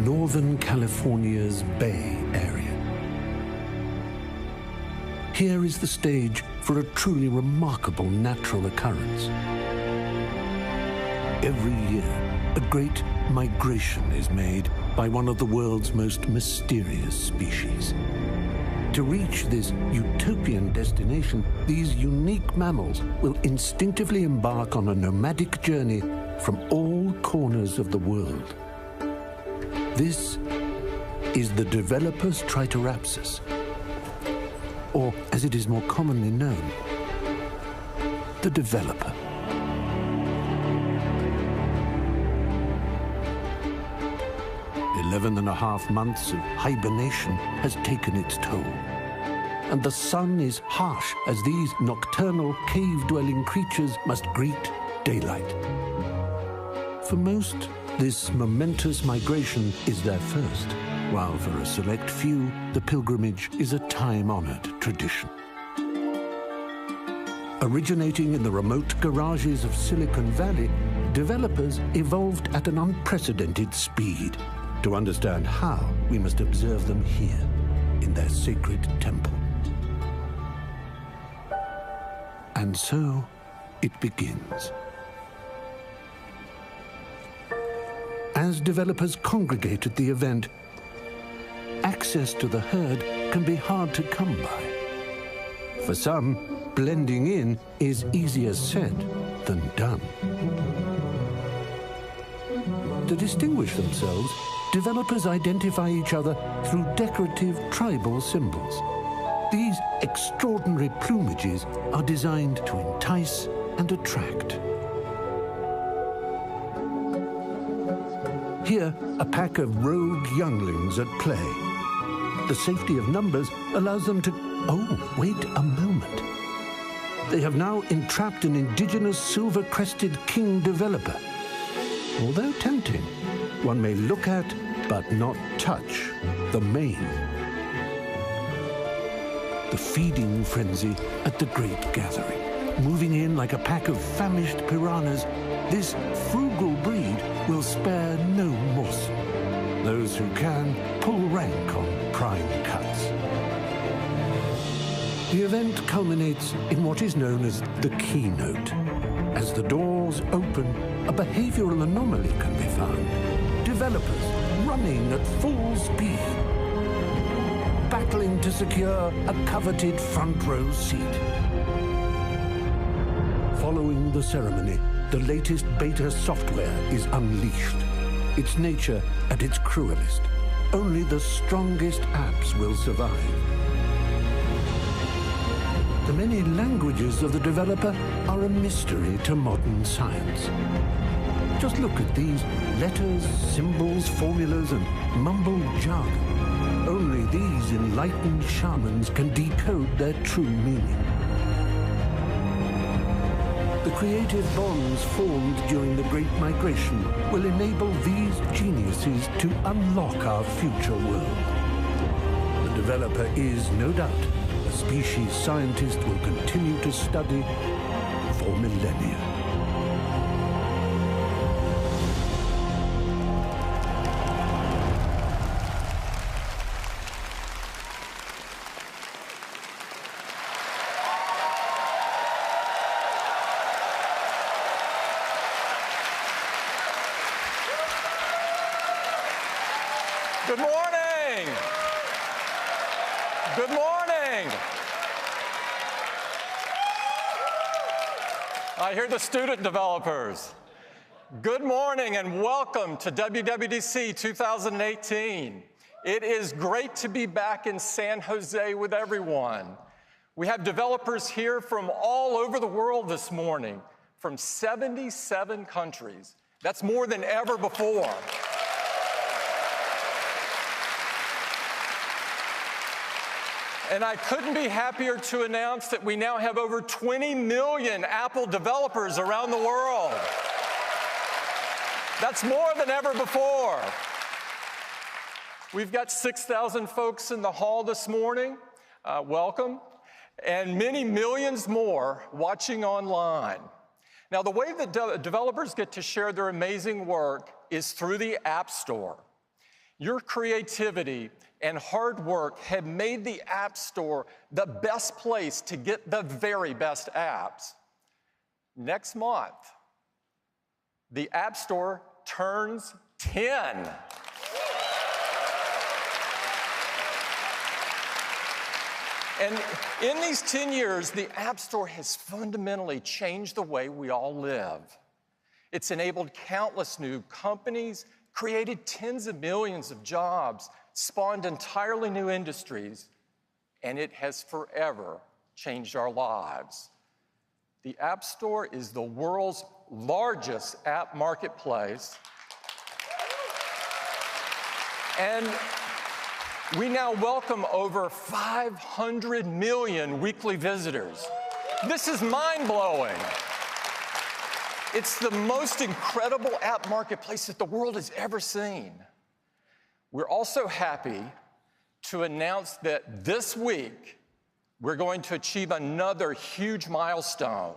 Northern California's Bay Area. Here is the stage for a truly remarkable natural occurrence. Every year, a great migration is made by one of the world's most mysterious species. To reach this utopian destination, these unique mammals will instinctively embark on a nomadic journey from all corners of the world. This is the developer's Triceratops, or as it is more commonly known, the developer. 11.5 months of hibernation has taken its toll, and the sun is harsh as these nocturnal cave-dwelling creatures must greet daylight. For most, this momentous migration is their first, while for a select few, the pilgrimage is a time-honored tradition. Originating in the remote garages of Silicon Valley, developers evolved at an unprecedented speed. To understand how, we must observe them here, in their sacred temple. And so, it begins. As developers congregate at the event, access to the herd can be hard to come by. For some, blending in is easier said than done. To distinguish themselves, developers identify each other through decorative tribal symbols. These extraordinary plumages are designed to entice and attract. Here, a pack of rogue younglings at play. The safety of numbers allows them to... Oh, wait a moment. They have now entrapped an indigenous silver-crested king developer. Although tempting, one may look at, but not touch, the mane. The feeding frenzy at the great gathering. Moving in like a pack of famished piranhas, this frugal breed will spare no morsel. Those who can pull rank on prime cuts. The event culminates in what is known as the Keynote. As the doors open, a behavioral anomaly can be found. Developers running at full speed, battling to secure a coveted front row seat. Following the ceremony, the latest beta software is unleashed. Its nature at its cruelest. Only the strongest apps will survive. The many languages of the developer are a mystery to modern science. Just look at these letters, symbols, formulas, and mumbled jargon. Only these enlightened shamans can decode their true meaning. The creative bonds formed during the Great Migration will enable these geniuses to unlock our future world. The developer is, no doubt, a species scientists will continue to study for millennia. Good morning. Good morning. I hear the student developers. Good morning and welcome to WWDC 2018. It is great to be back in San Jose with everyone. We have developers here from all over the world this morning, from 77 countries. That's more than ever before. And I couldn't be happier to announce that we now have over 20 million Apple developers around the world. That's more than ever before. We've got 6,000 folks in the hall this morning. Welcome. And many millions more watching online. Now, the way that developers get to share their amazing work is through the App Store. Your creativity and hard work have made the App Store the best place to get the very best apps. Next month, the App Store turns 10. And in these 10 years, the App Store has fundamentally changed the way we all live. It's enabled countless new companies, created tens of millions of jobs, spawned entirely new industries, and it has forever changed our lives. The App Store is the world's largest app marketplace, and we now welcome over 500 million weekly visitors. This is mind-blowing. It's the most incredible app marketplace that the world has ever seen. We're also happy to announce that this week, we're going to achieve another huge milestone.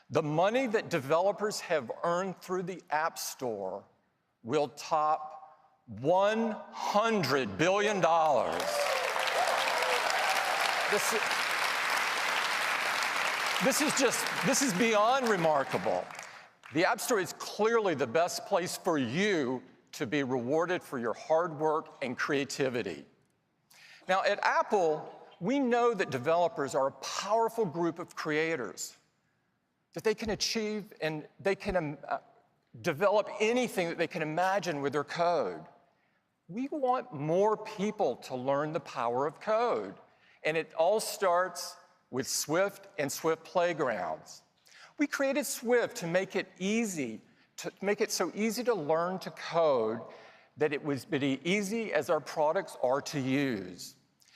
The money that developers have earned through the App Store will top $100 billion. This is beyond remarkable. The App Store is clearly the best place for you to be rewarded for your hard work and creativity. Now, at Apple, we know that developers are a powerful group of creators, that they can achieve and they can develop anything that they can imagine with their code. We want more people to learn the power of code, and it all starts with Swift and Swift Playgrounds. We created Swift to make it so easy to learn to code that it was as easy as our products are to use.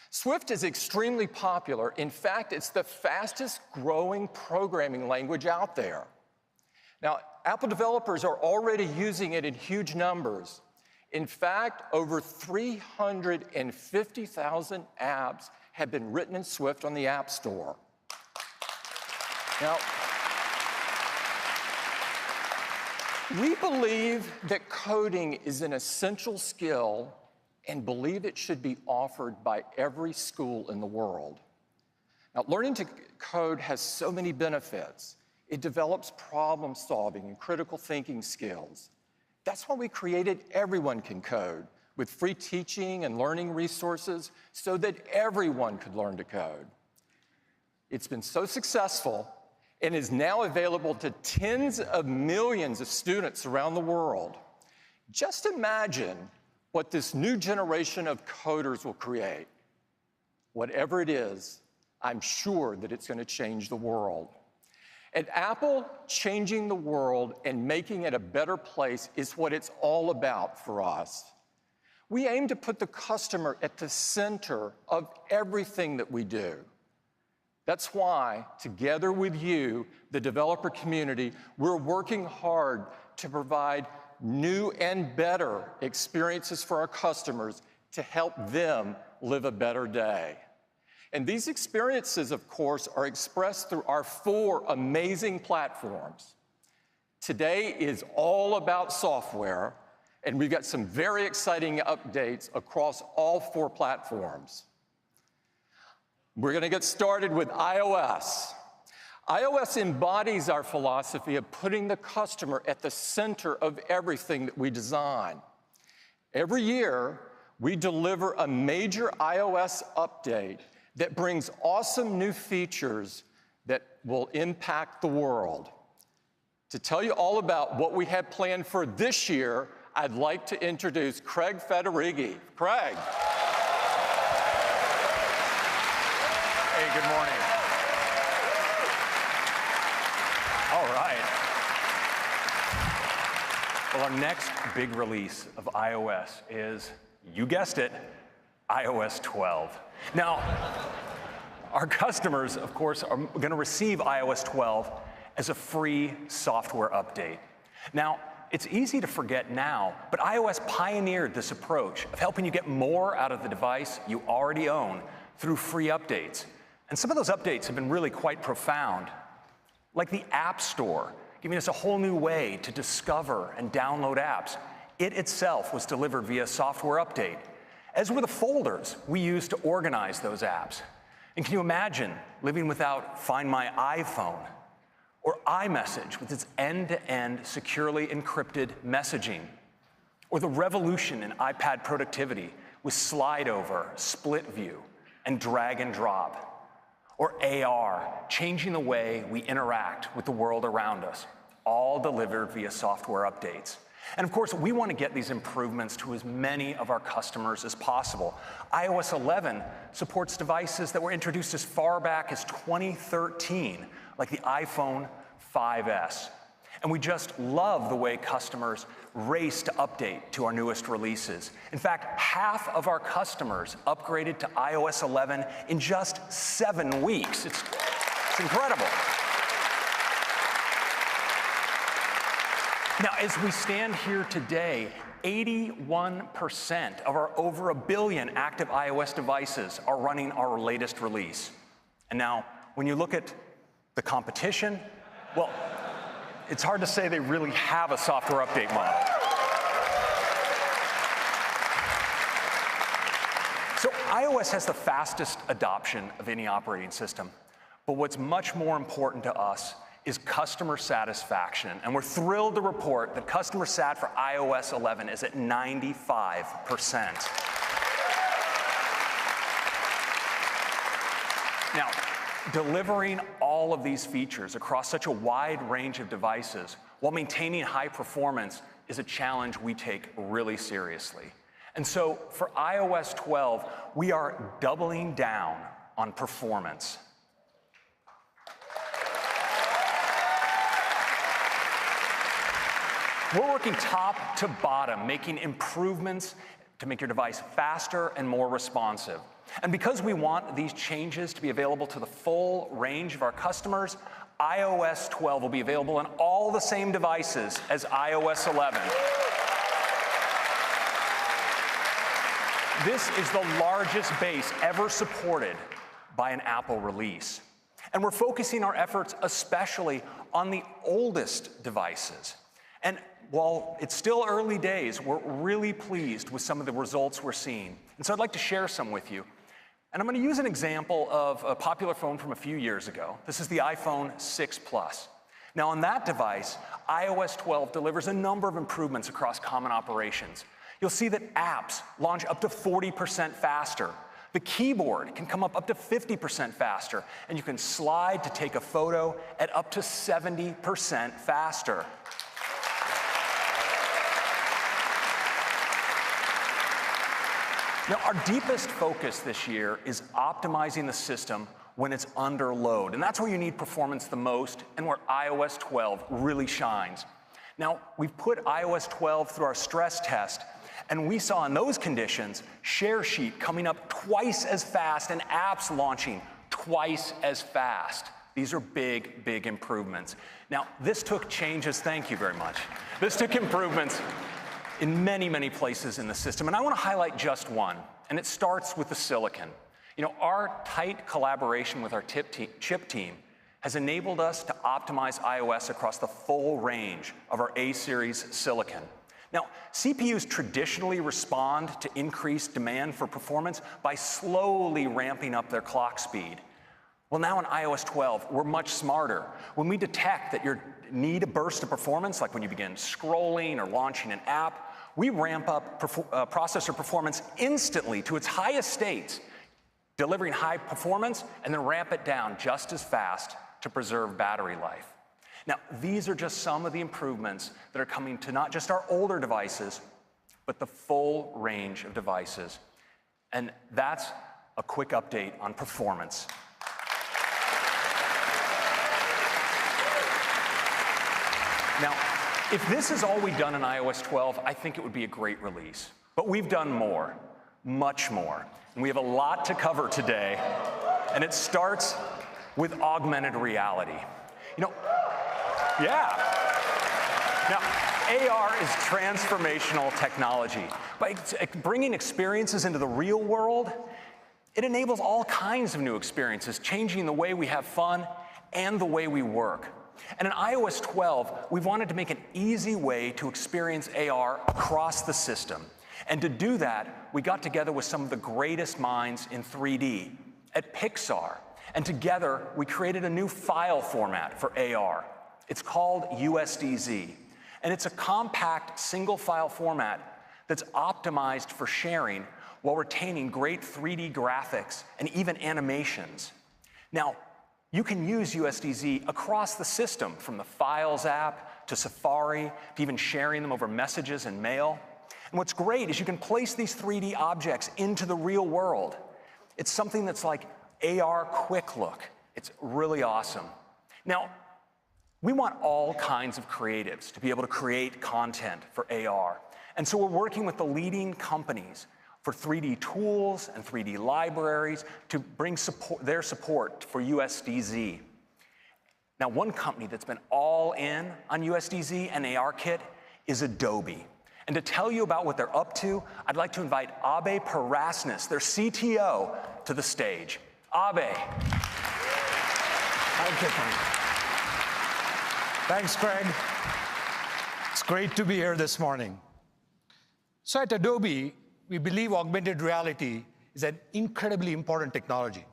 Swift is extremely popular. In fact, it's the fastest growing programming language out there. Now, Apple developers are already using it in huge numbers. In fact, over 350,000 apps have been written in Swift on the App Store. Now, we believe that coding is an essential skill and believe it should be offered by every school in the world. Now, learning to code has so many benefits. It develops problem-solving and critical thinking skills. That's why we created Everyone Can Code, with free teaching and learning resources so that everyone could learn to code. It's been so successful and is now available to tens of millions of students around the world. Just imagine what this new generation of coders will create. Whatever it is, I'm sure that it's going to change the world. At Apple, changing the world and making it a better place is what it's all about for us. We aim to put the customer at the center of everything that we do. That's why, together with you, the developer community, we're working hard to provide new and better experiences for our customers to help them live a better day. And these experiences, of course, are expressed through our 4 amazing platforms. Today is all about software, and we've got some very exciting updates across all 4 platforms. We're going to get started with iOS. iOS embodies our philosophy of putting the customer at the center of everything that we design. Every year, we deliver a major iOS update that brings awesome new features that will impact the world. To tell you all about what we have planned for this year, I'd like to introduce Craig Federighi. Craig. Hey, good morning. All right. Well, our next big release of iOS is, you guessed it, iOS 12. Now, our customers, of course, are going to receive iOS 12 as a free software update. Now, it's easy to forget now, but iOS pioneered this approach of helping you get more out of the device you already own through free updates. And some of those updates have been really quite profound, like the App Store, giving us a whole new way to discover and download apps, It itself was delivered via software update, as were the folders we used to organize those apps. And can you imagine living without Find My iPhone or iMessage with its end-to-end securely encrypted messaging, or the revolution in iPad productivity with slide over, split view, and drag and drop, or AR, changing the way we interact with the world around us, all delivered via software updates. And of course, we want to get these improvements to as many of our customers as possible. iOS 11 supports devices that were introduced as far back as 2013, like the iPhone 5S. And we just love the way customers race to update to our newest releases. In fact, half of our customers upgraded to iOS 11 in just 7 weeks. It's incredible. Now, as we stand here today, 81% of our over 1 billion active iOS devices are running our latest release. And now, when you look at the competition, well, it's hard to say they really have a software update model. So iOS has the fastest adoption of any operating system. But what's much more important to us is customer satisfaction. And we're thrilled to report that customer sat for iOS 11 is at 95%. Now, delivering all of these features across such a wide range of devices while maintaining high performance is a challenge we take really seriously. And so for iOS 12, we are doubling down on performance. We're working top to bottom, making improvements to make your device faster and more responsive. And because we want these changes to be available to the full range of our customers, iOS 12 will be available on all the same devices as iOS 11. This is the largest base ever supported by an Apple release. And we're focusing our efforts especially on the oldest devices. And while it's still early days, we're really pleased with some of the results we're seeing. And so I'd like to share some with you. And I'm going to use an example of a popular phone from a few years ago. This is the iPhone 6 Plus. Now on that device, iOS 12 delivers a number of improvements across common operations. You'll see that apps launch up to 40% faster. The keyboard can come up to 50% faster, and you can slide to take a photo at up to 70% faster. Now, our deepest focus this year is optimizing the system when it's under load. And that's where you need performance the most and where iOS 12 really shines. Now, we've put iOS 12 through our stress test, and we saw in those conditions Share Sheet coming up twice as fast and apps launching twice as fast. These are big, big improvements. Now, this took changes, thank you very much. This took improvements in many, many places in the system. And I want to highlight just one, and it starts with the silicon. You know, our tight collaboration with our chip team has enabled us to optimize iOS across the full range of our A-series silicon. Now, CPUs traditionally respond to increased demand for performance by slowly ramping up their clock speed. Well, now in iOS 12, we're much smarter. When we detect that you need a burst of performance, like when you begin scrolling or launching an app, we ramp up processor performance instantly to its highest states, delivering high performance, and then ramp it down just as fast to preserve battery life. Now, these are just some of the improvements that are coming to not just our older devices, but the full range of devices. And that's a quick update on performance. Now, if this is all we've done in iOS 12, I think it would be a great release. But we've done more, much more. And we have a lot to cover today, and it starts with augmented reality. You know, yeah. Now, AR is transformational technology. By bringing experiences into the real world, it enables all kinds of new experiences, changing the way we have fun and the way we work. And in iOS 12, we've wanted to make an easy way to experience AR across the system. And to do that, we got together with some of the greatest minds in 3D at Pixar. And together, we created a new file format for AR. It's called USDZ. And it's a compact single file format that's optimized for sharing while retaining great 3D graphics and even animations. Now, you can use USDZ across the system, from the Files app to Safari, to even sharing them over messages and mail. And what's great is you can place these 3D objects into the real world. It's something that's like AR Quick Look. It's really awesome. Now, we want all kinds of creatives to be able to create content for AR. And so we're working with the leading companies for 3D tools and 3D libraries to bring their support for USDZ. Now, one company that's been all in on USDZ and ARKit is Adobe. And to tell you about what they're up to, I'd like to invite Abe Parasnis, their CTO, to the stage. Abe. Thanks, Craig. It's great to be here this morning. So at Adobe, we believe augmented reality is an incredibly important technology.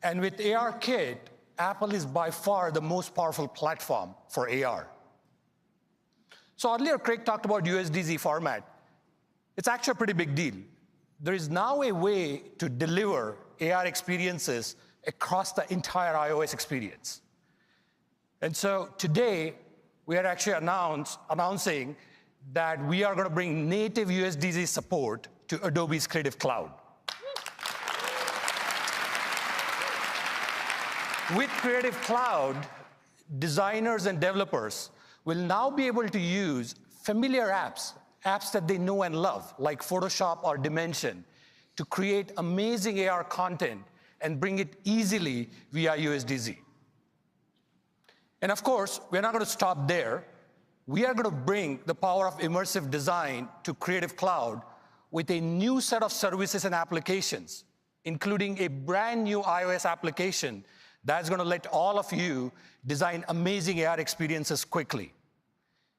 And with ARKit, Apple is by far the most powerful platform for AR. So earlier, Craig talked about USDZ format. It's actually a pretty big deal. There is now a way to deliver AR experiences across the entire iOS experience. And so today, we are actually announcing that we are going to bring native USDZ support to Adobe's Creative Cloud. With Creative Cloud, designers and developers will now be able to use familiar apps that they know and love, like Photoshop or Dimension, to create amazing AR content and bring it easily via USDZ. And of course, we're not going to stop there. We are going to bring the power of immersive design to Creative Cloud with a new set of services and applications, including a brand new iOS application that's going to let all of you design amazing AR experiences quickly.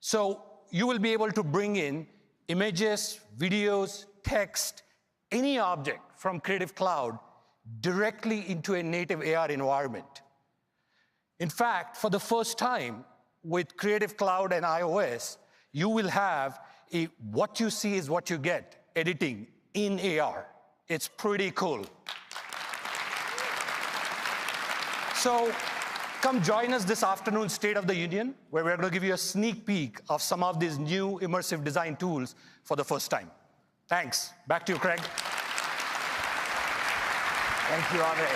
So you will be able to bring in images, videos, text, any object from Creative Cloud directly into a native AR environment. In fact, for the first time with Creative Cloud and iOS, you will have a what you see is what you get editing in AR. It's pretty cool. So come join us this afternoon, State of the Union, where we're going to give you a sneak peek of some of these new immersive design tools for the first time. Thanks. Back to you, Craig. Thank you, Abe.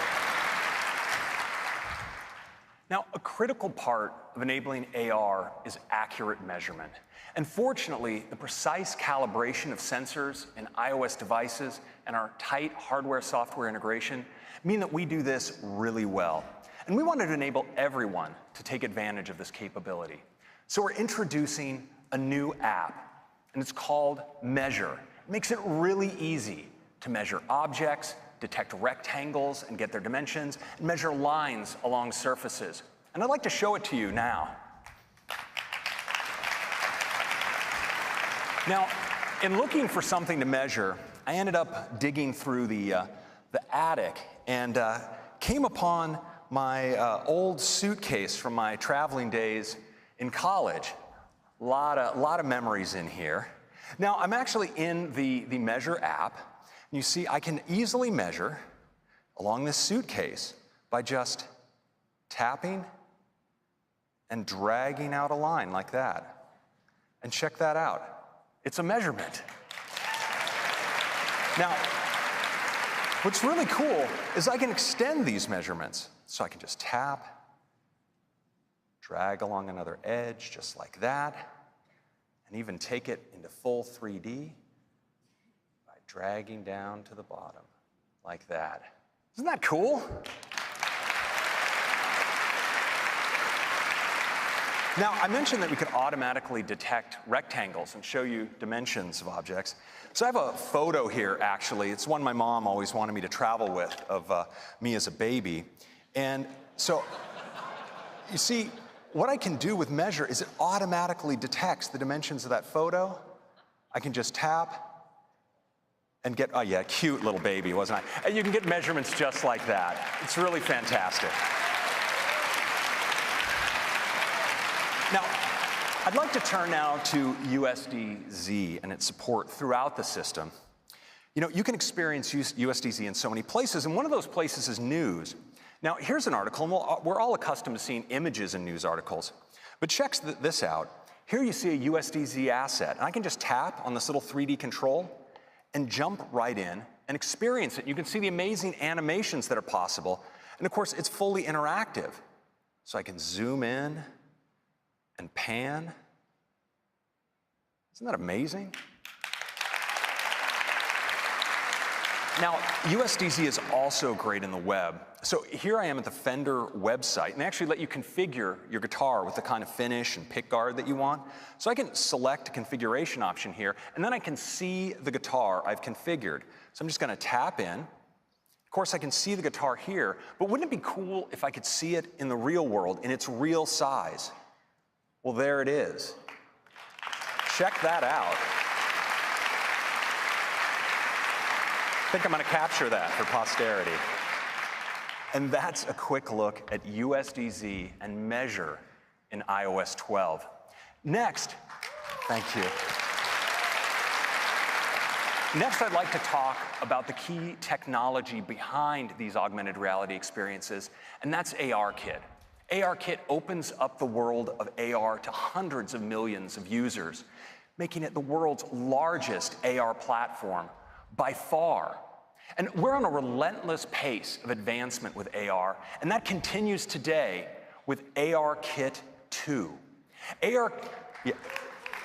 Now, a critical part of enabling AR is accurate measurement. And fortunately, the precise calibration of sensors in iOS devices and our tight hardware-software integration mean that we do this really well. And we wanted to enable everyone to take advantage of this capability. So we're introducing a new app, and it's called Measure. It makes it really easy to measure objects, detect rectangles and get their dimensions, and measure lines along surfaces. And I'd like to show it to you now. Now, in looking for something to measure, I ended up digging through the attic and came upon my old suitcase from my traveling days in college. A lot of memories in here. Now, I'm actually in the Measure app. You see, I can easily measure along this suitcase by just tapping and dragging out a line like that. And check that out. It's a measurement. Now, what's really cool is I can extend these measurements. So I can just tap, drag along another edge just like that, and even take it into full 3D. Dragging down to the bottom, like that. Isn't that cool? Now, I mentioned that we could automatically detect rectangles and show you dimensions of objects. So I have a photo here, actually. It's one my mom always wanted me to travel with of me as a baby. And so, you see, what I can do with Measure is it automatically detects the dimensions of that photo. I can just tap and get, oh yeah, cute little baby, wasn't I? And you can get measurements just like that. It's really fantastic. Now, I'd like to turn now to USDZ and its support throughout the system. You know, you can experience USDZ in so many places, and one of those places is news. Now, here's an article, and we're all accustomed to seeing images in news articles, but check this out. Here you see a USDZ asset, and I can just tap on this little 3D control and jump right in and experience it. You can see the amazing animations that are possible, and of course, it's fully interactive. So I can zoom in and pan. Isn't that amazing? Now, USDZ is also great in the web. So here I am at the Fender website, and they actually let you configure your guitar with the kind of finish and pick guard that you want. So I can select a configuration option here, and then I can see the guitar I've configured. So I'm just gonna tap in. Of course, I can see the guitar here, but wouldn't it be cool if I could see it in the real world, in its real size? Well, there it is. Check that out. I think I'm going to capture that for posterity. And that's a quick look at USDZ and Measure in iOS 12. Next, thank you. Next, I'd like to talk about the key technology behind these augmented reality experiences, and that's ARKit. ARKit opens up the world of AR to hundreds of millions of users, making it the world's largest AR platform by far. And we're on a relentless pace of advancement with AR, and that continues today with ARKit 2.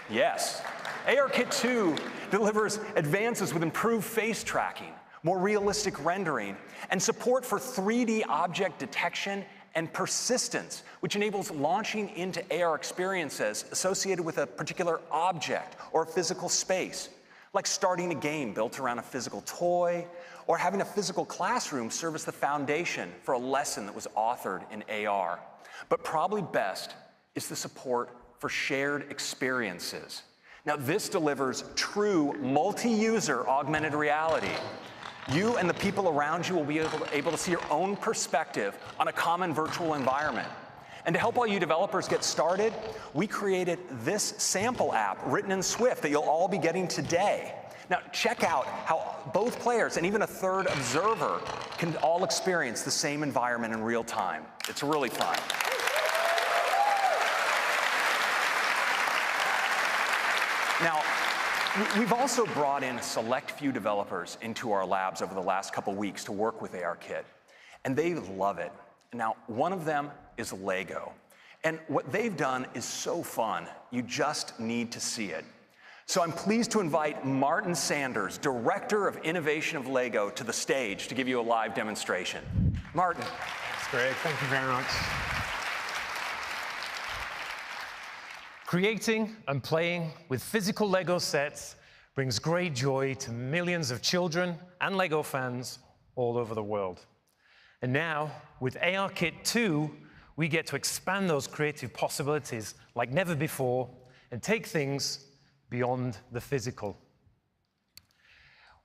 Yes. ARKit 2 delivers advances with improved face tracking, more realistic rendering, and support for 3D object detection and persistence, which enables launching into AR experiences associated with a particular object or physical space, like starting a game built around a physical toy, or having a physical classroom serve as the foundation for a lesson that was authored in AR. But probably best is the support for shared experiences. Now, this delivers true multi-user augmented reality. You and the people around you will be able to see your own perspective on a common virtual environment. And to help all you developers get started, we created this sample app written in Swift that you'll all be getting today. Now, check out how both players and even a third observer can all experience the same environment in real time. It's really fun. Now, we've also brought in a select few developers into our labs over the last couple weeks to work with ARKit, and they love it. Now, one of them is Lego, and what they've done is so fun, you just need to see it. So I'm pleased to invite Martin Sanders, Director of Innovation of Lego, to the stage to give you a live demonstration. Martin. That's great, thank you very much. Creating and playing with physical Lego sets brings great joy to millions of children and Lego fans all over the world. And now, with ARKit 2, we get to expand those creative possibilities like never before and take things beyond the physical.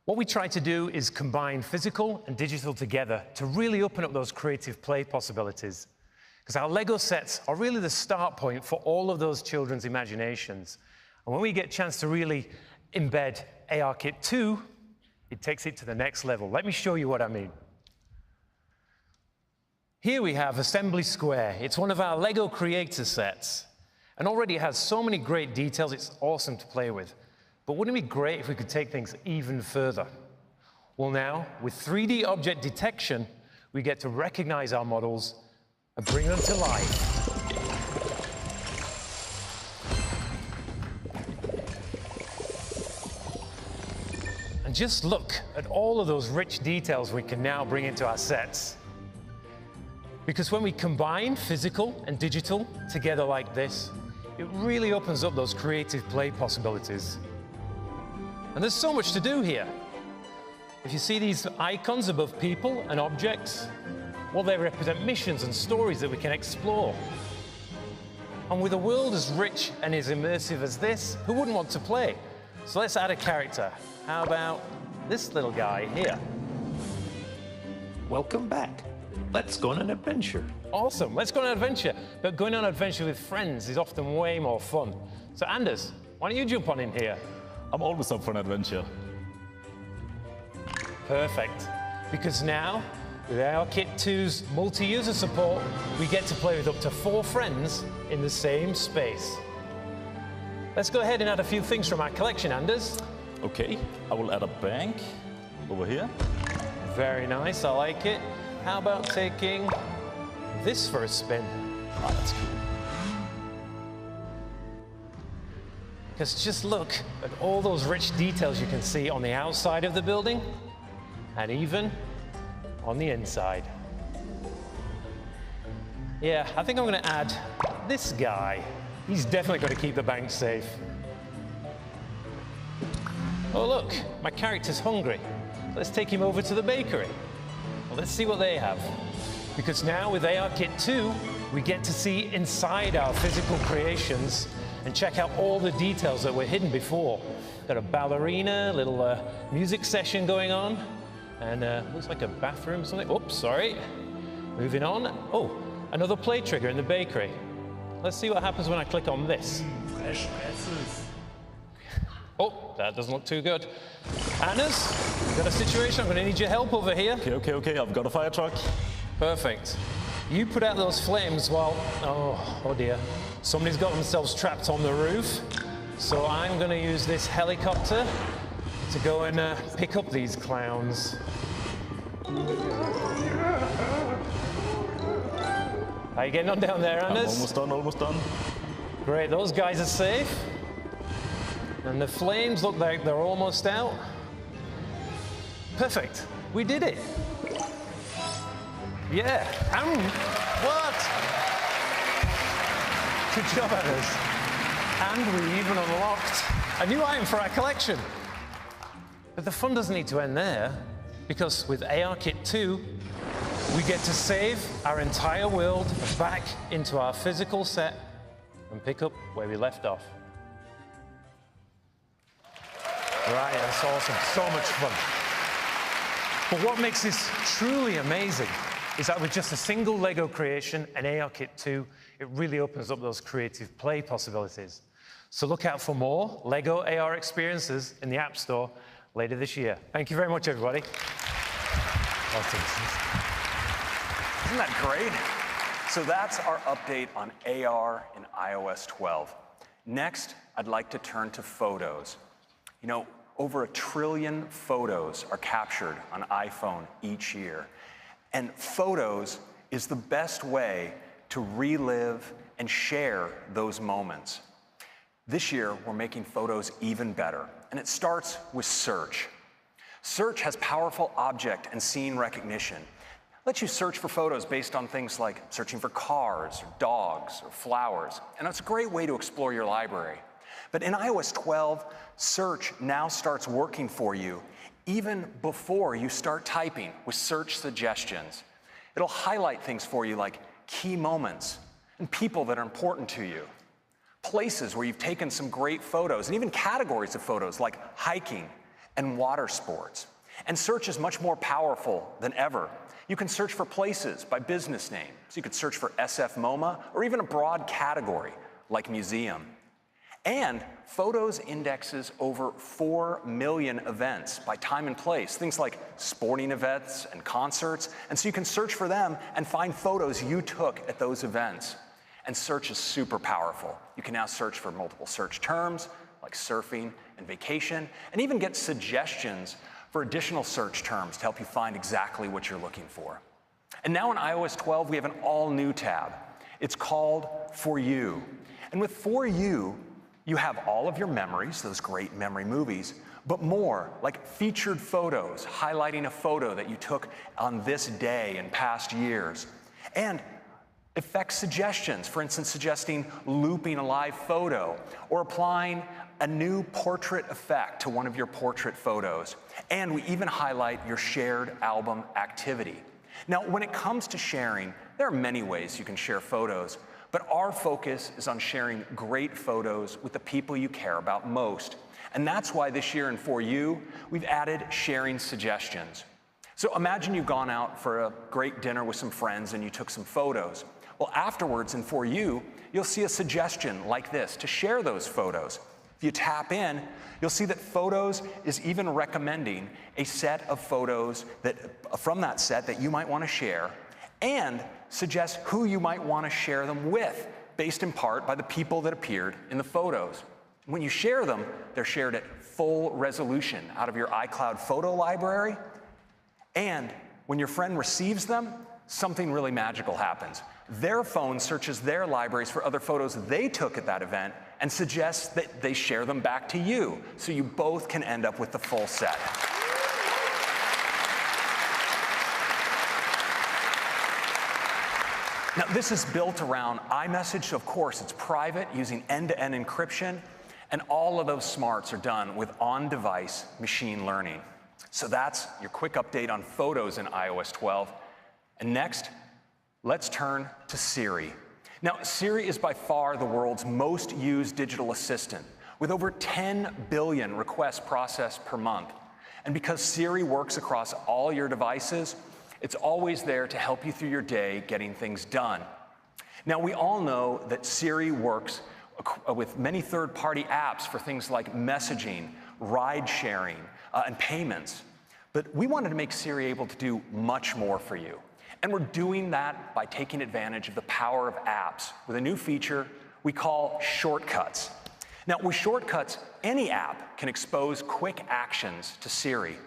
What we try to do is combine physical and digital together to really open up those creative play possibilities. Because our Lego sets are really the start point for all of those children's imaginations. And when we get a chance to really embed ARKit 2, it takes it to the next level. Let me show you what I mean. Here we have Assembly Square. It's one of our Lego creator sets. And already it has so many great details, it's awesome to play with. But wouldn't it be great if we could take things even further? Well now, with 3D object detection, we get to recognize our models and bring them to life. And just look at all of those rich details we can now bring into our sets. Because when we combine physical and digital together like this, it really opens up those creative play possibilities. And there's so much to do here. If you see these icons above people and objects, well, they represent missions and stories that we can explore. And with a world as rich and as immersive as this, who wouldn't want to play? So let's add a character. How about this little guy here? Welcome back. Let's go on an adventure. Awesome, let's go on an adventure. But going on an adventure with friends is often way more fun. So Anders, why don't you jump on in here? I'm always up for an adventure. Perfect. Because now, with ARKit 2's multi-user support, we get to play with up to 4 friends in the same space. Let's go ahead and add a few things from our collection, Anders. Okay, I will add a bank over here. Very nice, I like it. How about taking this for a spin? Ah, that's cool. Because just look at all those rich details you can see on the outside of the building, and even on the inside. Yeah, I think I'm going to add this guy. He's definitely going to keep the bank safe. Oh look, my character's hungry. Let's take him over to the bakery. Well, let's see what they have. Because now with ARKit 2, we get to see inside our physical creations and check out all the details that were hidden before. Got a ballerina, little music session going on, and looks like a bathroom or something. Oops, sorry. Moving on. Oh, another play trigger in the bakery. Let's see what happens when I click on this. Oh, that doesn't look too good. Anders, we've got a situation. I'm going to need your help over here. Okay, I've got a fire truck. Perfect. You put out those flames while, oh dear. Somebody's got themselves trapped on the roof. So I'm going to use this helicopter to go and pick up these clowns. How you getting on down there, Anders? I'm almost done. Great, those guys are safe. And the flames look like they're almost out. Perfect, we did it. Yeah, and what? Good job, Anders. And we even unlocked a new item for our collection. But the fun doesn't need to end there, because with ARKit 2, we get to save our entire world back into our physical set and pick up where we left off. Right, that's awesome. So much fun. But what makes this truly amazing is that with just a single Lego creation and ARKit 2, it really opens up those creative play possibilities. So look out for more Lego AR experiences in the App Store later this year. Thank you very much, everybody. Awesome. Isn't that great? So that's our update on AR in iOS 12. Next, I'd like to turn to photos. You know, over 1 trillion photos are captured on iPhone each year. And photos is the best way to relive and share those moments. This year, we're making photos even better, and it starts with search. Search has powerful object and scene recognition. It lets you search for photos based on things like searching for cars, or dogs, or flowers, and it's a great way to explore your library. But in iOS 12, search now starts working for you even before you start typing with search suggestions. It'll highlight things for you like key moments and people that are important to you, places where you've taken some great photos, and even categories of photos like hiking and water sports. And search is much more powerful than ever. You can search for places by business name. So you could search for SF MoMA or even a broad category like museum. And Photos indexes over 4 million events by time and place, things like sporting events and concerts. And so you can search for them and find photos you took at those events. And search is super powerful. You can now search for multiple search terms like surfing and vacation, and even get suggestions for additional search terms to help you find exactly what you're looking for. And now in iOS 12, we have an all-new tab. It's called For You. And with For You, you have all of your memories, those great memory movies, but more, like featured photos, highlighting a photo that you took on this day in past years. And effect suggestions, for instance, suggesting looping a live photo or applying a new portrait effect to one of your portrait photos. And we even highlight your shared album activity. Now, when it comes to sharing, there are many ways you can share photos, But our focus is on sharing great photos with the people you care about most. And that's why this year in For You, we've added sharing suggestions. So imagine you've gone out for a great dinner with some friends and you took some photos. Well, afterwards in For You, you'll see a suggestion like this to share those photos. If you tap in, you'll see that Photos is even recommending a set of photos from that set that you might want to share, and suggest who you might want to share them with, based in part by the people that appeared in the photos. When you share them, they're shared at full resolution out of your iCloud photo library, and when your friend receives them, something really magical happens. Their phone searches their libraries for other photos they took at that event and suggests that they share them back to you, so you both can end up with the full set. Now, this is built around iMessage, so of course it's private using end-to-end encryption, and all of those smarts are done with on-device machine learning. So that's your quick update on Photos in iOS 12. And next, let's turn to Siri. Now, Siri is by far the world's most used digital assistant, with over 10 billion requests processed per month. And because Siri works across all your devices, it's always there to help you through your day getting things done. Now, we all know that Siri works with many third-party apps for things like messaging, ride-sharing, and payments. But we wanted to make Siri able to do much more for you. And we're doing that by taking advantage of the power of apps with a new feature we call shortcuts. Now, with shortcuts, any app can expose quick actions to Siri.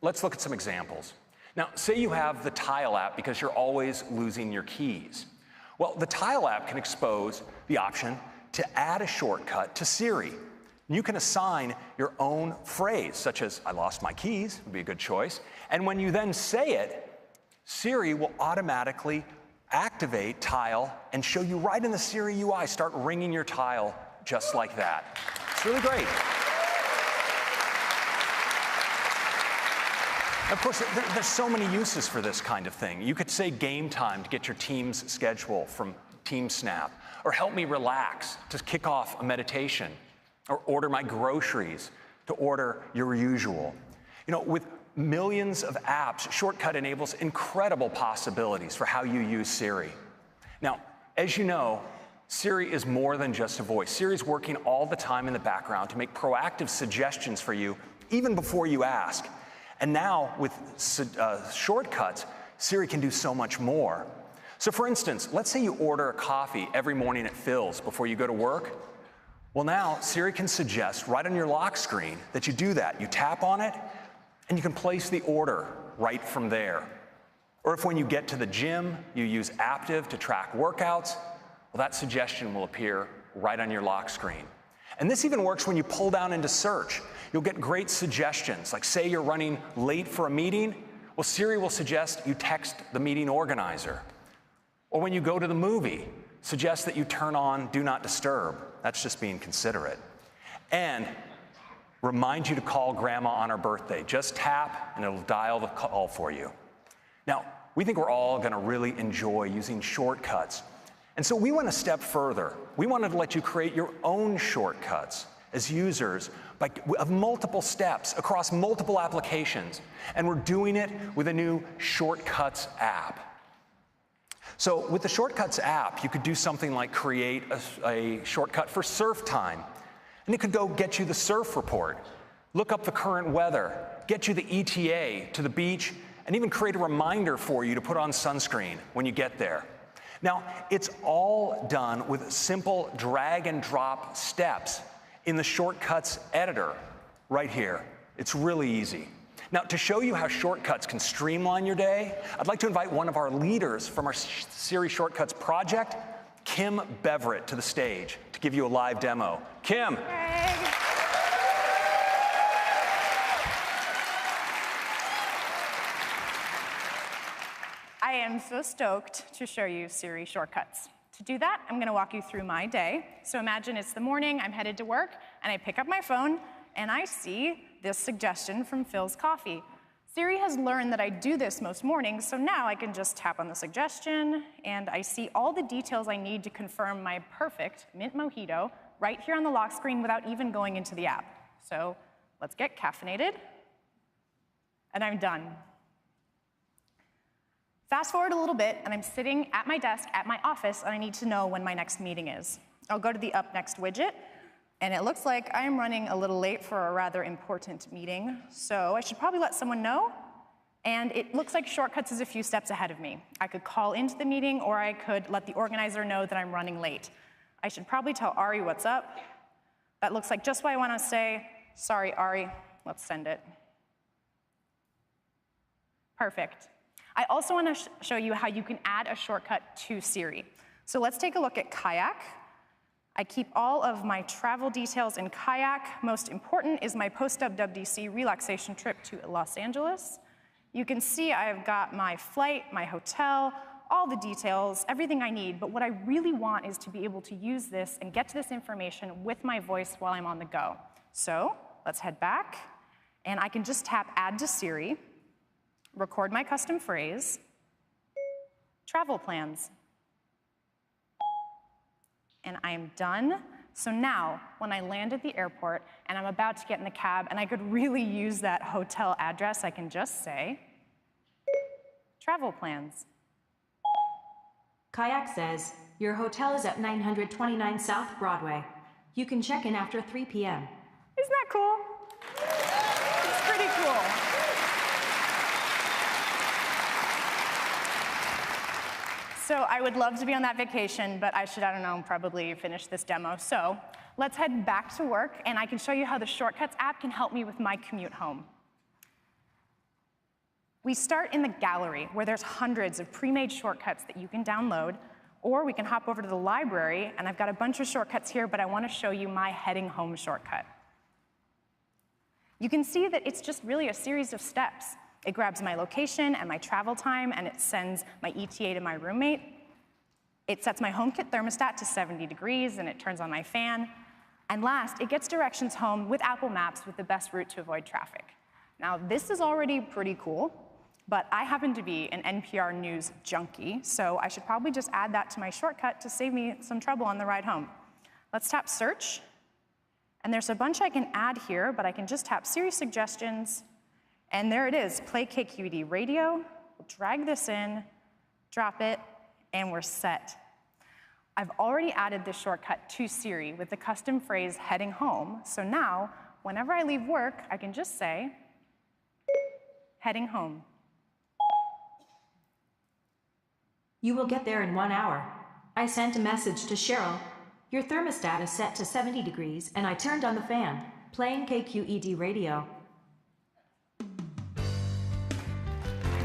Let's look at some examples. Now, say you have the Tile app because you're always losing your keys. Well, the Tile app can expose the option to add a shortcut to Siri. You can assign your own phrase, such as, "I lost my keys," would be a good choice. And when you then say it, Siri will automatically activate Tile and show you right in the Siri UI, start ringing your Tile just like that. It's really great. Of course, there's so many uses for this kind of thing. You could say game time to get your team's schedule from TeamSnap, or help me relax to kick off a meditation, or order my groceries to order your usual. You know, with millions of apps, Shortcut enables incredible possibilities for how you use Siri. Now, as you know, Siri is more than just a voice. Siri's working all the time in the background to make proactive suggestions for you, even before you ask. And now, with shortcuts, Siri can do so much more. So for instance, let's say you order a coffee every morning at Phil's before you go to work. Well, now Siri can suggest right on your lock screen that you do that. You tap on it, and you can place the order right from there. Or if when you get to the gym, you use Aptiv to track workouts, well, that suggestion will appear right on your lock screen. And this even works when you pull down into search. You'll get great suggestions, like say you're running late for a meeting, well, Siri will suggest you text the meeting organizer. Or when you go to the movie, suggest that you turn on Do Not Disturb. That's just being considerate. And remind you to call Grandma on her birthday. Just tap, and it'll dial the call for you. Now, we think we're all going to really enjoy using shortcuts. And so we went a step further. We wanted to let you create your own shortcuts as users of multiple steps across multiple applications. And we're doing it with a new Shortcuts app. So with the Shortcuts app, you could do something like create a shortcut for surf time. And it could go get you the surf report, look up the current weather, get you the ETA to the beach, and even create a reminder for you to put on sunscreen when you get there. Now, it's all done with simple drag and drop steps in the Shortcuts editor right here. It's really easy. Now, to show you how shortcuts can streamline your day, I'd like to invite one of our leaders from our Siri Shortcuts project, Kim Beverett, to the stage to give you a live demo. Kim. I am so stoked to show you Siri Shortcuts. To do that, I'm going to walk you through my day. So imagine it's the morning, I'm headed to work, and I pick up my phone, and I see this suggestion from Phil's Coffee. Siri has learned that I do this most mornings, so now I can just tap on the suggestion, and I see all the details I need to confirm my perfect mint mojito right here on the lock screen without even going into the app. So let's get caffeinated, and I'm done. Fast forward a little bit, and I'm sitting at my desk at my office, and I need to know when my next meeting is. I'll go to the Up Next widget, and it looks like I am running a little late for a rather important meeting, so I should probably let someone know. And it looks like Shortcuts is a few steps ahead of me. I could call into the meeting, or I could let the organizer know that I'm running late. I should probably tell Ari what's up. That looks like just what I want to say. Sorry, Ari. Let's send it. Perfect. I also want to show you how you can add a shortcut to Siri. So let's take a look at Kayak. I keep all of my travel details in Kayak. Most important is my post-WWDC relaxation trip to Los Angeles. You can see I've got my flight, my hotel, all the details, everything I need, but what I really want is to be able to use this and get to this information with my voice while I'm on the go. So let's head back, and I can just tap Add to Siri, record my custom phrase, travel plans. And I'm done. So now, when I land at the airport and I'm about to get in the cab and I could really use that hotel address, I can just say, travel plans. Kayak says, your hotel is at 929 South Broadway. You can check in after 3 p.m. Isn't that cool? It's pretty cool. So I would love to be on that vacation, but I should, I don't know, probably finish this demo. So let's head back to work, and I can show you how the Shortcuts app can help me with my commute home. We start in the gallery, where there's hundreds of pre-made shortcuts that you can download, or we can hop over to the library, and I've got a bunch of shortcuts here, but I want to show you my heading home shortcut. You can see that it's just really a series of steps. It grabs my location and my travel time, and it sends my ETA to my roommate. It sets my HomeKit thermostat to 70 degrees, and it turns on my fan. And last, it gets directions home with Apple Maps with the best route to avoid traffic. Now, this is already pretty cool, but I happen to be an NPR News junkie, so I should probably just add that to my shortcut to save me some trouble on the ride home. Let's tap Search. And there's a bunch I can add here, but I can just tap Siri Suggestions. And there it is, play KQED radio. We'll drag this in, drop it, and we're set. I've already added this shortcut to Siri with the custom phrase heading home. So now, whenever I leave work, I can just say, heading home. You will get there in 1 hour. I sent a message to Cheryl. Your thermostat is set to 70 degrees, and I turned on the fan, playing KQED radio.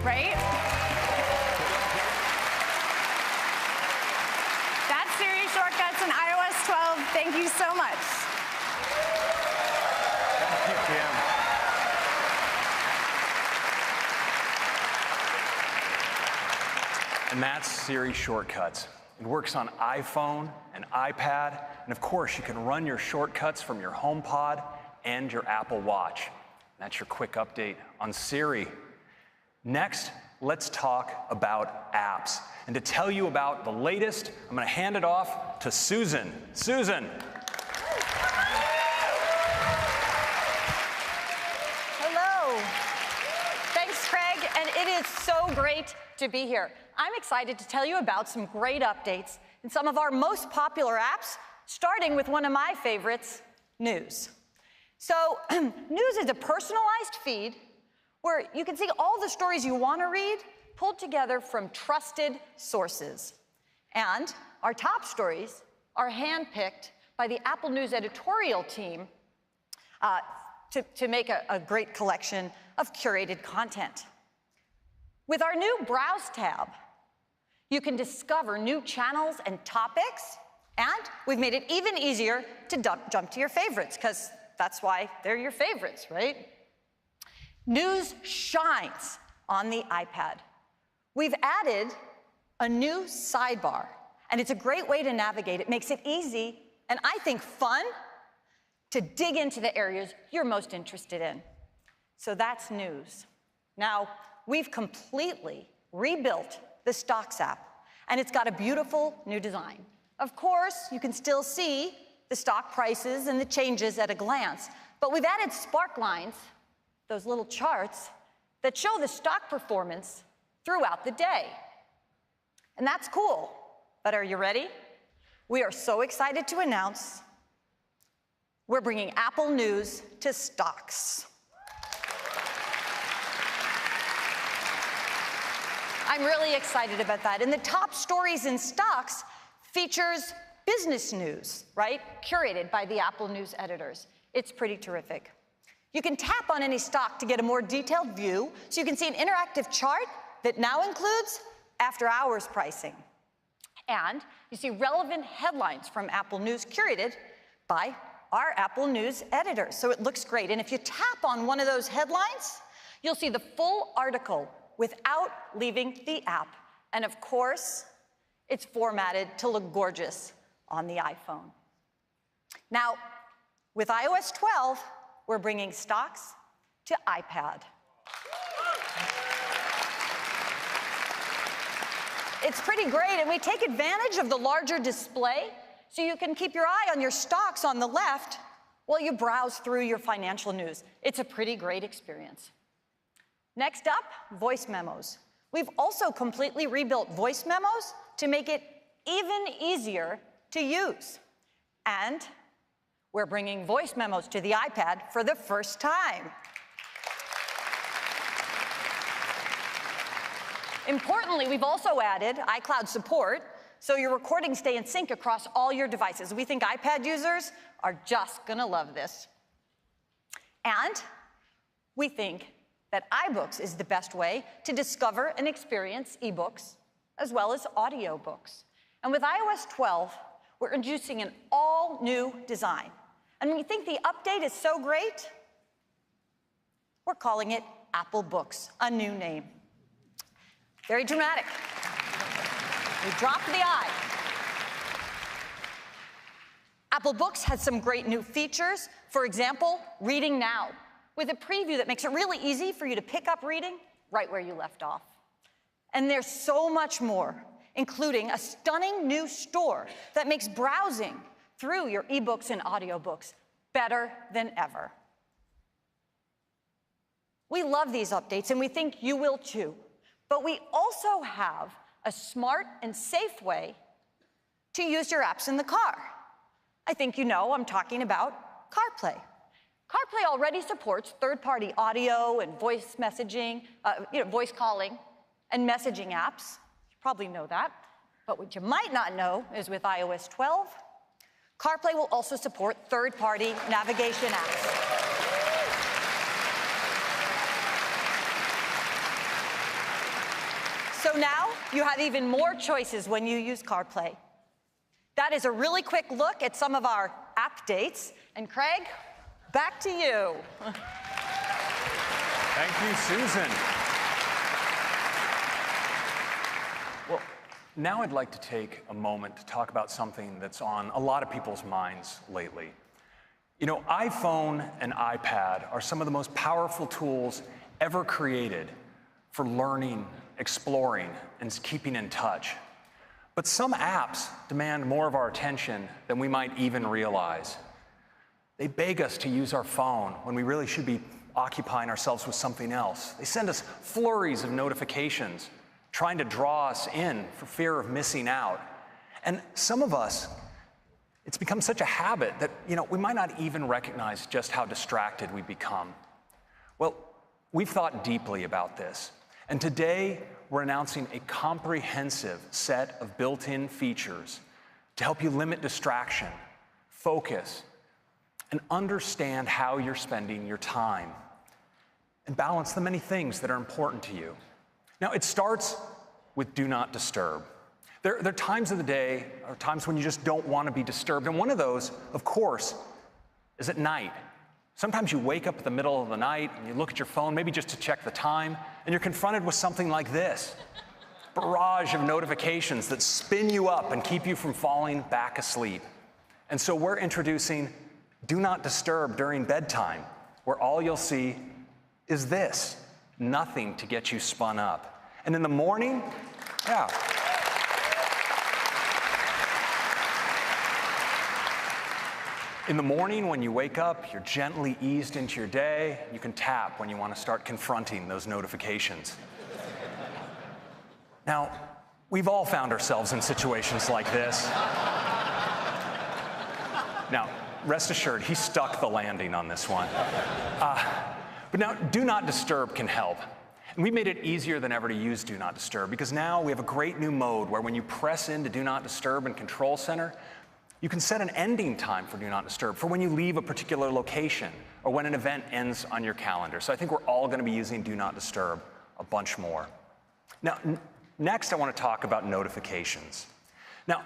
Right? That's Siri Shortcuts in iOS 12. Thank you so much. Thank you, Kim. And that's Siri Shortcuts. It works on iPhone and iPad, and of course, you can run your shortcuts from your HomePod and your Apple Watch. That's your quick update on Siri. Next, let's talk about apps. And to tell you about the latest, I'm going to hand it off to Susan. Susan. Hello. Thanks, Craig, and it is so great to be here. I'm excited to tell you about some great updates in some of our most popular apps, starting with one of my favorites, News. So, News is a personalized feed where you can see all the stories you want to read pulled together from trusted sources. And our top stories are handpicked by the Apple News editorial team to make a great collection of curated content. With our new Browse tab, you can discover new channels and topics, and we've made it even easier to jump to your favorites, because that's why they're your favorites, right? News shines on the iPad. We've added a new sidebar, and it's a great way to navigate. It makes it easy, and I think fun, to dig into the areas you're most interested in. So that's News. Now, we've completely rebuilt the Stocks app, and it's got a beautiful new design. Of course, you can still see the stock prices and the changes at a glance, but we've added spark lines, those little charts, that show the stock performance throughout the day. And that's cool, but are you ready? We are so excited to announce we're bringing Apple News to Stocks. I'm really excited about that. And the top stories in Stocks features business news, right? Curated by the Apple News editors. It's pretty terrific. You can tap on any stock to get a more detailed view, so you can see an interactive chart that now includes after-hours pricing. And you see relevant headlines from Apple News curated by our Apple News editors. So it looks great. And if you tap on one of those headlines, you'll see the full article without leaving the app. And of course, it's formatted to look gorgeous on the iPhone. Now, with iOS 12, we're bringing Stocks to iPad. It's pretty great, and we take advantage of the larger display so you can keep your eye on your stocks on the left while you browse through your financial news. It's a pretty great experience. Next up, voice memos. We've also completely rebuilt voice memos to make it even easier to use. And we're bringing voice memos to the iPad for the first time. Importantly, we've also added iCloud support, so your recordings stay in sync across all your devices. We think iPad users are just gonna love this. And we think that iBooks is the best way to discover and experience ebooks, as well as audiobooks. And with iOS 12, we're introducing an all-new design. And we think the update is so great, we're calling it Apple Books, a new name. Very dramatic. We dropped the I. Apple Books has some great new features. For example, Reading Now, with a preview that makes it really easy for you to pick up reading right where you left off. And there's so much more, including a stunning new store that makes browsing through your ebooks and audiobooks better than ever. We love these updates, and we think you will too. But we also have a smart and safe way to use your apps in the car. I think you know I'm talking about CarPlay. CarPlay already supports third-party audio and voice messaging, voice calling and messaging apps. You probably know that. But what you might not know is with iOS 12, CarPlay will also support third-party navigation apps. So now you have even more choices when you use CarPlay. That is a really quick look at some of our app dates. And Craig, back to you. Thank you, Susan. Well, now I'd like to take a moment to talk about something that's on a lot of people's minds lately. You know, iPhone and iPad are some of the most powerful tools ever created for learning, exploring, and keeping in touch. But some apps demand more of our attention than we might even realize. They beg us to use our phone when we really should be occupying ourselves with something else. They send us flurries of notifications, trying to draw us in for fear of missing out. And some of us, it's become such a habit that, we might not even recognize just how distracted we become. Well, we've thought deeply about this. And today, we're announcing a comprehensive set of built-in features to help you limit distraction, focus, and understand how you're spending your time, and balance the many things that are important to you. Now, it starts with Do Not Disturb. There are times of the day, or times when you just don't want to be disturbed, and one of those, of course, is at night. Sometimes you wake up in the middle of the night and you look at your phone, maybe just to check the time, and you're confronted with something like this. Barrage of notifications that spin you up and keep you from falling back asleep. And so we're introducing Do Not Disturb during bedtime, where all you'll see is this. nothing to get you spun up. And in the morning, yeah. In the morning, when you wake up, you're gently eased into your day. You can tap when you want to start confronting those notifications. Now, we've all found ourselves in situations like this. Now, rest assured, he stuck the landing on this one. But now, Do Not Disturb can help. And we made it easier than ever to use Do Not Disturb, because now we have a great new mode where when you press into Do Not Disturb in Control Center, you can set an ending time for Do Not Disturb for when you leave a particular location or when an event ends on your calendar. So I think we're all going to be using Do Not Disturb a bunch more. Now, next I want to talk about notifications. Now,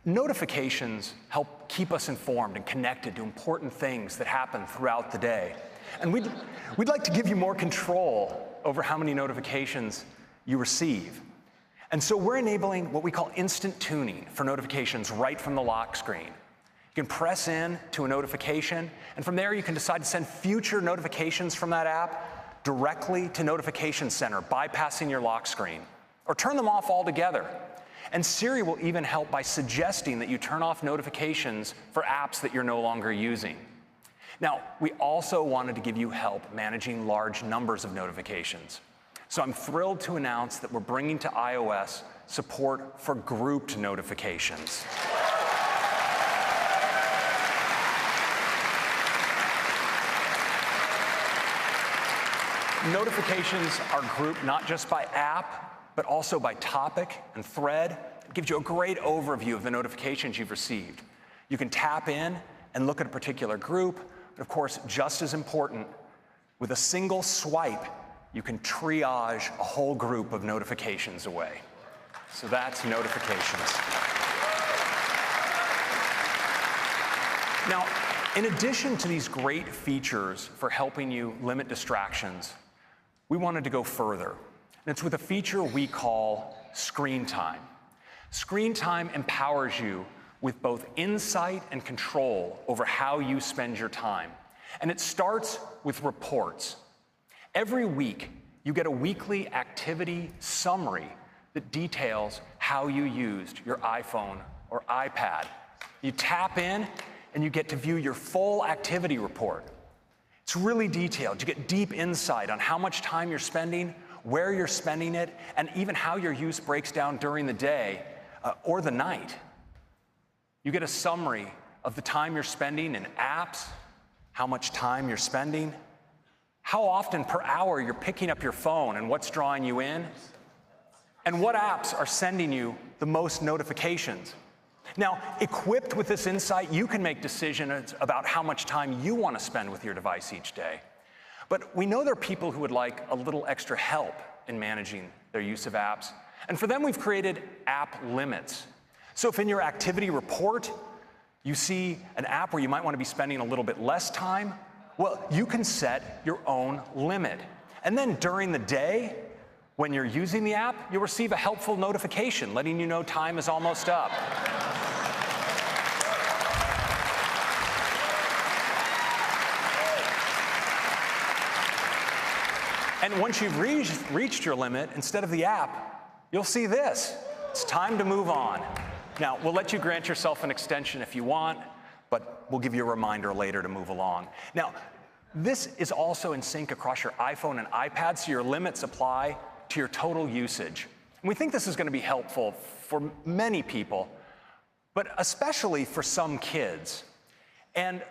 notifications help keep us informed and connected to important things that happen throughout the day. And we'd like to give you more control over how many notifications you receive. And so we're enabling what we call instant tuning for notifications right from the lock screen. You can press in to a notification, and from there you can decide to send future notifications from that app directly to Notification Center, bypassing your lock screen, or turn them off altogether. And Siri will even help by suggesting that you turn off notifications for apps that you're no longer using. Now, we also wanted to give you help managing large numbers of notifications. So I'm thrilled to announce that we're bringing to iOS support for grouped notifications. Notifications are grouped not just by app, but also by topic and thread. It gives you a great overview of the notifications you've received. You can tap in and look at a particular group, but of course, just as important, with a single swipe, you can triage a whole group of notifications away. So that's notifications. Now, in addition to these great features for helping you limit distractions, we wanted to go further. And it's with a feature we call Screen Time. Screen Time empowers you with both insight and control over how you spend your time. And it starts with reports. Every week, you get a weekly activity summary that details how you used your iPhone or iPad. You tap in, and you get to view your full activity report. It's really detailed. You get deep insight on how much time you're spending, where you're spending it, and even how your use breaks down during the day or the night. You get a summary of the time you're spending in apps, how much time you're spending, how often per hour you're picking up your phone and what's drawing you in, and what apps are sending you the most notifications. Now, equipped with this insight, you can make decisions about how much time you want to spend with your device each day. But we know there are people who would like a little extra help in managing their use of apps. And for them, we've created app limits. So if in your activity report, you see an app where you might want to be spending a little bit less time, well, you can set your own limit. And then during the day, when you're using the app, you'll receive a helpful notification letting you know time is almost up. And once you've reached your limit, instead of the app, you'll see this. It's time to move on. Now, we'll let you grant yourself an extension if you want, but we'll give you a reminder later to move along. Now, this is also in sync across your iPhone and iPad, so your limits apply to your total usage. And we think this is going to be helpful for many people, but especially for some kids. And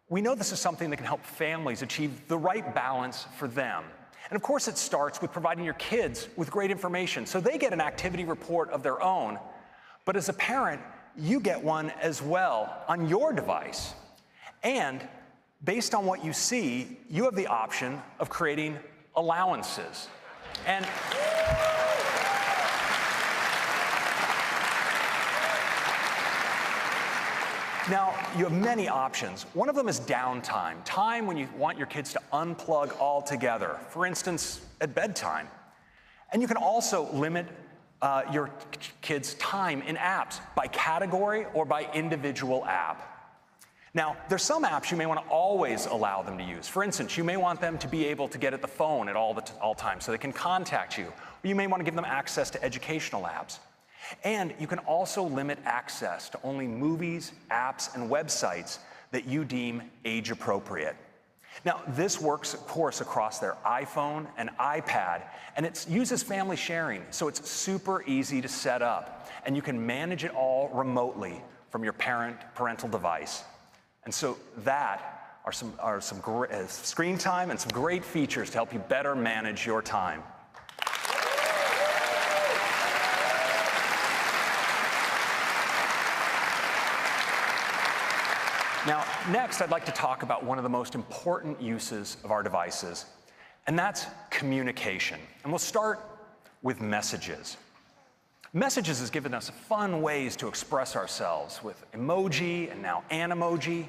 we know this is something that can help families achieve the right balance for them. And of course, it starts with providing your kids with great information, so they get an activity report of their own. But as a parent, you get one as well on your device. And based on what you see, you have the option of creating allowances. And now, you have many options. One of them is downtime, time when you want your kids to unplug altogether, for instance, at bedtime. And you can also limit your kids' time in apps by category or by individual app. Now, there's some apps you may want to always allow them to use. For instance, you may want them to be able to get at the phone at all times so they can contact you. Or you may want to give them access to educational apps. And you can also limit access to only movies, apps, and websites that you deem age appropriate. Now, this works, of course, across their iPhone and iPad, and it uses family sharing, so it's super easy to set up. And you can manage it all remotely from your parental device. And so that are some great screen time and some great features to help you better manage your time. Now, next, I'd like to talk about one of the most important uses of our devices, and that's communication. And we'll start with messages. Messages has given us fun ways to express ourselves with emoji and now Animoji.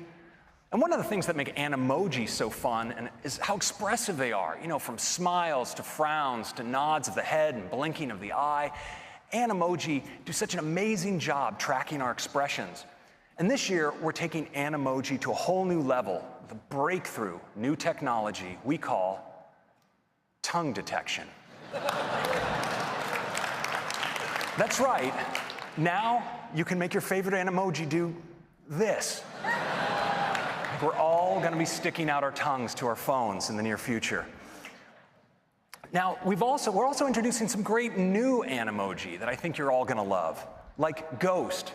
And one of the things that make Animoji so fun is how expressive they are. You know, from smiles to frowns to nods of the head and blinking of the eye. Animoji do such an amazing job tracking our expressions. And this year, we're taking Animoji to a whole new level with a breakthrough new technology we call tongue detection. That's right. Now you can make your favorite Animoji do this. We're all going to be sticking out our tongues to our phones in the near future. Now, we're also introducing some great new Animoji that I think you're all going to love, like ghost,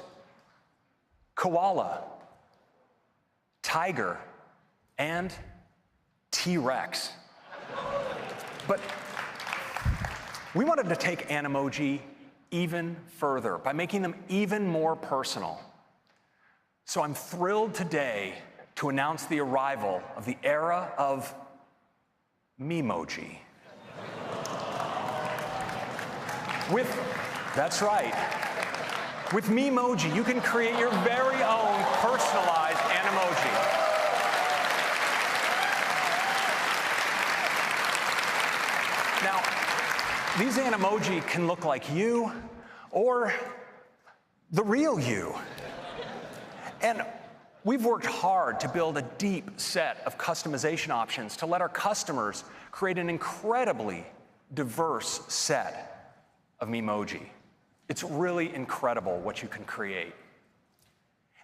koala, tiger, and T-Rex. But we wanted to take Animoji even further by making them even more personal. So I'm thrilled today to announce the arrival of the era of Memoji. That's right. With Memoji, you can create your very own personalized Animoji. Now, these Animoji can look like you or the real you. And we've worked hard to build a deep set of customization options to let our customers create an incredibly diverse set of Memoji. It's really incredible what you can create.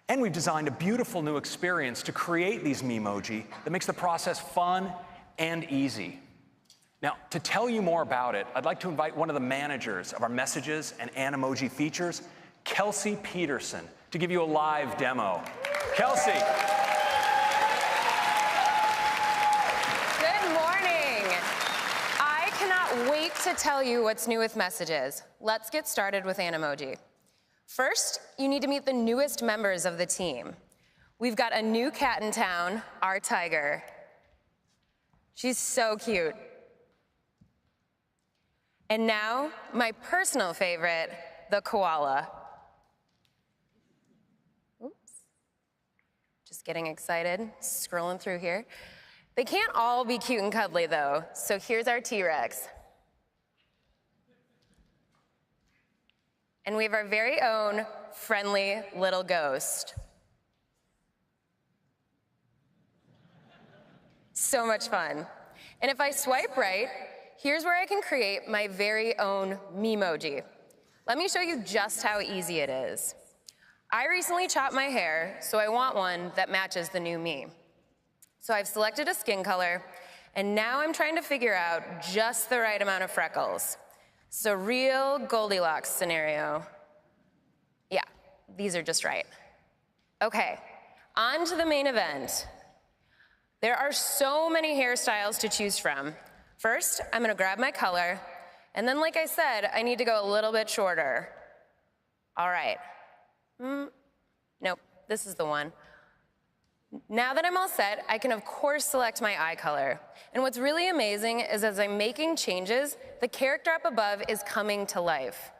And we've designed a beautiful new experience to create these Memoji that makes the process fun and easy. Now, to tell you more about it, I'd like to invite one of the managers of our messages and Animoji features, Kelsey Peterson, to give you a live demo. Kelsey. Good morning. I cannot wait to tell you what's new with messages. Let's get started with Animoji. First, you need to meet the newest members of the team. We've got a new cat in town, our tiger. She's so cute. And now, my personal favorite, the koala. Oops. Just getting excited, scrolling through here. They can't all be cute and cuddly, though, so here's our T-Rex. And we have our very own friendly little ghost. So much fun. And if I swipe right, here's where I can create my very own Memoji. Let me show you just how easy it is. I recently chopped my hair, so I want one that matches the new me. So I've selected a skin color, and now I'm trying to figure out just the right amount of freckles. It's a real Goldilocks scenario. Yeah, these are just right. Okay, on to the main event. There are so many hairstyles to choose from. First, I'm gonna grab my color, and then like I said, I need to go a little bit shorter. All right. Nope, this is the one. Now that I'm all set, I can of course select my eye color. And what's really amazing is as I'm making changes, the character up above is coming to life.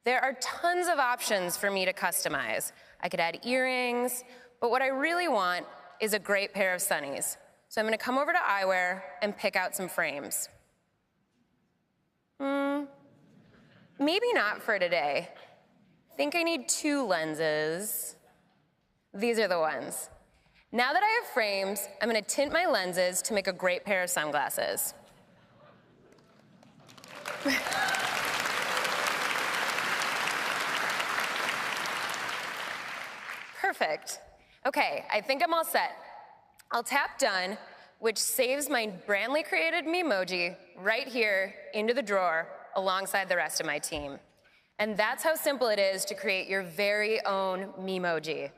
There are tons of options for me to customize. I could add earrings, but what I really want is a great pair of sunnies. So I'm gonna come over to eyewear and pick out some frames. Maybe not for today. I think I need 2 lenses. These are the ones. Now that I have frames, I'm going to tint my lenses to make a great pair of sunglasses. Perfect. Okay, I think I'm all set. I'll tap done, which saves my brandly created Memoji right here into the drawer alongside the rest of my team. And that's how simple it is to create your very own Memoji.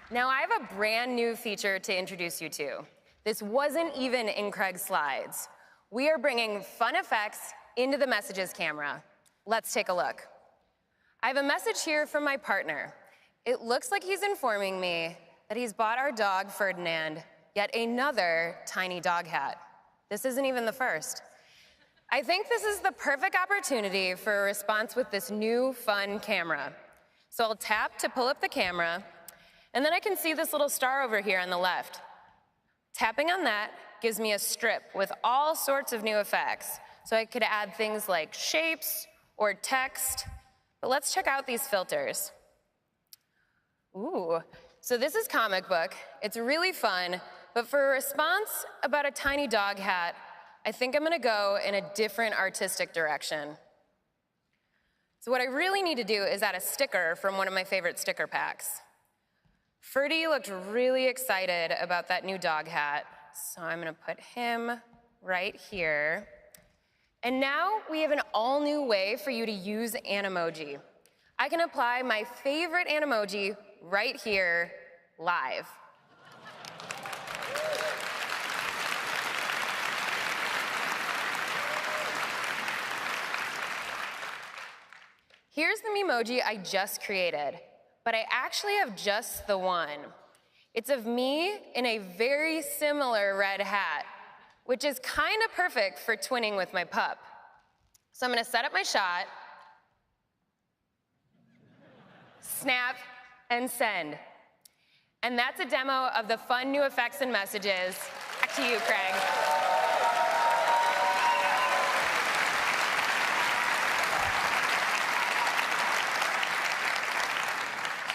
Now I have a brand new feature to introduce you to. This wasn't even in Craig's slides. We are bringing fun effects into the messages camera. Let's take a look. I have a message here from my partner. It looks like he's informing me that he's bought our dog, Ferdinand, yet another tiny dog hat. This isn't even the first. I think this is the perfect opportunity for a response with this new fun camera. So I'll tap to pull up the camera, and then I can see this little star over here on the left. Tapping on that gives me a strip with all sorts of new effects. So I could add things like shapes or text. But let's check out these filters. Ooh, so this is comic book. It's really fun. But for a response about a tiny dog hat, I think I'm gonna go in a different artistic direction. So what I really need to do is add a sticker from one of my favorite sticker packs. Ferdy looked really excited about that new dog hat, so I'm gonna put him right here. And now we have an all-new way for you to use Animoji. I can apply my favorite Animoji right here, live. Here's the Memoji I just created. But I actually have just the one. It's of me in a very similar red hat, which is kind of perfect for twinning with my pup. So I'm gonna set up my shot, snap, and send. And that's a demo of the fun new effects and messages. Back to you, Craig.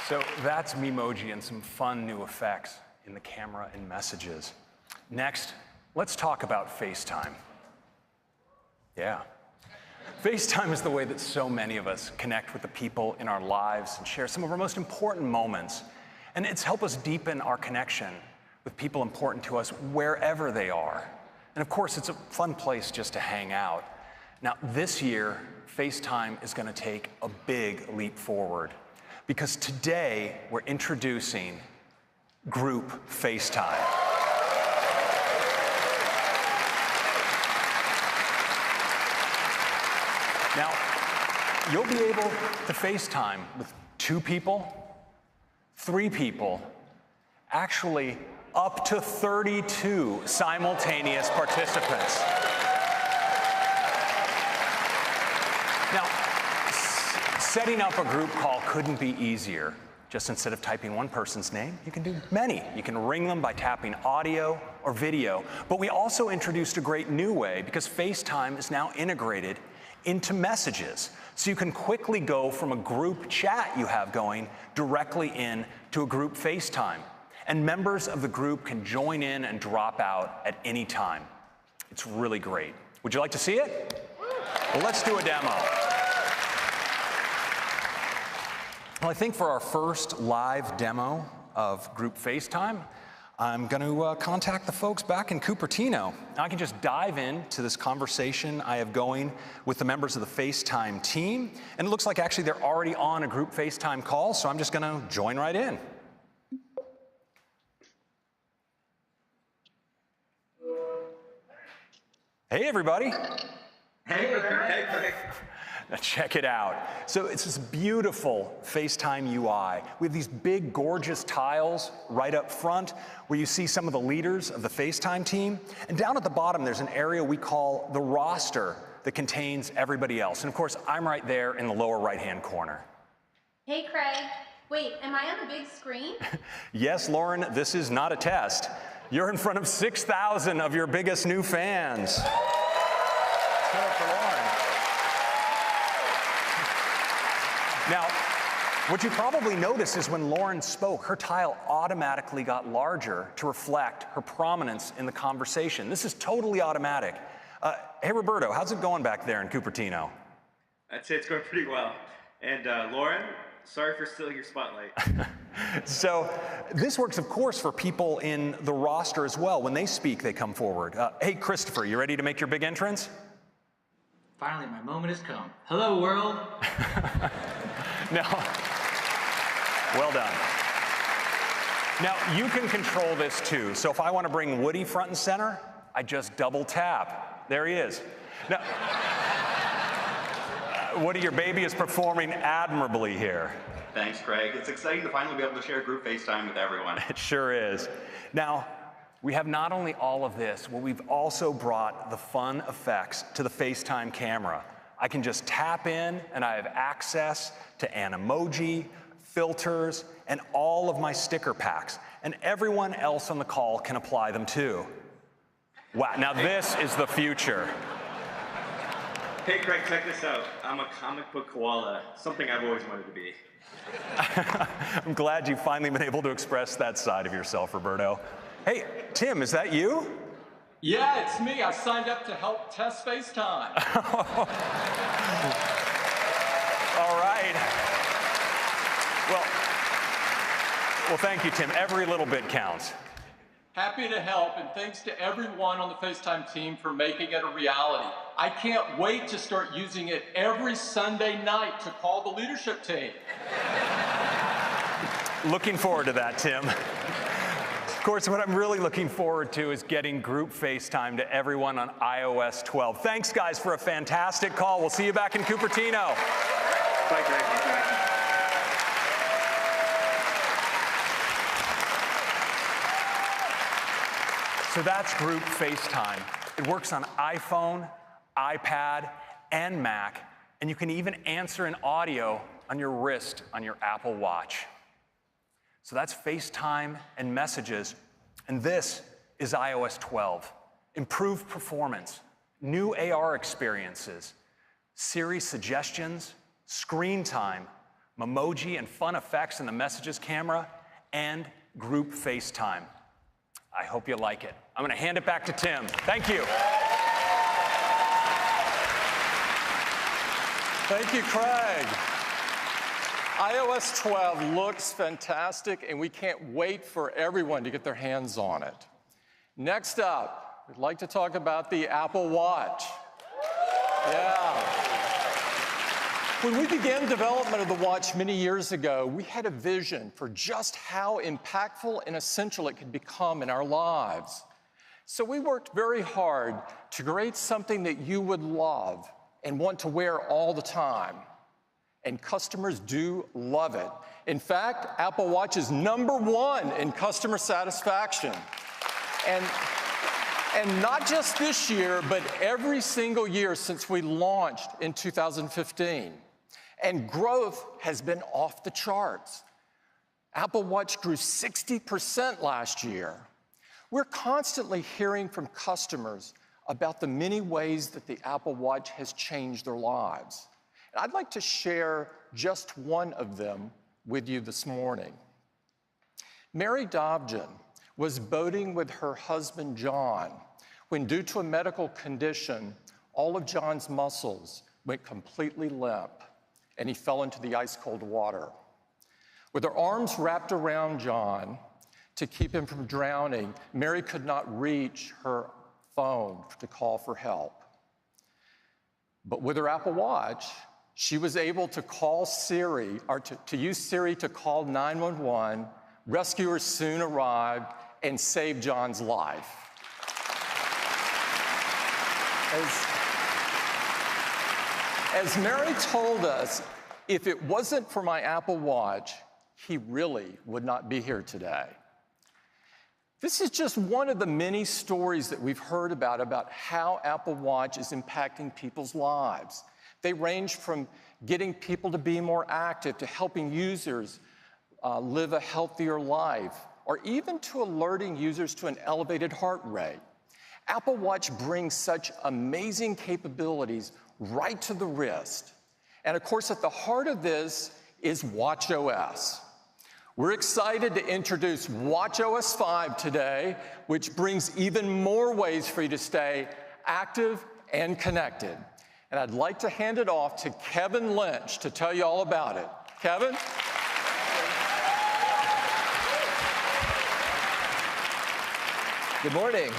So that's Memoji and some fun new effects in the camera and messages. Next, let's talk about FaceTime. Yeah. FaceTime is the way that so many of us connect with the people in our lives and share some of our most important moments. And it's helped us deepen our connection with people important to us wherever they are. And of course, it's a fun place just to hang out. Now, this year, FaceTime is going to take a big leap forward. Because today, we're introducing Group FaceTime. Now, you'll be able to FaceTime with 2 people, 3 people, actually up to 32 simultaneous participants. Now, setting up a group call couldn't be easier. Just instead of typing one person's name, you can do many. You can ring them by tapping audio or video. But we also introduced a great new way because FaceTime is now integrated into messages. So you can quickly go from a group chat you have going directly in to a group FaceTime. And members of the group can join in and drop out at any time. It's really great. Would you like to see it? Well, let's do a demo. Well, I think for our first live demo of Group FaceTime, I'm going to contact the folks back in Cupertino. I can just dive into this conversation I have going with the members of the FaceTime team. And it looks like actually they're already on a group FaceTime call, so I'm just going to join right in. Hey, everybody. Hey, Craig. Check it out. So it's this beautiful FaceTime UI. We have these big, gorgeous tiles right up front where you see some of the leaders of the FaceTime team. And down at the bottom, there's an area we call the roster that contains everybody else. And of course, I'm right there in the lower right-hand corner. Hey, Craig. Wait, am I on the big screen? Yes, Lauren, this is not a test. You're in front of 6,000 of your biggest new fans. Cut up for Lauren. Now, what you probably noticed is when Lauren spoke, her tile automatically got larger to reflect her prominence in the conversation. This is totally automatic. Hey, Roberto, how's it going back there in Cupertino? I'd say it's going pretty well. And Lauren, sorry for stealing your spotlight. So this works, of course, for people in the roster as well. When they speak, they come forward. Hey, Christopher, you ready to make your big entrance? Finally, my moment has come. Hello, world. No. Well done. Now, you can control this too. So if I want to bring Woody front and center, I just double tap. There he is. Now, Woody, your baby is performing admirably here. Thanks, Craig. It's exciting to finally be able to share group FaceTime with everyone. It sure is. Now, we have not only all of this, but we've also brought the fun effects to the FaceTime camera. I can just tap in and I have access to an emoji, filters, and all of my sticker packs. And everyone else on the call can apply them too. Wow, now this is the future. Hey, Craig, check this out. I'm a comic book koala, something I've always wanted to be. I'm glad you've finally been able to express that side of yourself, Roberto. Hey, Tim, is that you? Yeah, it's me. I signed up to help test FaceTime. All right. Well, thank you, Tim. Every little bit counts. Happy to help, and thanks to everyone on the FaceTime team for making it a reality. I can't wait to start using it every Sunday night to call the leadership team. Looking forward to that, Tim. Of course, what I'm really looking forward to is getting group FaceTime to everyone on iOS 12. Thanks, guys, for a fantastic call. We'll see you back in Cupertino. Bye, Craig. So that's group FaceTime. It works on iPhone, iPad, and Mac, and you can even answer in audio on your wrist on your Apple Watch. So that's FaceTime and messages, and this is iOS 12. Improved performance, new AR experiences, Siri suggestions, screen time, Memoji and fun effects in the messages camera, and group FaceTime. I hope you like it. I'm going to hand it back to Tim. Thank you. Thank you, Craig. iOS 12 looks fantastic, and we can't wait for everyone to get their hands on it. Next up, we'd like to talk about the Apple Watch. Yeah. When we began development of the watch many years ago, we had a vision for just how impactful and essential it could become in our lives. So we worked very hard to create something that you would love and want to wear all the time. And customers do love it. In fact, Apple Watch is #1 in customer satisfaction. And not just this year, but every single year since we launched in 2015. And growth has been off the charts. Apple Watch grew 60% last year. We're constantly hearing from customers about the many ways that the Apple Watch has changed their lives. And I'd like to share just one of them with you this morning. Mary Dobjan was boating with her husband, John, when due to a medical condition, all of John's muscles went completely limp, and he fell into the ice-cold water. With her arms wrapped around John to keep him from drowning, Mary could not reach her phone to call for help. But with her Apple Watch, she was able to call Siri, or to use Siri to call 911. Rescuers soon arrived and saved John's life. As Mary told us, if it wasn't for my Apple Watch, he really would not be here today. This is just one of the many stories that we've heard about how Apple Watch is impacting people's lives. They range from getting people to be more active, to helping users live a healthier life, or even to alerting users to an elevated heart rate. Apple Watch brings such amazing capabilities right to the wrist. And of course, at the heart of this is watchOS. We're excited to introduce watchOS 5 today, which brings even more ways for you to stay active and connected. And I'd like to hand it off to Kevin Lynch to tell you all about it. Kevin? Good morning.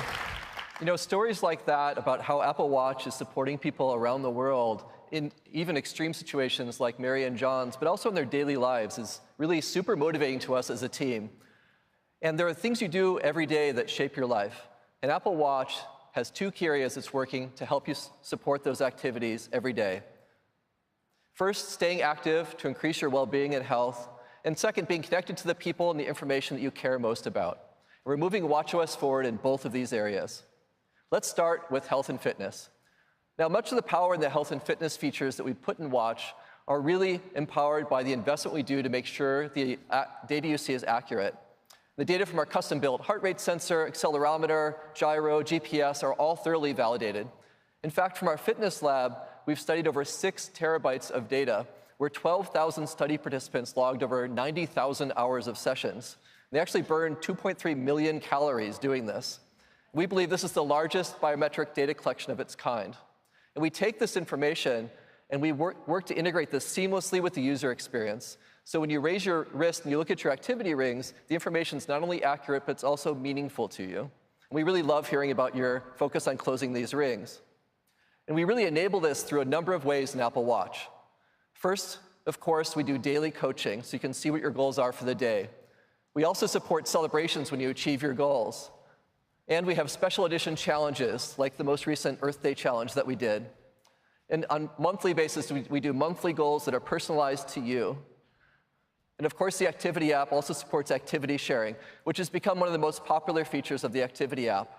You know, stories like that about how Apple Watch is supporting people around the world in even extreme situations like Mary and John's, but also in their daily lives, is really super motivating to us as a team. And there are things you do every day that shape your life. And Apple Watch has two key areas it's working to help you support those activities every day. First, staying active to increase your well-being and health. And second, being connected to the people and the information that you care most about. We're moving watchOS forward in both of these areas. Let's start with health and fitness. Now, much of the power in the health and fitness features that we put in Watch are really empowered by the investment we do to make sure the data you see is accurate. The data from our custom-built heart rate sensor, accelerometer, gyro, GPS are all thoroughly validated. In fact, from our fitness lab, we've studied over 6 terabytes of data, where 12,000 study participants logged over 90,000 hours of sessions. They actually burned 2.3 million calories doing this. We believe this is the largest biometric data collection of its kind. And we take this information and we work to integrate this seamlessly with the user experience. So when you raise your wrist and you look at your activity rings, the information is not only accurate, but it's also meaningful to you. And we really love hearing about your focus on closing these rings. And we really enable this through a number of ways in Apple Watch. First, of course, we do daily coaching, so you can see what your goals are for the day. We also support celebrations when you achieve your goals. And we have special edition challenges, like the most recent Earth Day challenge that we did. And on a monthly basis, we do monthly goals that are personalized to you. And of course, the Activity app also supports activity sharing, which has become one of the most popular features of the Activity app.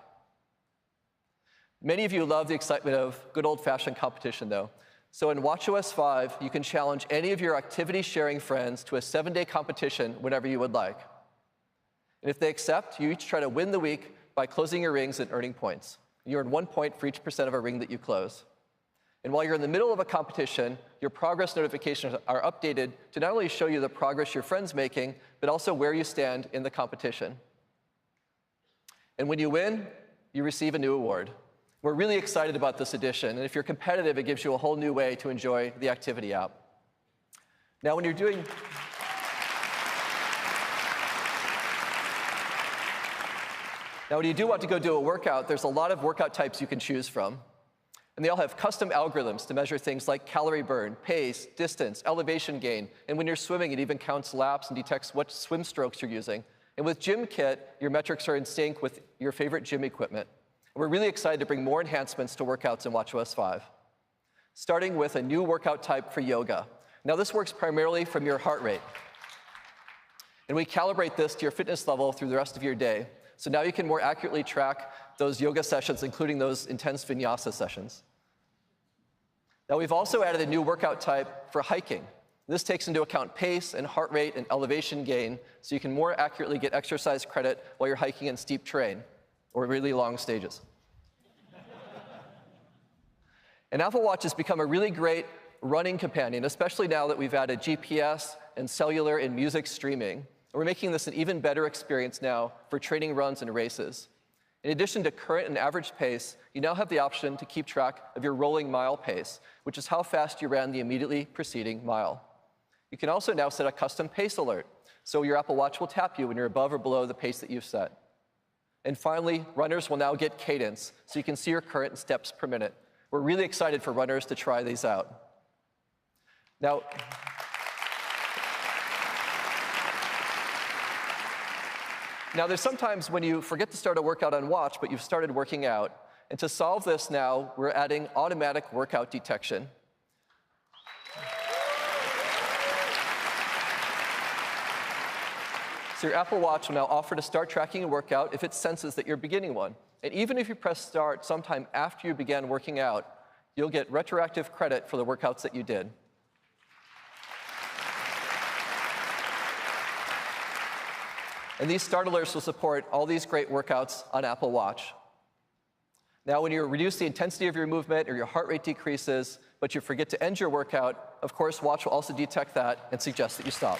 Many of you love the excitement of good old-fashioned competition, though. So in watchOS 5, you can challenge any of your activity-sharing friends to a 7-day competition whenever you would like. And if they accept, you each try to win the week by closing your rings and earning points. You earn 1 point for each % of a ring that you close. And while you're in the middle of a competition, your progress notifications are updated to not only show you the progress your friend's making, but also where you stand in the competition. And when you win, you receive a new award. We're really excited about this addition, and if you're competitive, it gives you a whole new way to enjoy the Activity app. Now, when you do want to go do a workout, there's a lot of workout types you can choose from. And they all have custom algorithms to measure things like calorie burn, pace, distance, elevation gain. And when you're swimming, it even counts laps and detects what swim strokes you're using. And with GymKit, your metrics are in sync with your favorite gym equipment. And we're really excited to bring more enhancements to workouts in watchOS 5, starting with a new workout type for yoga. Now, this works primarily from your heart rate. And we calibrate this to your fitness level through the rest of your day. So now you can more accurately track those yoga sessions, including those intense vinyasa sessions. Now, we've also added a new workout type for hiking. This takes into account pace and heart rate and elevation gain, so you can more accurately get exercise credit while you're hiking in steep terrain or really long stages. And Apple Watch has become a really great running companion, especially now that we've added GPS and cellular and music streaming. We're making this an even better experience now for training runs and races. In addition to current and average pace, you now have the option to keep track of your rolling mile pace, which is how fast you ran the immediately preceding mile. You can also now set a custom pace alert, so your Apple Watch will tap you when you're above or below the pace that you've set. And finally, runners will now get cadence, so you can see your current steps per minute. We're really excited for runners to try these out. Now, there's sometimes when you forget to start a workout on Watch, but you've started working out. And to solve this now, we're adding automatic workout detection. So your Apple Watch will now offer to start tracking a workout if it senses that you're beginning one. And even if you press start sometime after you began working out, you'll get retroactive credit for the workouts that you did. And these start alerts will support all these great workouts on Apple Watch. Now, when you reduce the intensity of your movement or your heart rate decreases, but you forget to end your workout, of course, Watch will also detect that and suggest that you stop.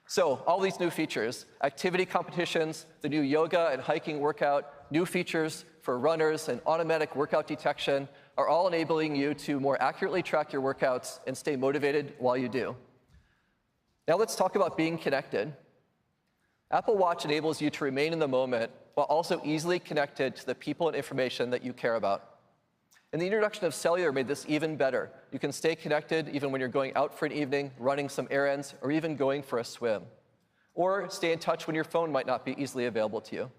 So all these new features, activity competitions, the new yoga and hiking workout, new features for runners and automatic workout detection are all enabling you to more accurately track your workouts and stay motivated while you do. Now let's talk about being connected. Apple Watch enables you to remain in the moment while also easily connected to the people and information that you care about. And the introduction of cellular made this even better. You can stay connected even when you're going out for an evening, running some errands, or even going for a swim. Or stay in touch when your phone might not be easily available to you.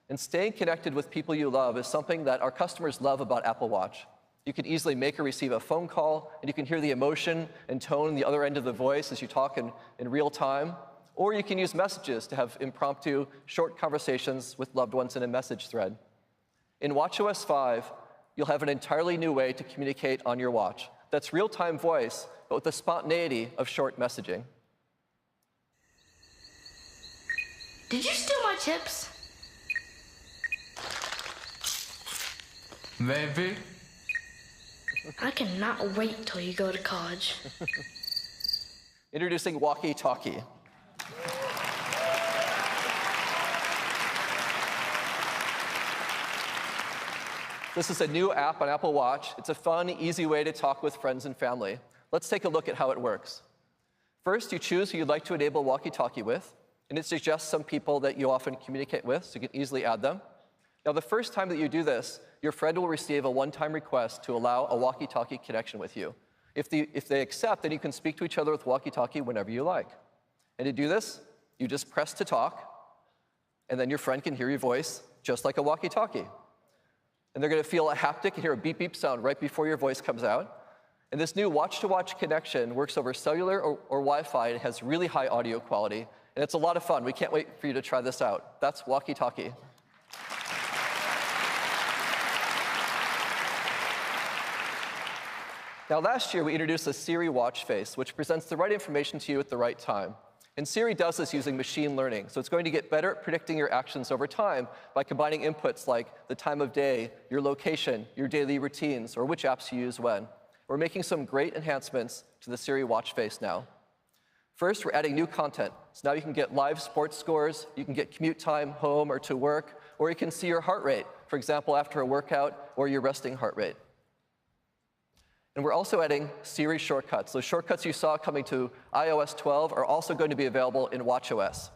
And staying connected with people you love is something that our customers love about Apple Watch. You can easily make or receive a phone call, and you can hear the emotion and tone on the other end of the voice as you talk in real time. Or you can use messages to have impromptu, short conversations with loved ones in a message thread. In watchOS 5, you'll have an entirely new way to communicate on your watch. That's real-time voice, but with the spontaneity of short messaging. Did you steal my chips? Maybe. I cannot wait till you go to college. Introducing Walkie Talkie. This is a new app on Apple Watch. It's a fun, easy way to talk with friends and family. Let's take a look at how it works. First, you choose who you'd like to enable walkie-talkie with, and it suggests some people that you often communicate with, so you can easily add them. Now, the first time that you do this, your friend will receive a one-time request to allow a walkie-talkie connection with you. If they accept, then you can speak to each other with walkie-talkie whenever you like. And to do this, you just press to talk, and then your friend can hear your voice just like a walkie-talkie. And they're going to feel a haptic and hear a beep beep sound right before your voice comes out. And this new watch-to-watch connection works over cellular or Wi-Fi. It has really high audio quality, and it's a lot of fun. We can't wait for you to try this out. That's walkie-talkie. Now, last year, we introduced a Siri watch face, which presents the right information to you at the right time. And Siri does this using machine learning, so it's going to get better at predicting your actions over time by combining inputs like the time of day, your location, your daily routines, or which apps you use when. We're making some great enhancements to the Siri watch face now. First, we're adding new content. So now you can get live sports scores, you can get commute time home or to work, or you can see your heart rate, for example, after a workout, or your resting heart rate. And we're also adding Siri shortcuts. Those shortcuts you saw coming to iOS 12 are also going to be available in watchOS.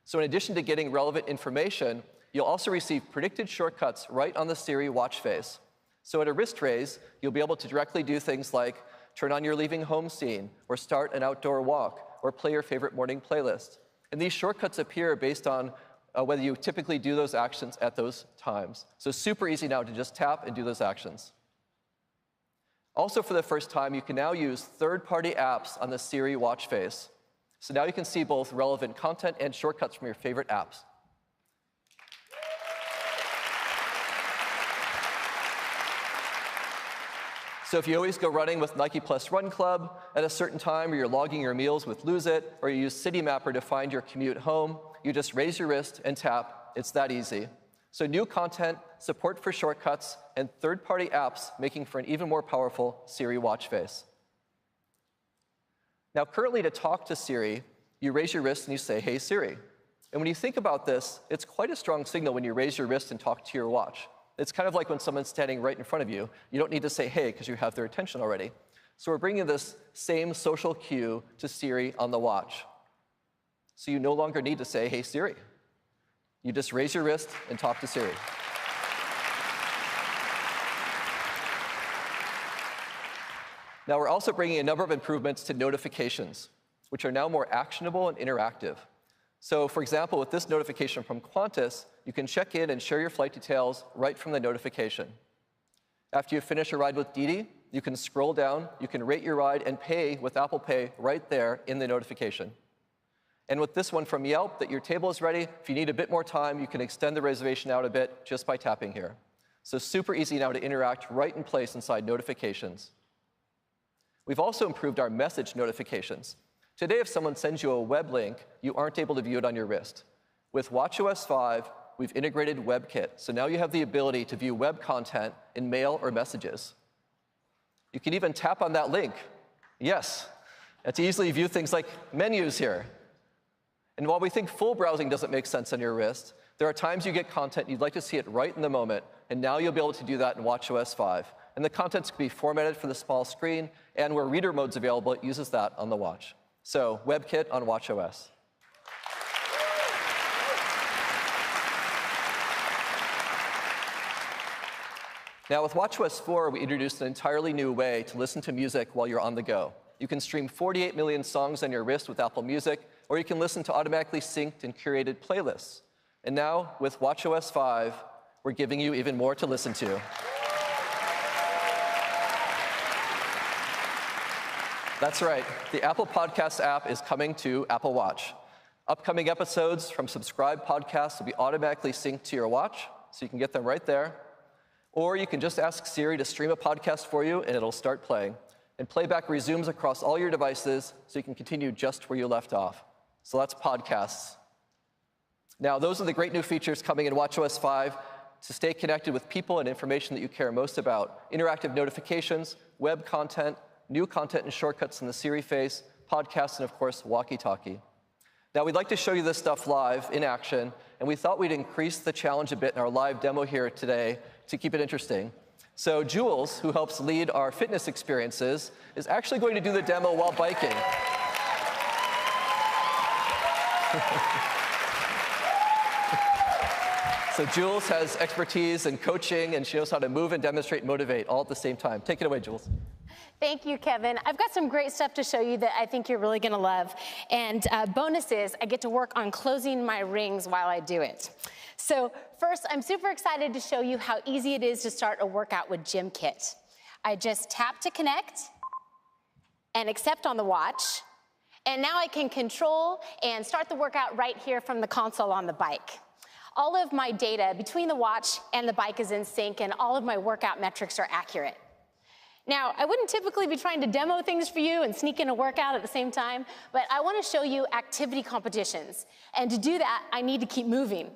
So in addition to getting relevant information, you'll also receive predicted shortcuts right on the Siri watch face. So at a wrist raise, you'll be able to directly do things like turn on your leaving home scene, or start an outdoor walk, or play your favorite morning playlist. And these shortcuts appear based on whether you typically do those actions at those times. So super easy now to just tap and do those actions. Also, for the first time, you can now use third-party apps on the Siri watch face. So now you can see both relevant content and shortcuts from your favorite apps. So if you always go running with Nike Plus Run Club at a certain time, or you're logging your meals with Lose It, or you use Citymapper to find your commute home, you just raise your wrist and tap. It's that easy. So new content, support for shortcuts, and third-party apps making for an even more powerful Siri watch face. Now, currently, to talk to Siri, you raise your wrist and you say, "Hey, Siri." And when you think about this, it's quite a strong signal when you raise your wrist and talk to your watch. It's kind of like when someone's standing right in front of you. You don't need to say, "Hey," because you have their attention already. So we're bringing this same social cue to Siri on the watch. So you no longer need to say, "Hey, Siri." You just raise your wrist and talk to Siri. Now, we're also bringing a number of improvements to notifications, which are now more actionable and interactive. So, for example, with this notification from Qantas, you can check in and share your flight details right from the notification. After you finish a ride with Didi, you can scroll down, you can rate your ride and pay with Apple Pay right there in the notification. And with this one from Yelp, that your table is ready, if you need a bit more time, you can extend the reservation out a bit just by tapping here. So super easy now to interact right in place inside notifications. We've also improved our message notifications. Today, if someone sends you a web link, you aren't able to view it on your wrist. With watchOS 5, we've integrated WebKit, so now you have the ability to view web content in mail or messages. You can even tap on that link. Yes, and to easily view things like menus here. And while we think full browsing doesn't make sense on your wrist, there are times you get content you'd like to see it right in the moment, and now you'll be able to do that in watchOS 5. And the contents can be formatted for the small screen, and where reader mode's available, it uses that on the watch. So WebKit on watchOS. Now, with watchOS 4, we introduced an entirely new way to listen to music while you're on the go. You can stream 48 million songs on your wrist with Apple Music, or you can listen to automatically synced and curated playlists. And now, with watchOS 5, we're giving you even more to listen to. That's right. The Apple Podcasts app is coming to Apple Watch. Upcoming episodes from subscribed podcasts will be automatically synced to your watch, so you can get them right there. Or you can just ask Siri to stream a podcast for you, and it'll start playing. And playback resumes across all your devices, so you can continue just where you left off. So that's podcasts. Now, those are the great new features coming in watchOS 5 to stay connected with people and information that you care most about. Interactive notifications, web content, new content and shortcuts in the Siri face, podcasts, and of course, walkie-talkie. Now, we'd like to show you this stuff live in action, and we thought we'd increase the challenge a bit in our live demo here today to keep it interesting. So Jules, who helps lead our fitness experiences, is actually going to do the demo while biking. So Jules has expertise in coaching, and she knows how to move and demonstrate and motivate all at the same time. Take it away, Jules. Thank you, Kevin. I've got some great stuff to show you that I think you're really going to love. And bonus is I get to work on closing my rings while I do it. So first, I'm super excited to show you how easy it is to start a workout with GymKit. I just tap to connect and accept on the watch. And now I can control and start the workout right here from the console on the bike. All of my data between the watch and the bike is in sync, and all of my workout metrics are accurate. Now, I wouldn't typically be trying to demo things for you and sneak in a workout at the same time, but I want to show you activity competitions. And to do that, I need to keep moving.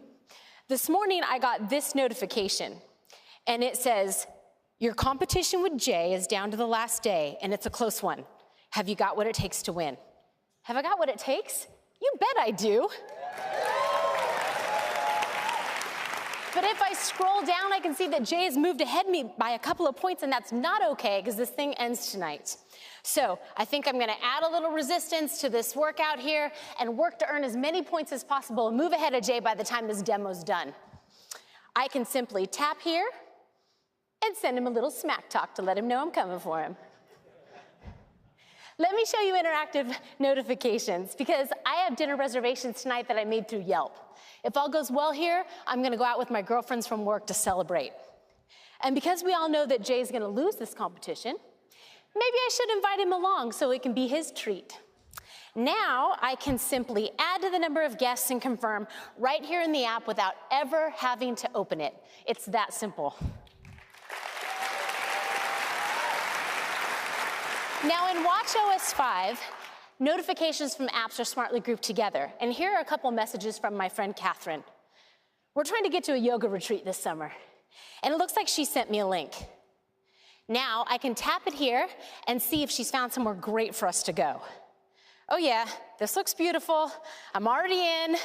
This morning, I got this notification, and it says, your competition with Jay is down to the last day, and it's a close one. Have you got what it takes to win? Have I got what it takes? You bet I do. But if I scroll down, I can see that Jay has moved ahead of me by a couple of points, and that's not okay because this thing ends tonight. So I think I'm going to add a little resistance to this workout here and work to earn as many points as possible and move ahead of Jay by the time this demo's done. I can simply tap here and send him a little smack talk to let him know I'm coming for him. Let me show you interactive notifications because I have dinner reservations tonight that I made through Yelp. If all goes well here, I'm going to go out with my girlfriends from work to celebrate. And because we all know that Jay's going to lose this competition, maybe I should invite him along so it can be his treat. Now I can simply add to the number of guests and confirm right here in the app without ever having to open it. It's that simple. Now in watchOS 5, notifications from apps are smartly grouped together. And here are a couple messages from my friend Catherine. We're trying to get to a yoga retreat this summer, and it looks like she sent me a link. Now I can tap it here and see if she's found somewhere great for us to go. Oh yeah, this looks beautiful. I'm already in,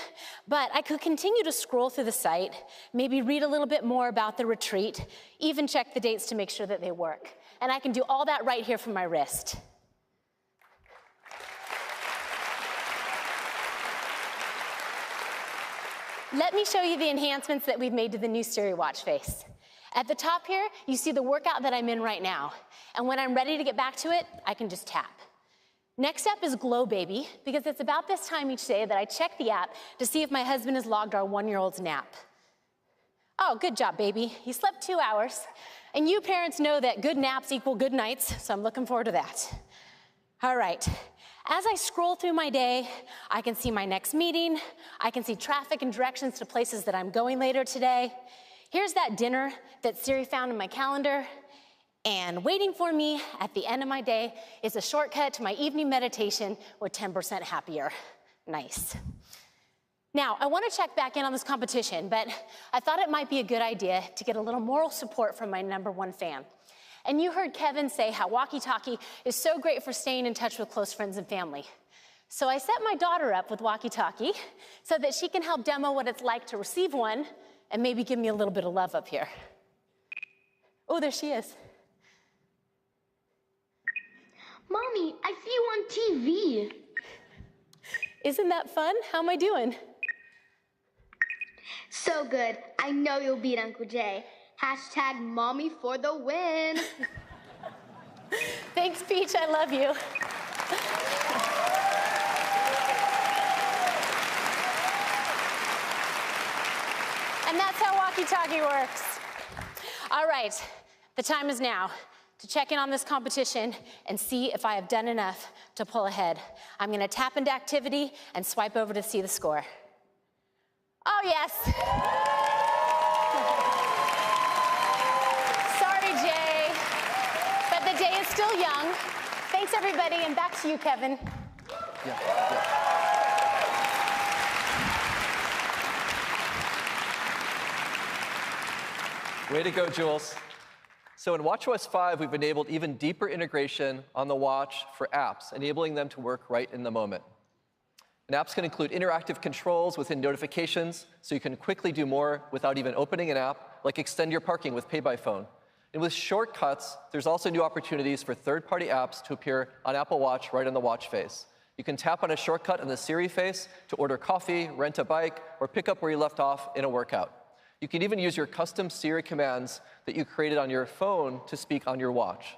but I could continue to scroll through the site, maybe read a little bit more about the retreat, even check the dates to make sure that they work. And I can do all that right here from my wrist. Let me show you the enhancements that we've made to the new Siri watch face. At the top here, you see the workout that I'm in right now. And when I'm ready to get back to it, I can just tap. Next up is Glow Baby, because it's about this time each day that I check the app to see if my husband has logged our one-year-old's nap. Oh, good job, baby. He slept 2 hours. And you parents know that good naps equal good nights, so I'm looking forward to that. All right. As I scroll through my day, I can see my next meeting. I can see traffic and directions to places that I'm going later today. Here's that dinner that Siri found in my calendar. And waiting for me at the end of my day is a shortcut to my evening meditation with 10% happier. Nice. Now, I want to check back in on this competition, but I thought it might be a good idea to get a little moral support from my #1 fan. And you heard Kevin say how walkie-talkie is so great for staying in touch with close friends and family. So I set my daughter up with walkie-talkie so that she can help demo what it's like to receive one and maybe give me a little bit of love up here. Oh, there she is. Mommy, I see you on TV. Isn't that fun? How am I doing? So good. I know you'll beat Uncle Jay. Hashtag mommy for the win. Thanks, Peach. I love you. And that's how walkie-talkie works. All right, the time is now to check in on this competition and see if I have done enough to pull ahead. I'm gonna tap into activity and swipe over to see the score. Oh, yes. Sorry, Jay, but the day is still young. Thanks, everybody, and back to you, Kevin. Way to go, Jules. So in watchOS 5, we've enabled even deeper integration on the watch for apps, enabling them to work right in the moment. And apps can include interactive controls within notifications, so you can quickly do more without even opening an app, like extend your parking with Pay by Phone. And with shortcuts, there's also new opportunities for third-party apps to appear on Apple Watch right on the watch face. You can tap on a shortcut on the Siri face to order coffee, rent a bike, or pick up where you left off in a workout. You can even use your custom Siri commands that you created on your phone to speak on your watch.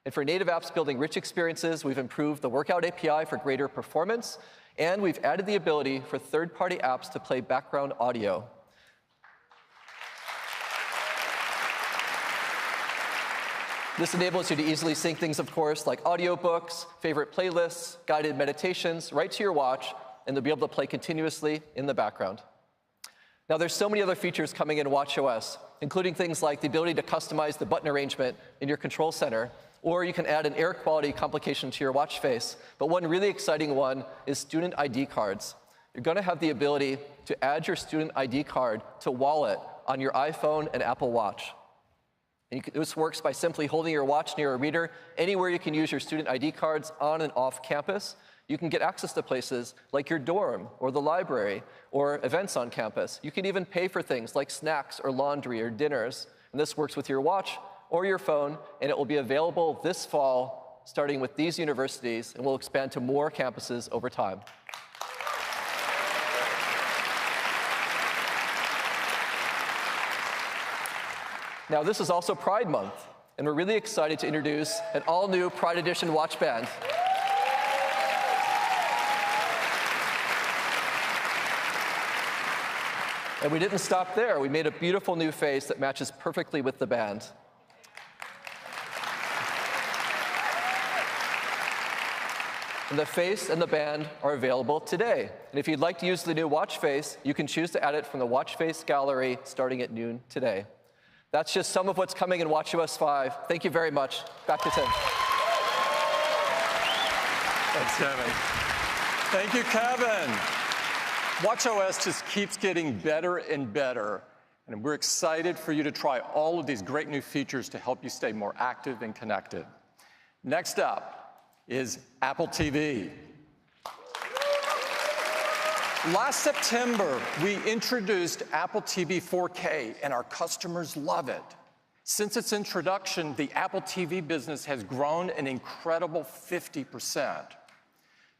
And for native apps building rich experiences, we've improved the Workout API for greater performance, and we've added the ability for third-party apps to play background audio. This enables you to easily sync things, of course, like audiobooks, favorite playlists, guided meditations, right to your watch, and they'll be able to play continuously in the background. Now, there's so many other features coming in watchOS, including things like the ability to customize the button arrangement in your control center, or you can add an air quality complication to your watch face. But one really exciting one is student ID cards. You're going to have the ability to add your student ID card to Wallet on your iPhone and Apple Watch. And this works by simply holding your watch near a reader. Anywhere you can use your student ID cards on and off campus, you can get access to places like your dorm or the library or events on campus. You can even pay for things like snacks or laundry or dinners. And this works with your watch or your phone, and it will be available this fall, starting with these universities, and will expand to more campuses over time. Now, this is also Pride Month, and we're really excited to introduce an all-new Pride Edition watch band. And we didn't stop there. We made a beautiful new face that matches perfectly with the band. And the face and the band are available today. And if you'd like to use the new watch face, you can choose to add it from the watch face gallery starting at noon today. That's just some of what's coming in watchOS 5. Thank you very much. Back to Tim. Thanks, Kevin. Thank you, Kevin. watchOS just keeps getting better and better, and we're excited for you to try all of these great new features to help you stay more active and connected. Next up is Apple TV. Last September, we introduced Apple TV 4K, and our customers love it. Since its introduction, the Apple TV business has grown an incredible 50%.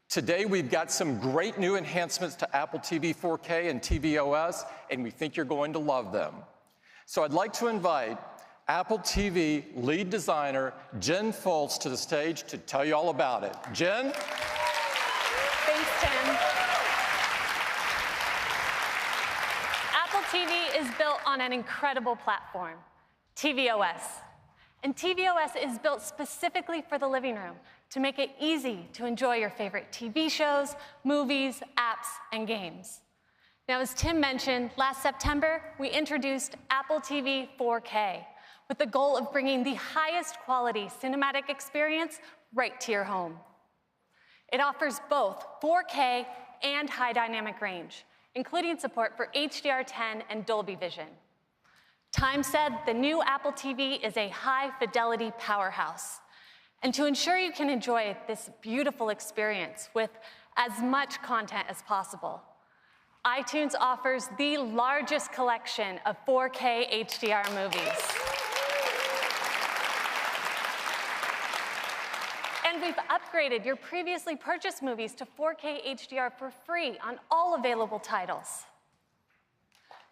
Today, we've got some great new enhancements to Apple TV 4K and tvOS, and we think you're going to love them. So I'd like to invite Apple TV lead designer Jen Foltz to the stage to tell you all about it. Jen? Thanks, Tim. Apple TV is built on an incredible platform, tvOS. And tvOS is built specifically for the living room to make it easy to enjoy your favorite TV shows, movies, apps, and games. Now, as Tim mentioned, last September, we introduced Apple TV 4K, with the goal of bringing the highest quality cinematic experience right to your home. It offers both 4K and high dynamic range, including support for HDR10 and Dolby Vision. Time said the new Apple TV is a high-fidelity powerhouse. And to ensure you can enjoy this beautiful experience with as much content as possible, iTunes offers the largest collection of 4K HDR movies. And we've upgraded your previously purchased movies to 4K HDR for free on all available titles.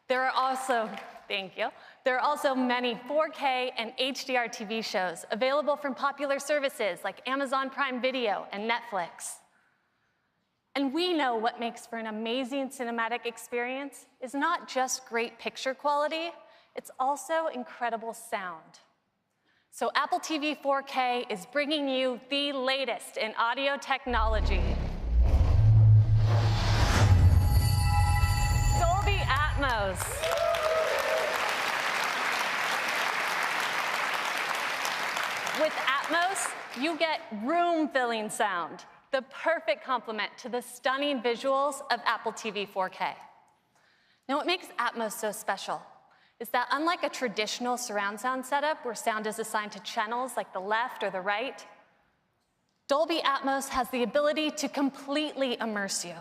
There are also, thank you, there are also many 4K and HDR TV shows available from popular services like Amazon Prime Video and Netflix. And we know what makes for an amazing cinematic experience is not just great picture quality, it's also incredible sound. So Apple TV 4K is bringing you the latest in audio technology. Dolby Atmos. With Atmos, you get room-filling sound, the perfect complement to the stunning visuals of Apple TV 4K. Now, what makes Atmos so special is that unlike a traditional surround sound setup where sound is assigned to channels like the left or the right, Dolby Atmos has the ability to completely immerse you.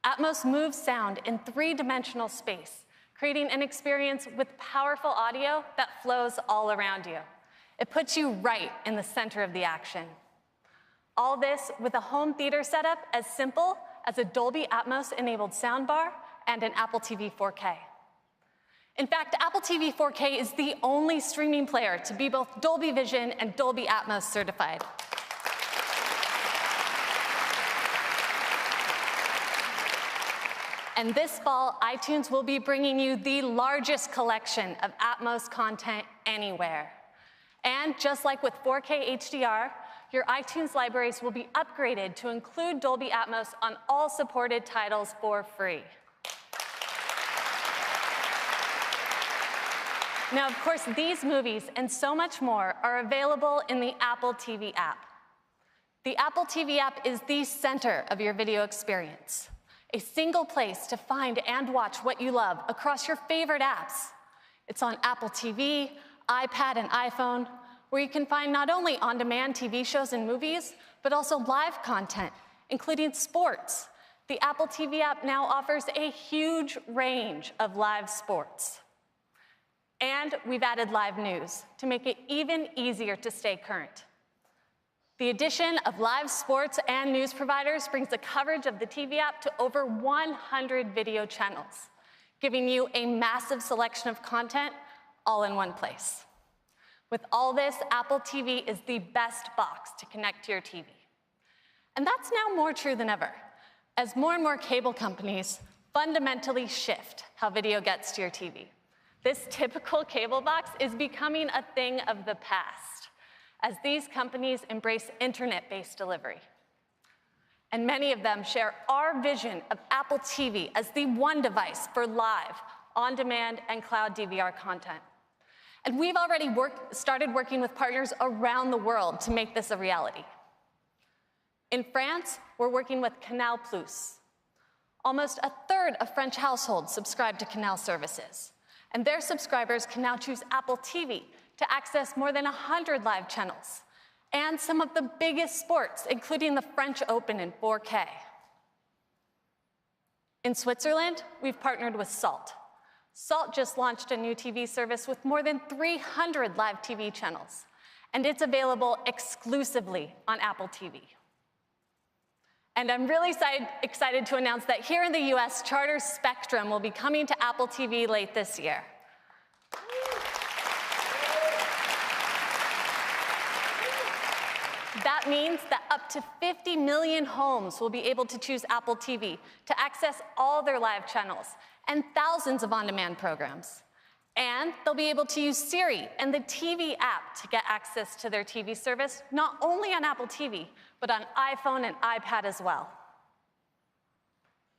Atmos moves sound in three-dimensional space, creating an experience with powerful audio that flows all around you. It puts you right in the center of the action. All this with a home theater setup as simple as a Dolby Atmos-enabled soundbar and an Apple TV 4K. In fact, Apple TV 4K is the only streaming player to be both Dolby Vision and Dolby Atmos certified. And this fall, iTunes will be bringing you the largest collection of Atmos content anywhere. And just like with 4K HDR, your iTunes libraries will be upgraded to include Dolby Atmos on all supported titles for free. Now, of course, these movies and so much more are available in the Apple TV app. The Apple TV app is the center of your video experience, a single place to find and watch what you love across your favorite apps. It's on Apple TV, iPad, and iPhone, where you can find not only on-demand TV shows and movies, but also live content, including sports. The Apple TV app now offers a huge range of live sports. And we've added live news to make it even easier to stay current. The addition of live sports and news providers brings the coverage of the TV app to over 100 video channels, giving you a massive selection of content all in one place. With all this, Apple TV is the best box to connect to your TV. And that's now more true than ever, as more and more cable companies fundamentally shift how video gets to your TV. This typical cable box is becoming a thing of the past, as these companies embrace internet-based delivery. And many of them share our vision of Apple TV as the one device for live, on-demand, and cloud DVR content. And we've already started working with partners around the world to make this a reality. In France, we're working with Canal+. Almost a third of French households subscribe to Canal services, and their subscribers can now choose Apple TV to access more than 100 live channels and some of the biggest sports, including the French Open in 4K. In Switzerland, we've partnered with Salt. Salt just launched a new TV service with more than 300 live TV channels, and it's available exclusively on Apple TV. And I'm really excited to announce that here in the US, Charter's Spectrum will be coming to Apple TV late this year. That means that up to 50 million homes will be able to choose Apple TV to access all their live channels and thousands of on-demand programs. And they'll be able to use Siri and the TV app to get access to their TV service, not only on Apple TV, but on iPhone and iPad as well.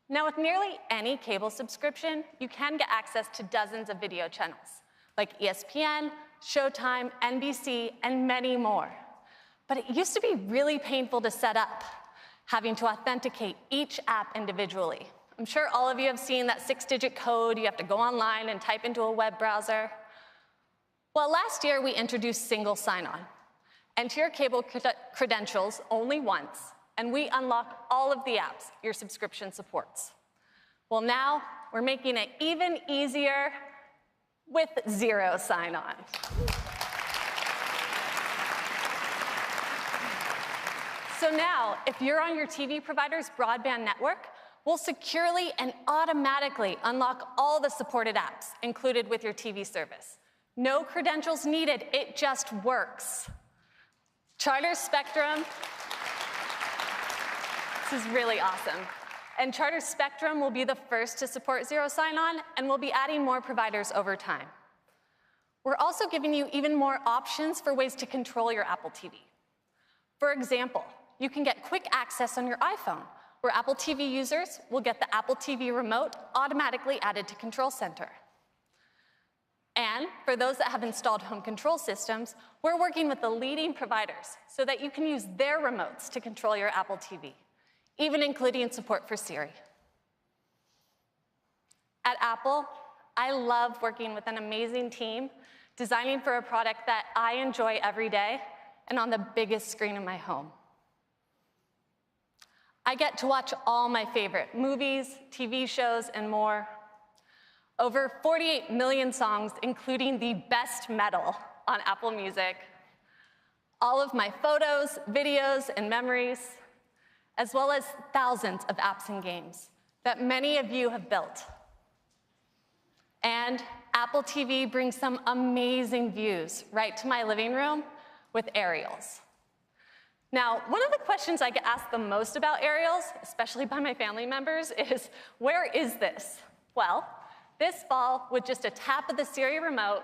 Now, with nearly any cable subscription, you can get access to dozens of video channels, like ESPN, Showtime, NBC, and many more. But it used to be really painful to set up, having to authenticate each app individually. I'm sure all of you have seen that 6-digit code you have to go online and type into a web browser. Well, last year we introduced single sign-on. Enter your cable credentials only once, and we unlock all of the apps your subscription supports. Well, now we're making it even easier with zero sign-on. So now, if you're on your TV provider's broadband network, we'll securely and automatically unlock all the supported apps included with your TV service. No credentials needed, it just works. Charter Spectrum, this is really awesome. And Charter Spectrum will be the first to support zero sign-on, and we'll be adding more providers over time. We're also giving you even more options for ways to control your Apple TV. For example, you can get quick access on your iPhone, where Apple TV users will get the Apple TV remote automatically added to Control Center. And for those that have installed home control systems, we're working with the leading providers so that you can use their remotes to control your Apple TV, even including support for Siri. At Apple, I love working with an amazing team, designing for a product that I enjoy every day and on the biggest screen in my home. I get to watch all my favorite movies, TV shows, and more. Over 48 million songs, including the best metal on Apple Music. All of my photos, videos, and memories, as well as thousands of apps and games that many of you have built. And Apple TV brings some amazing views right to my living room with aerials. Now, one of the questions I get asked the most about aerials, especially by my family members, is, where is this? Well, this fall, with just a tap of the Siri remote,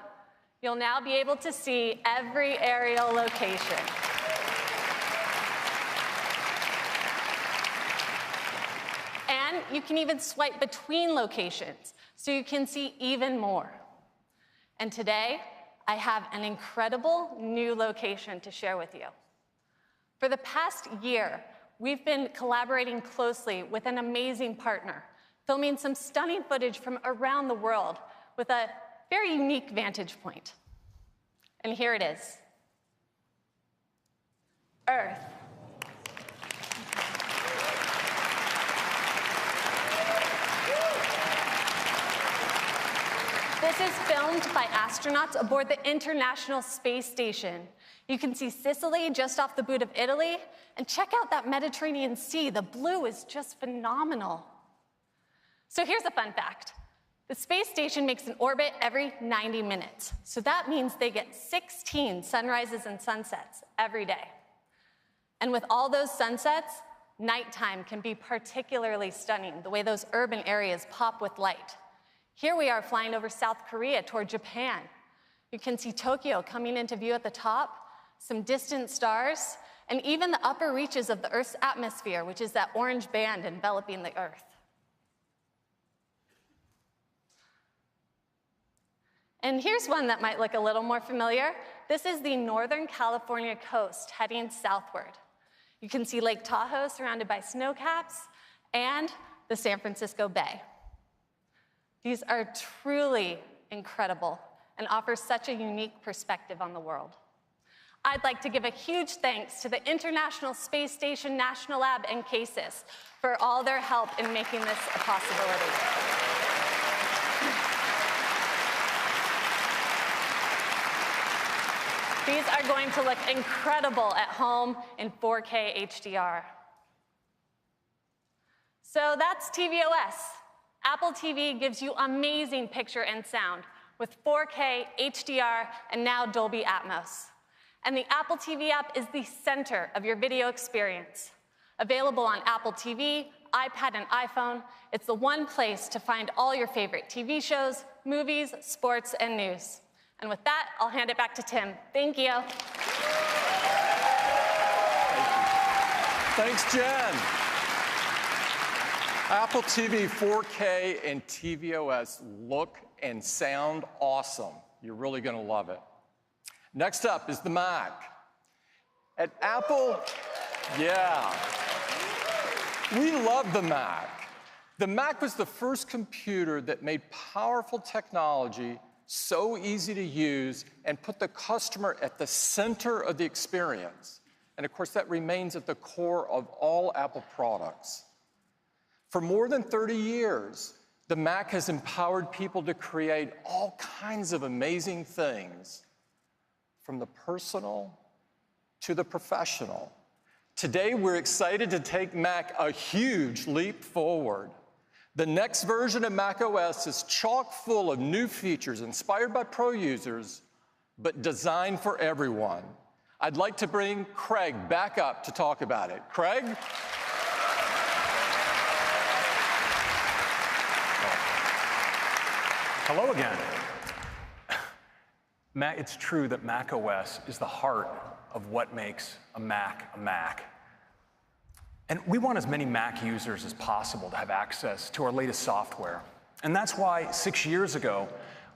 you'll now be able to see every aerial location. And you can even swipe between locations, so you can see even more. And today, I have an incredible new location to share with you. For the past year, we've been collaborating closely with an amazing partner, filming some stunning footage from around the world with a very unique vantage point. And here it is. Earth. This is filmed by astronauts aboard the International Space Station. You can see Sicily just off the boot of Italy, and check out that Mediterranean Sea. The blue is just phenomenal. So here's a fun fact. The space station makes an orbit every 90 minutes. So that means they get 16 sunrises and sunsets every day. And with all those sunsets, nighttime can be particularly stunning, the way those urban areas pop with light. Here we are flying over South Korea toward Japan. You can see Tokyo coming into view at the top, some distant stars, and even the upper reaches of the Earth's atmosphere, which is that orange band enveloping the Earth. And here's one that might look a little more familiar. This is the Northern California coast heading southward. You can see Lake Tahoe surrounded by snowcaps and the San Francisco Bay. These are truly incredible and offer such a unique perspective on the world. I'd like to give a huge thanks to the International Space Station National Lab and CASIS for all their help in making this a possibility. These are going to look incredible at home in 4K HDR. So that's tvOS. Apple TV gives you amazing picture and sound with 4K, HDR, and now Dolby Atmos. And the Apple TV app is the center of your video experience. Available on Apple TV, iPad, and iPhone, it's the one place to find all your favorite TV shows, movies, sports, and news. And with that, I'll hand it back to Tim. Thank you. Thanks, Jen. Apple TV 4K and tvOS look and sound awesome. You're really going to love it. Next up is the Mac. At Apple, yeah, we love the Mac. The Mac was the first computer that made powerful technology so easy to use and put the customer at the center of the experience. And of course, that remains at the core of all Apple products. For more than 30 years, the Mac has empowered people to create all kinds of amazing things, from the personal to the professional. Today, we're excited to take Mac a huge leap forward. The next version of macOS is chock full of new features inspired by pro users, but designed for everyone. I'd like to bring Craig back up to talk about it. Craig? Hello again. It's true that macOS is the heart of what makes a Mac a Mac. And we want as many Mac users as possible to have access to our latest software. And that's why 6 years ago,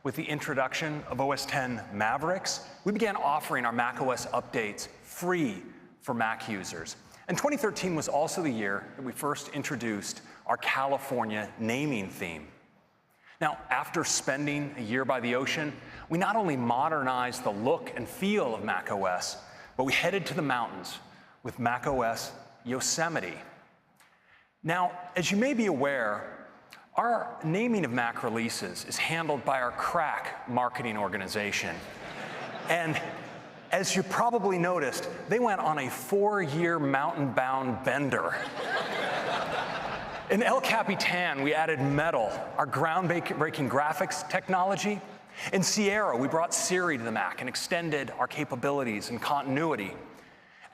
with the introduction of OS X Mavericks, we began offering our macOS updates free for Mac users. And 2013 was also the year that we first introduced our California naming theme. Now, after spending a year by the ocean, we not only modernized the look and feel of macOS, but we headed to the mountains with macOS Yosemite. Now, as you may be aware, our naming of Mac releases is handled by our crack marketing organization. And as you probably noticed, they went on a 4-year mountain-bound bender. In El Capitan, we added Metal, our groundbreaking graphics technology. In Sierra, we brought Siri to the Mac and extended our capabilities and continuity.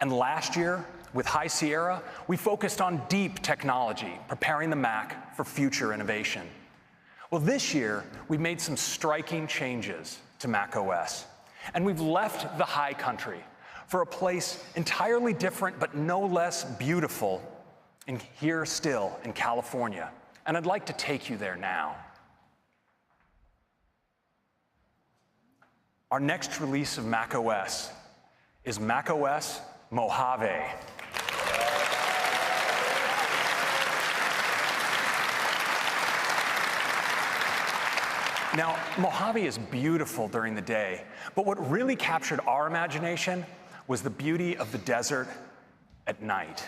And last year, with High Sierra, we focused on deep technology, preparing the Mac for future innovation. Well, this year, we made some striking changes to macOS. And we've left the high country for a place entirely different, but no less beautiful, and here still in California. And I'd like to take you there now. Our next release of macOS is macOS Mojave. Now, Mojave is beautiful during the day, but what really captured our imagination was the beauty of the desert at night.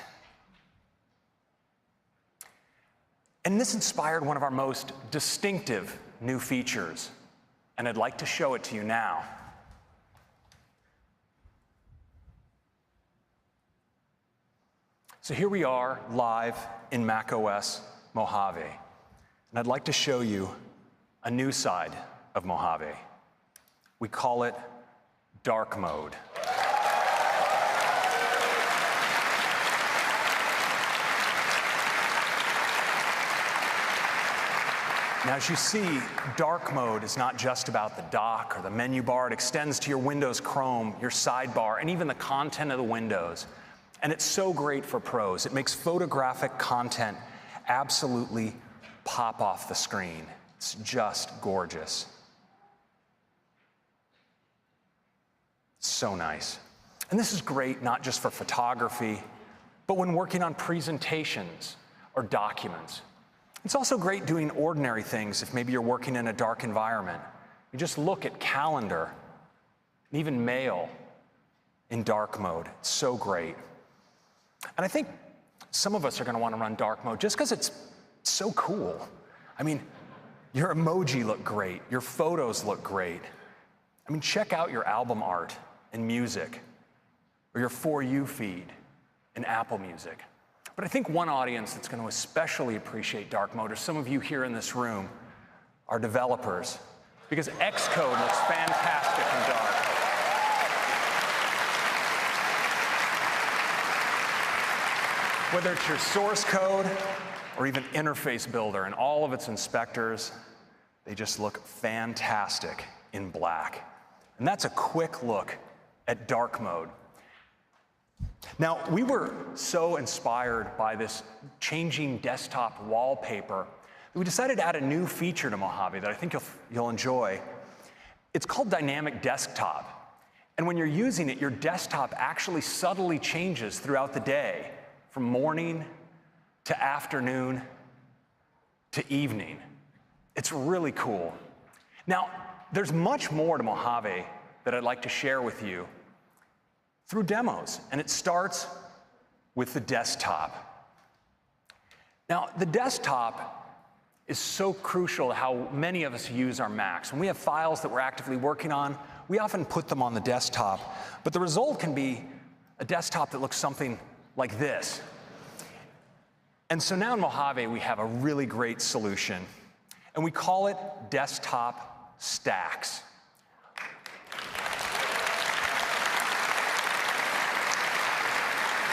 And this inspired one of our most distinctive new features, and I'd like to show it to you now. So here we are live in macOS Mojave, and I'd like to show you a new side of Mojave. We call it dark mode. Now, as you see, dark mode is not just about the dock or the menu bar. It extends to your Windows Chrome, your sidebar, and even the content of the windows. And it's so great for pros. It makes photographic content absolutely pop off the screen. It's just gorgeous. So nice. And this is great not just for photography, but when working on presentations or documents. It's also great doing ordinary things if maybe you're working in a dark environment. You just look at calendar and even mail in dark mode. It's so great. And I think some of us are going to want to run dark mode just because it's so cool. I mean, your emoji look great. Your photos look great. I mean, check out your album art in music or your For You feed in Apple Music. But I think one audience that's going to especially appreciate dark mode are some of you here in this room, our developers, because Xcode looks fantastic in dark. Whether it's your source code or even interface builder and all of its inspectors, they just look fantastic in black. And that's a quick look at dark mode. Now, we were so inspired by this changing desktop wallpaper that we decided to add a new feature to Mojave that I think you'll enjoy. It's called Dynamic Desktop. And when you're using it, your desktop actually subtly changes throughout the day, from morning to afternoon to evening. It's really cool. Now, there's much more to Mojave that I'd like to share with you through demos, and it starts with the desktop. Now, the desktop is so crucial to how many of us use our Macs. When we have files that we're actively working on, we often put them on the desktop, but the result can be a desktop that looks something like this. And so now in Mojave, we have a really great solution, and we call it desktop stacks.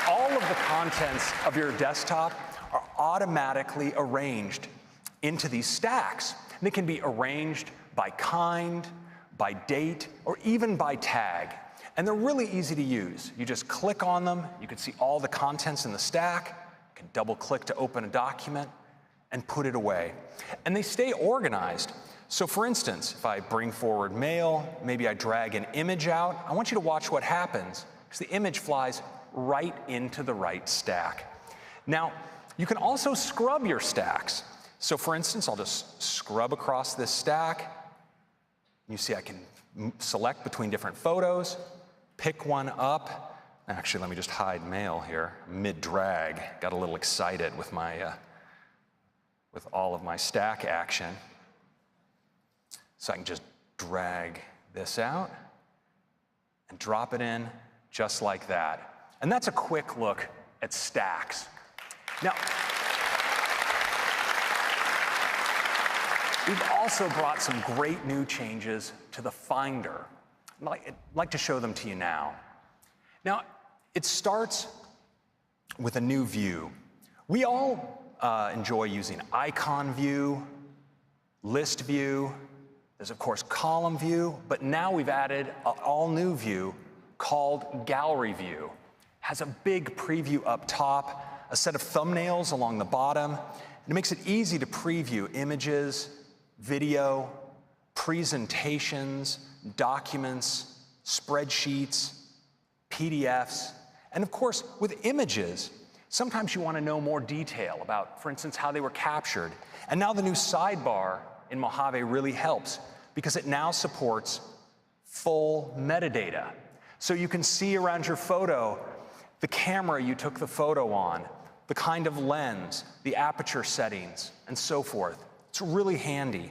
All of the contents of your desktop are automatically arranged into these stacks. And they can be arranged by kind, by date, or even by tag. And they're really easy to use. You just click on them, you can see all the contents in the stack, you can double click to open a document, and put it away. And they stay organized. So for instance, if I bring forward mail, maybe I drag an image out, I want you to watch what happens, because the image flies right into the right stack. Now, you can also scrub your stacks. So for instance, I'll just scrub across this stack. You see I can select between different photos, pick one up. Actually, let me just hide mail here, mid-drag. Got a little excited with with all of my stack action. So I can just drag this out and drop it in just like that. And that's a quick look at stacks. Now, we've also brought some great new changes to the Finder. I'd like to show them to you now. Now, it starts with a new view. We all enjoy using icon view, list view. There's, of course, column view, but now we've added an all-new view called gallery view. Has a big preview up top, a set of thumbnails along the bottom, and it makes it easy to preview images, video, presentations, documents, spreadsheets, PDFs, and of course, with images, sometimes you want to know more detail about, for instance, how they were captured. And now the new sidebar in Mojave really helps because it now supports full metadata. So you can see around your photo the camera you took the photo on, the kind of lens, the aperture settings, and so forth. It's really handy.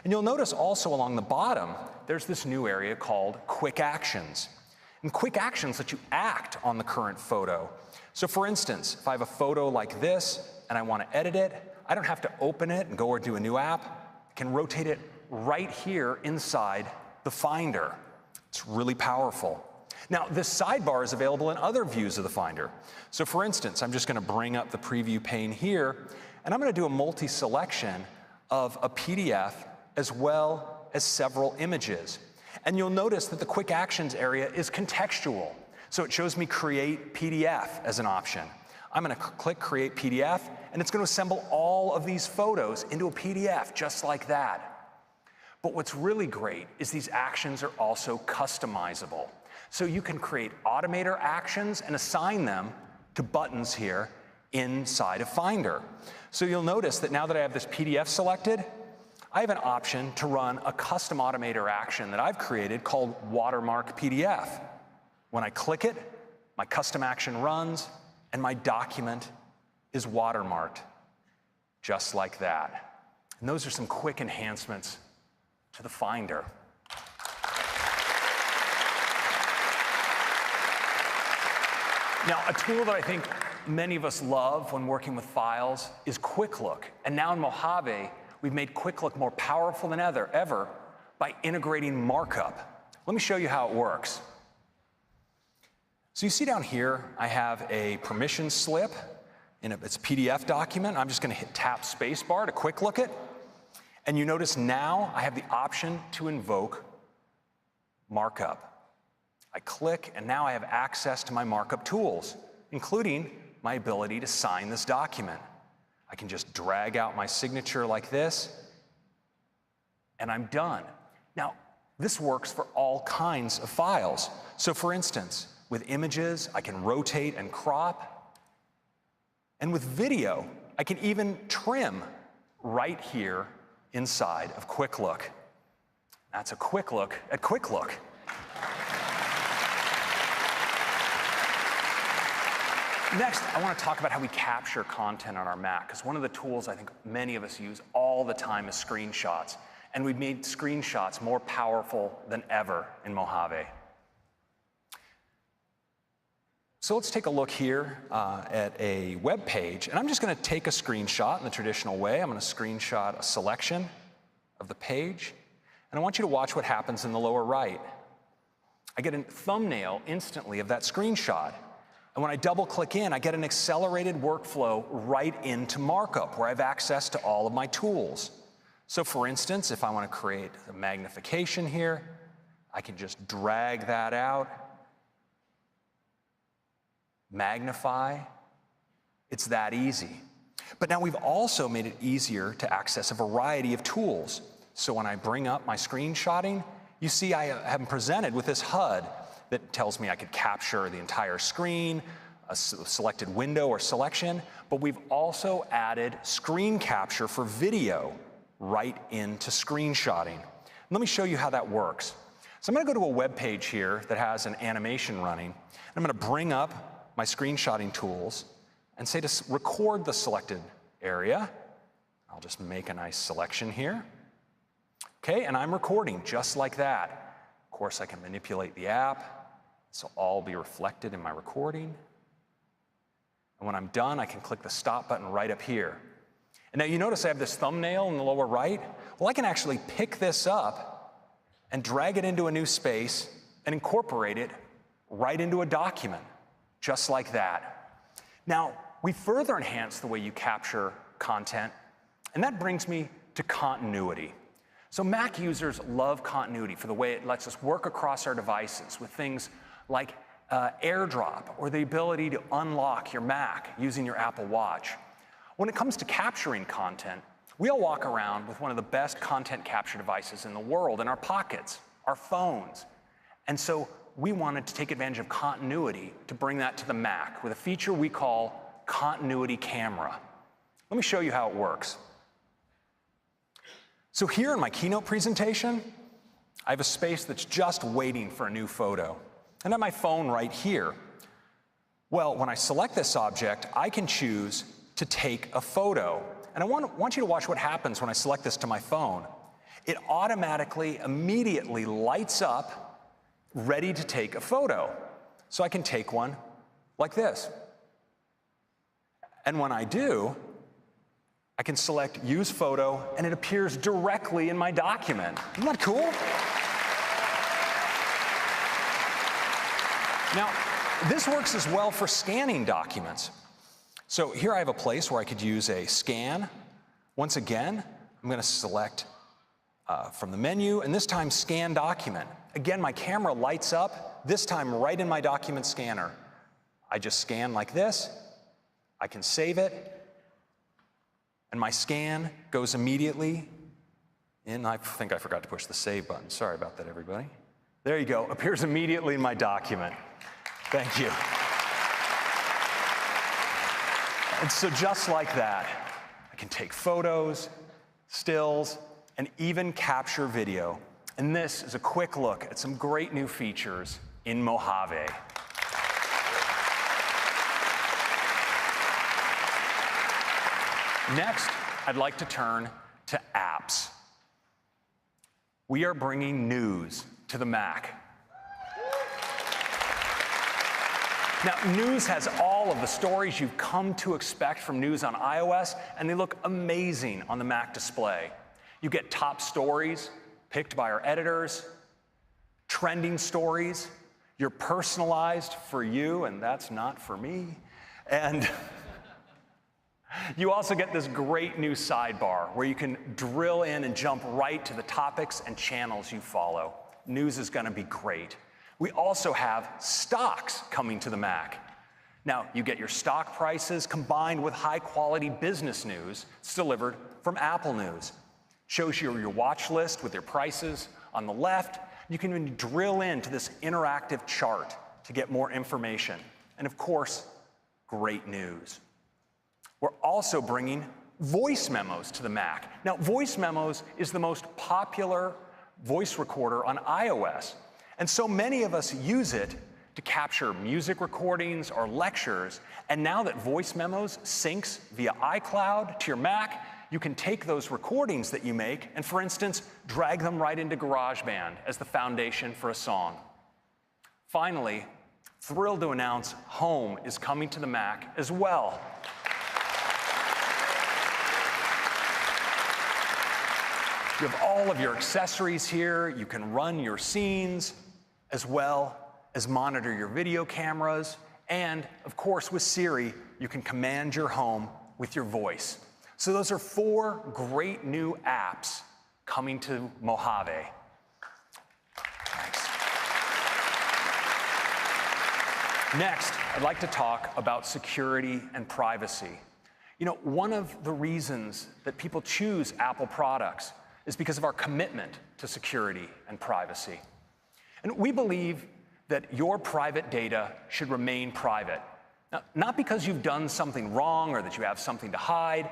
And you'll notice also along the bottom, there's this new area called Quick Actions. And Quick Actions let you act on the current photo. So for instance, if I have a photo like this and I want to edit it, I don't have to open it and go or do a new app. I can rotate it right here inside the Finder. It's really powerful. Now, this sidebar is available in other views of the Finder. So for instance, I'm just going to bring up the preview pane here, and I'm going to do a multi-selection of a PDF as well as several images. And you'll notice that the Quick Actions area is contextual. So it shows me Create PDF as an option. I'm going to click Create PDF, and it's going to assemble all of these photos into a PDF just like that. But what's really great is these actions are also customizable. So you can create automator actions and assign them to buttons here inside of Finder. So you'll notice that now that I have this PDF selected, I have an option to run a custom automator action that I've created called Watermark PDF. When I click it, my custom action runs, and my document is watermarked, just like that. And those are some quick enhancements to the Finder. Now, a tool that I think many of us love when working with files is Quick Look. And now in Mojave, we've made Quick Look more powerful than ever by integrating markup. Let me show you how it works. So you see down here, I have a permission slip in its PDF document. I'm just going to tap spacebar to quick look it. And you notice now I have the option to invoke markup. I click, and now I have access to my markup tools, including my ability to sign this document. I can just drag out my signature like this, and I'm done. Now, this works for all kinds of files. So for instance, with images, I can rotate and crop. And with video, I can even trim right here inside of Quick Look. That's a quick look at Quick Look. Next, I want to talk about how we capture content on our Mac, because one of the tools I think many of us use all the time is screenshots. And we've made screenshots more powerful than ever in Mojave. So let's take a look here at a web page, and I'm just going to take a screenshot in the traditional way. I'm going to screenshot a selection of the page, and I want you to watch what happens in the lower right. I get a thumbnail instantly of that screenshot. And when I double-click in, I get an accelerated workflow right into markup, where I have access to all of my tools. So for instance, if I want to create a magnification here, I can just drag that out, magnify. It's that easy. But now we've also made it easier to access a variety of tools. So when I bring up my screenshotting, you see I am presented with this HUD that tells me I could capture the entire screen, a selected window or selection, but we've also added screen capture for video right into screenshotting. Let me show you how that works. So I'm going to go to a web page here that has an animation running, and I'm going to bring up my screenshotting tools and say to record the selected area. I'll just make a nice selection here. Okay, and I'm recording just like that. Of course, I can manipulate the app. So all will be reflected in my recording. And when I'm done, I can click the stop button right up here. And now you notice I have this thumbnail in the lower right. Well, I can actually pick this up and drag it into a new space and incorporate it right into a document, just like that. Now, we further enhance the way you capture content, and that brings me to continuity. So Mac users love continuity for the way it lets us work across our devices with things like AirDrop, or the ability to unlock your Mac using your Apple Watch. When it comes to capturing content, we all walk around with one of the best content capture devices in the world in our pockets, our phones. And so we wanted to take advantage of continuity to bring that to the Mac with a feature we call Continuity Camera. Let me show you how it works. So here in my Keynote presentation, I have a space that's just waiting for a new photo. And I have my phone right here. Well, when I select this object, I can choose to take a photo. And I want you to watch what happens when I select this to my phone. It automatically, immediately lights up, ready to take a photo. So I can take one like this. And when I do, I can select Use Photo, and it appears directly in my document. Isn't that cool? Now, this works as well for scanning documents. So here I have a place where I could use a scan. Once again, I'm going to select from the menu, and this time Scan Document. Again, my camera lights up, this time right in my document scanner. I just scan like this. I can save it. And my scan goes immediately in. I think I forgot to push the save button. Sorry about that, everybody. There you go. Appears immediately in my document. Thank you. And so just like that, I can take photos, stills, and even capture video. And this is a quick look at some great new features in Mojave. Next, I'd like to turn to apps. We are bringing news to the Mac. Now, news has all of the stories you've come to expect from news on iOS, and they look amazing on the Mac display. You get top stories picked by our editors, trending stories, you're personalized for you, and that's not for me. And you also get this great new sidebar where you can drill in and jump right to the topics and channels you follow. News is going to be great. We also have stocks coming to the Mac. Now, you get your stock prices combined with high-quality business news. It's delivered from Apple News. Shows you your watch list with your prices on the left, You can even drill into this interactive chart to get more information. And of course, great news. We're also bringing voice memos to the Mac. Now, voice memos is the most popular voice recorder on iOS. And so many of us use it to capture music recordings or lectures. And now that voice memos syncs via iCloud to your Mac, you can take those recordings that you make and, for instance, drag them right into GarageBand as the foundation for a song. Finally, thrilled to announce Home is coming to the Mac as well. You have all of your accessories here. You can run your scenes as well as monitor your video cameras. And of course, with Siri, you can command your home with your voice. So those are 4 great new apps coming to Mojave. Thanks. Next, I'd like to talk about security and privacy. You know, one of the reasons that people choose Apple products is because of our commitment to security and privacy. And we believe that your private data should remain private. Now, not because you've done something wrong or that you have something to hide,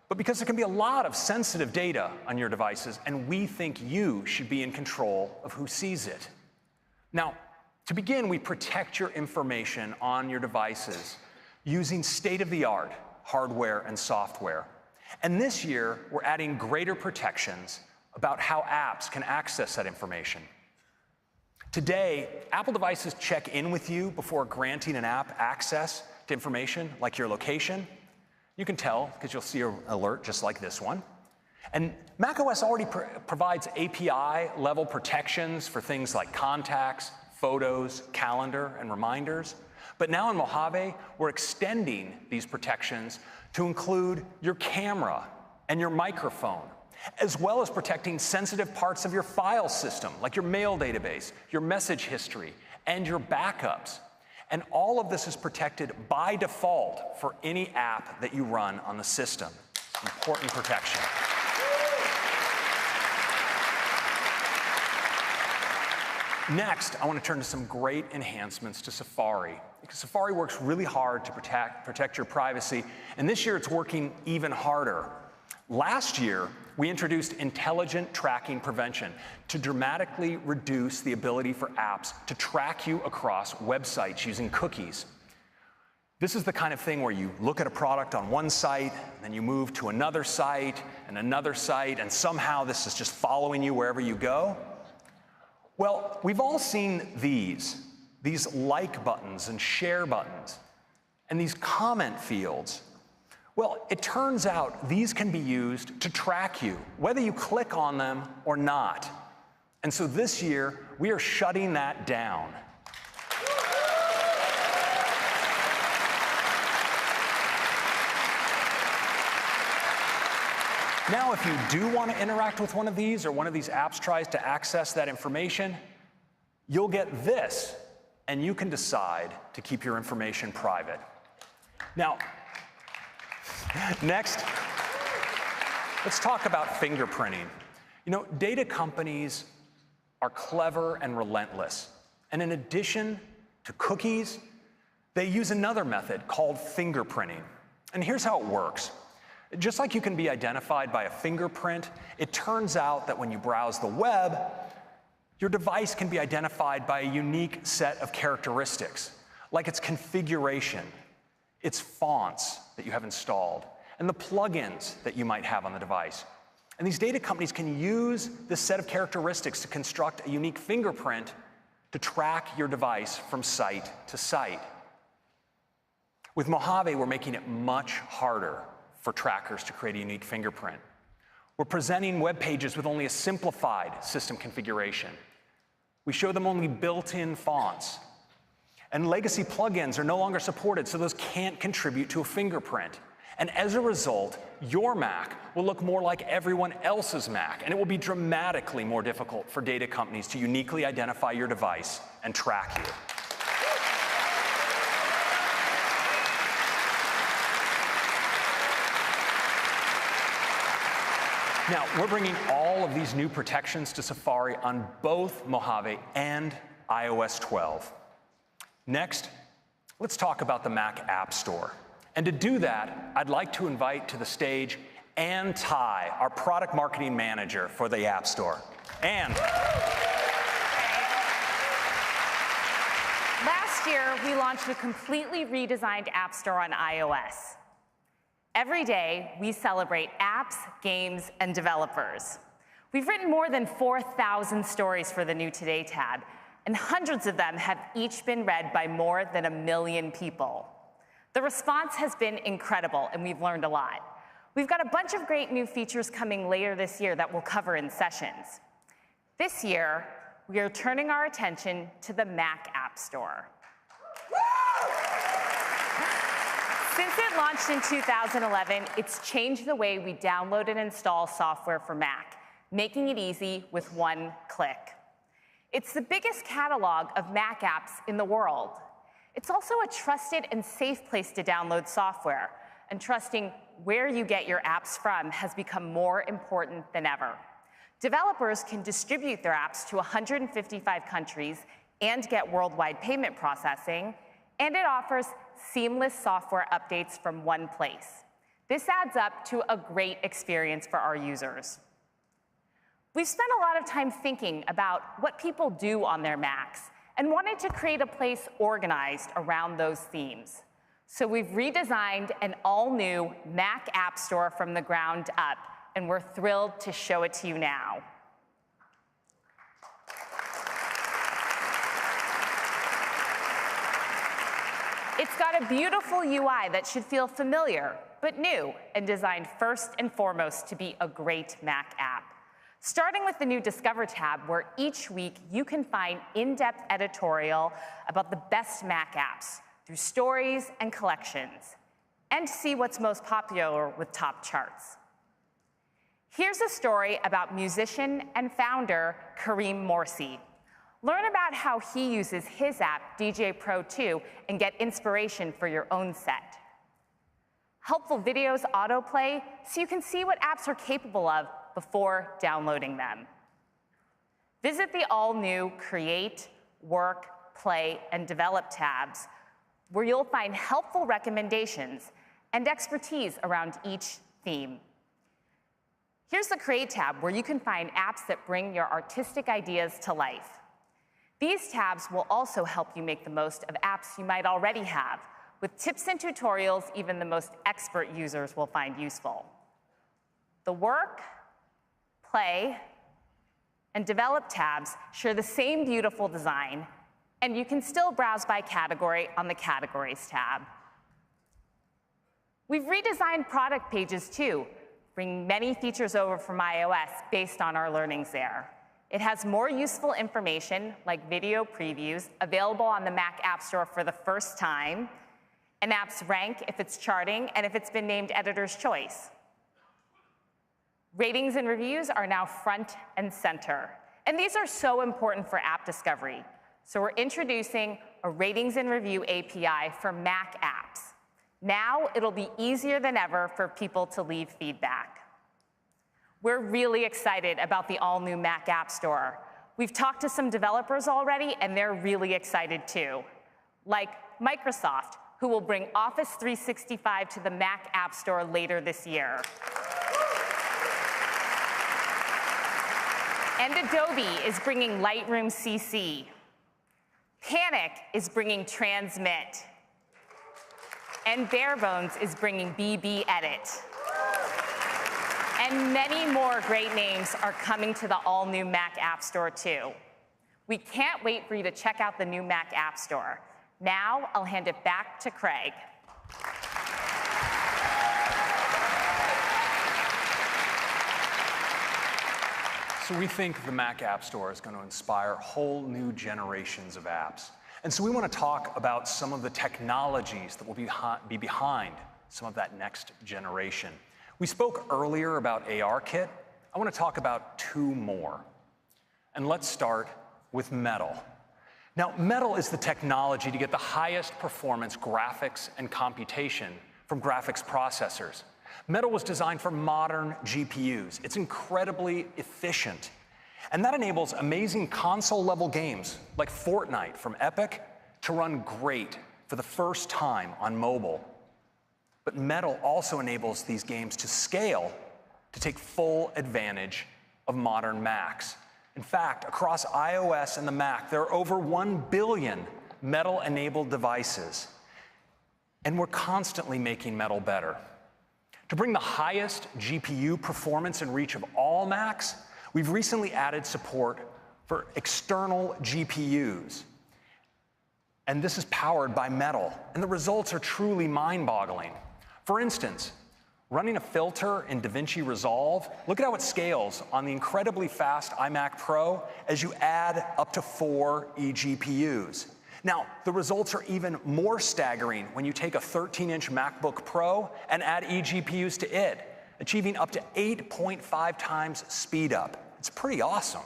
but because there can be a lot of sensitive data on your devices, and we think you should be in control of who sees it. Now, to begin, we protect your information on your devices using state-of-the-art hardware and software. And this year, we're adding greater protections about how apps can access that information. Today, Apple devices check in with you before granting an app access to information like your location. You can tell because you'll see an alert just like this one. And macOS already provides API-level protections for things like contacts, photos, calendar, and reminders. But now in Mojave, we're extending these protections to include your camera and your microphone, as well as protecting sensitive parts of your file system, like your mail database, your message history, and your backups. And all of this is protected by default for any app that you run on the system. Important protection. Next, I want to turn to some great enhancements to Safari. Because Safari works really hard to protect your privacy, and this year it's working even harder. Last year, we introduced intelligent tracking prevention to dramatically reduce the ability for apps to track you across websites using cookies. This is the kind of thing where you look at a product on one site, and then you move to another site, and somehow this is just following you wherever you go. Well, we've all seen these like buttons and share buttons, and these comment fields. Well, it turns out these can be used to track you, whether you click on them or not. And so this year, we are shutting that down. Now, if you do want to interact with one of these, or one of these apps tries to access that information, you'll get this, and you can decide to keep your information private. Now, next, let's talk about fingerprinting. You know, data companies are clever and relentless. And in addition to cookies, they use another method called fingerprinting. And here's how it works. Just like you can be identified by a fingerprint, it turns out that when you browse the web, your device can be identified by a unique set of characteristics, like its configuration, its fonts that you have installed, and the plugins that you might have on the device. And these data companies can use this set of characteristics to construct a unique fingerprint to track your device from site to site. With Mojave, we're making it much harder for trackers to create a unique fingerprint. We're presenting web pages with only a simplified system configuration. We show them only built-in fonts. And legacy plugins are no longer supported, so those can't contribute to a fingerprint. And as a result, your Mac will look more like everyone else's Mac, and it will be dramatically more difficult for data companies to uniquely identify your device and track you. Now, we're bringing all of these new protections to Safari on both Mojave and iOS 12. Next, let's talk about the Mac App Store. And to do that, I'd like to invite to the stage Ann Ty, our product marketing manager for the App Store. Ann. Last year, we launched a completely redesigned App Store on iOS. Every day, we celebrate apps, games, and developers. We've written more than 4,000 stories for the New Today tab, and hundreds of them have each been read by more than 1 million people. The response has been incredible, and we've learned a lot. We've got a bunch of great new features coming later this year that we'll cover in sessions. This year, we are turning our attention to the Mac App Store. Since it launched in 2011, it's changed the way we download and install software for Mac, making it easy with one click. It's the biggest catalog of Mac apps in the world. It's also a trusted and safe place to download software, and trusting where you get your apps from has become more important than ever. Developers can distribute their apps to 155 countries and get worldwide payment processing, and it offers seamless software updates from one place. This adds up to a great experience for our users. We've spent a lot of time thinking about what people do on their Macs and wanted to create a place organized around those themes. So we've redesigned an all-new Mac App Store from the ground up, and we're thrilled to show it to you now. It's got a beautiful UI that should feel familiar, but new, and designed first and foremost to be a great Mac app. Starting with the new Discover tab, where each week you can find in-depth editorial about the best Mac apps through stories and collections, and see what's most popular with top charts. Here's a story about musician and founder Kareem Morsi. Learn about how he uses his app, DJ Pro 2, and get inspiration for your own set. Helpful videos autoplay so you can see what apps are capable of before downloading them. Visit the all-new Create, Work, Play, and Develop tabs, where you'll find helpful recommendations and expertise around each theme. Here's the Create tab, where you can find apps that bring your artistic ideas to life. These tabs will also help you make the most of apps you might already have, with tips and tutorials even the most expert users will find useful. The Work, Play, and Develop tabs share the same beautiful design, and you can still browse by category on the Categories tab. We've redesigned product pages too, bringing many features over from iOS based on our learnings there. It has more useful information, like video previews, available on the Mac App Store for the first time, and apps rank if it's charting and if it's been named Editor's Choice. Ratings and reviews are now front and center, and these are so important for app discovery. So we're introducing a Ratings and Review API for Mac apps. Now it'll be easier than ever for people to leave feedback. We're really excited about the all-new Mac App Store. We've talked to some developers already, and they're really excited too, like Microsoft, who will bring Office 365 to the Mac App Store later this year. And Adobe is bringing Lightroom CC. Panic is bringing Transmit. And Barebones is bringing BB Edit. And many more great names are coming to the all-new Mac App Store too. We can't wait for you to check out the new Mac App Store. Now, I'll hand it back to Craig. So we think the Mac App Store is going to inspire whole new generations of apps. And so we want to talk about some of the technologies that will be behind some of that next generation. We spoke earlier about ARKit. I want to talk about 2 more. And let's start with Metal. Now, Metal is the technology to get the highest performance graphics and computation from graphics processors. Metal was designed for modern GPUs. It's incredibly efficient. And that enables amazing console-level games like Fortnite from Epic to run great for the first time on mobile. But Metal also enables these games to scale to take full advantage of modern Macs. In fact, across iOS and the Mac, there are over 1 billion Metal-enabled devices. And we're constantly making Metal better. To bring the highest GPU performance and reach of all Macs, we've recently added support for external GPUs. And this is powered by Metal. And the results are truly mind-boggling. For instance, running a filter in DaVinci Resolve, look at how it scales on the incredibly fast iMac Pro as you add up to 4 eGPUs. Now, the results are even more staggering when you take a 13-inch MacBook Pro and add eGPUs to it, achieving up to 8.5 times speed up. It's pretty awesome.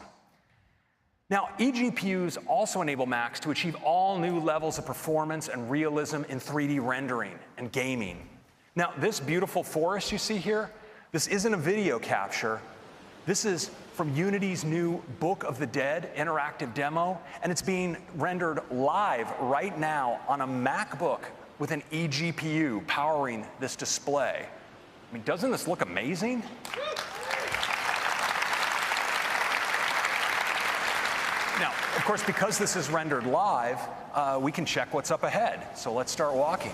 Now, eGPUs also enable Macs to achieve all new levels of performance and realism in 3D rendering and gaming. Now, this beautiful forest you see here, this isn't a video capture. This is from Unity's new Book of the Dead interactive demo, and it's being rendered live right now on a MacBook with an eGPU powering this display. I mean, doesn't this look amazing? Now, of course, because this is rendered live, we can check what's up ahead. So let's start walking.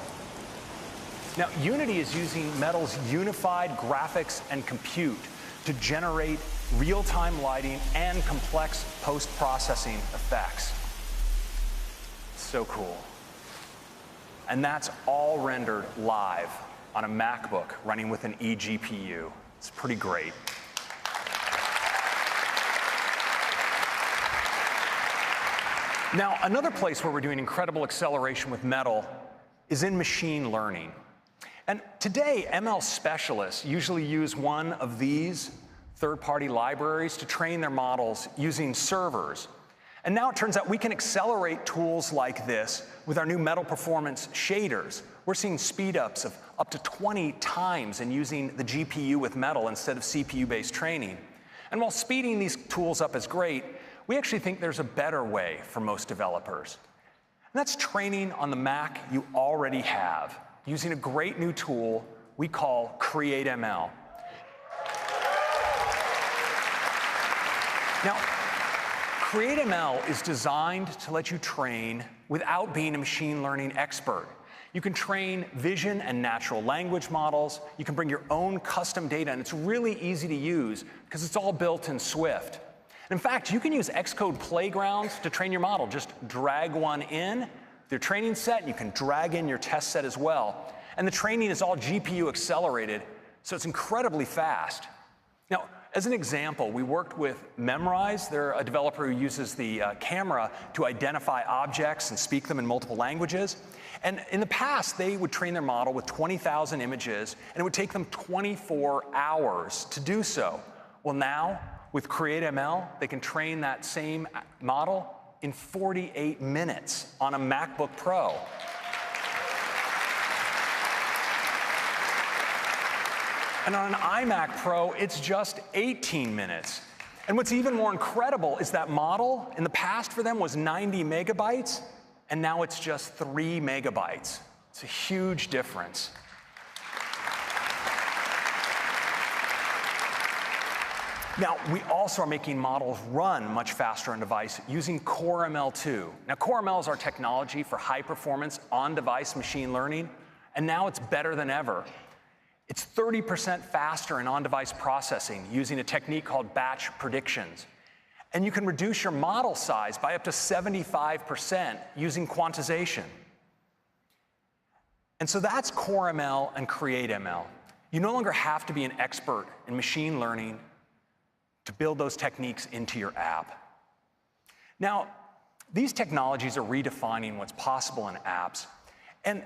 Now, Unity is using Metal's unified graphics and compute to generate real-time lighting and complex post-processing effects. So cool. And that's all rendered live on a MacBook running with an eGPU. It's pretty great. Now, another place where we're doing incredible acceleration with Metal is in machine learning. And today, ML specialists usually use one of these third-party libraries to train their models using servers. And now it turns out we can accelerate tools like this with our new Metal Performance shaders. We're seeing speed-ups of up to 20 times in using the GPU with Metal instead of CPU-based training. And while speeding these tools up is great, we actually think there's a better way for most developers. And that's training on the Mac you already have, using a great new tool we call CreateML. Now, CreateML is designed to let you train without being a machine learning expert. You can train vision and natural language models. You can bring your own custom data, and it's really easy to use because it's all built in Swift. In fact, you can use Xcode playgrounds to train your model. Just drag one in, their training set, and you can drag in your test set as well. And the training is all GPU accelerated, so it's incredibly fast. Now, as an example, we worked with Memrise. They're a developer who uses the camera to identify objects and speak them in multiple languages. And in the past, they would train their model with 20,000 images, and it would take them 24 hours to do so. Well, now, with CreateML, they can train that same model in 48 minutes on a MacBook Pro. And on an iMac Pro, it's just 18 minutes. And what's even more incredible is that model, in the past for them, was 90 megabytes, and now it's just 3 megabytes. It's a huge difference. Now, we also are making models run much faster on device using CoreML2. Now, CoreML is our technology for high-performance on-device machine learning, and now it's better than ever. It's 30% faster in on-device processing using a technique called batch predictions. And you can reduce your model size by up to 75% using quantization. And so that's CoreML and CreateML. You no longer have to be an expert in machine learning to build those techniques into your app. Now, these technologies are redefining what's possible in apps, and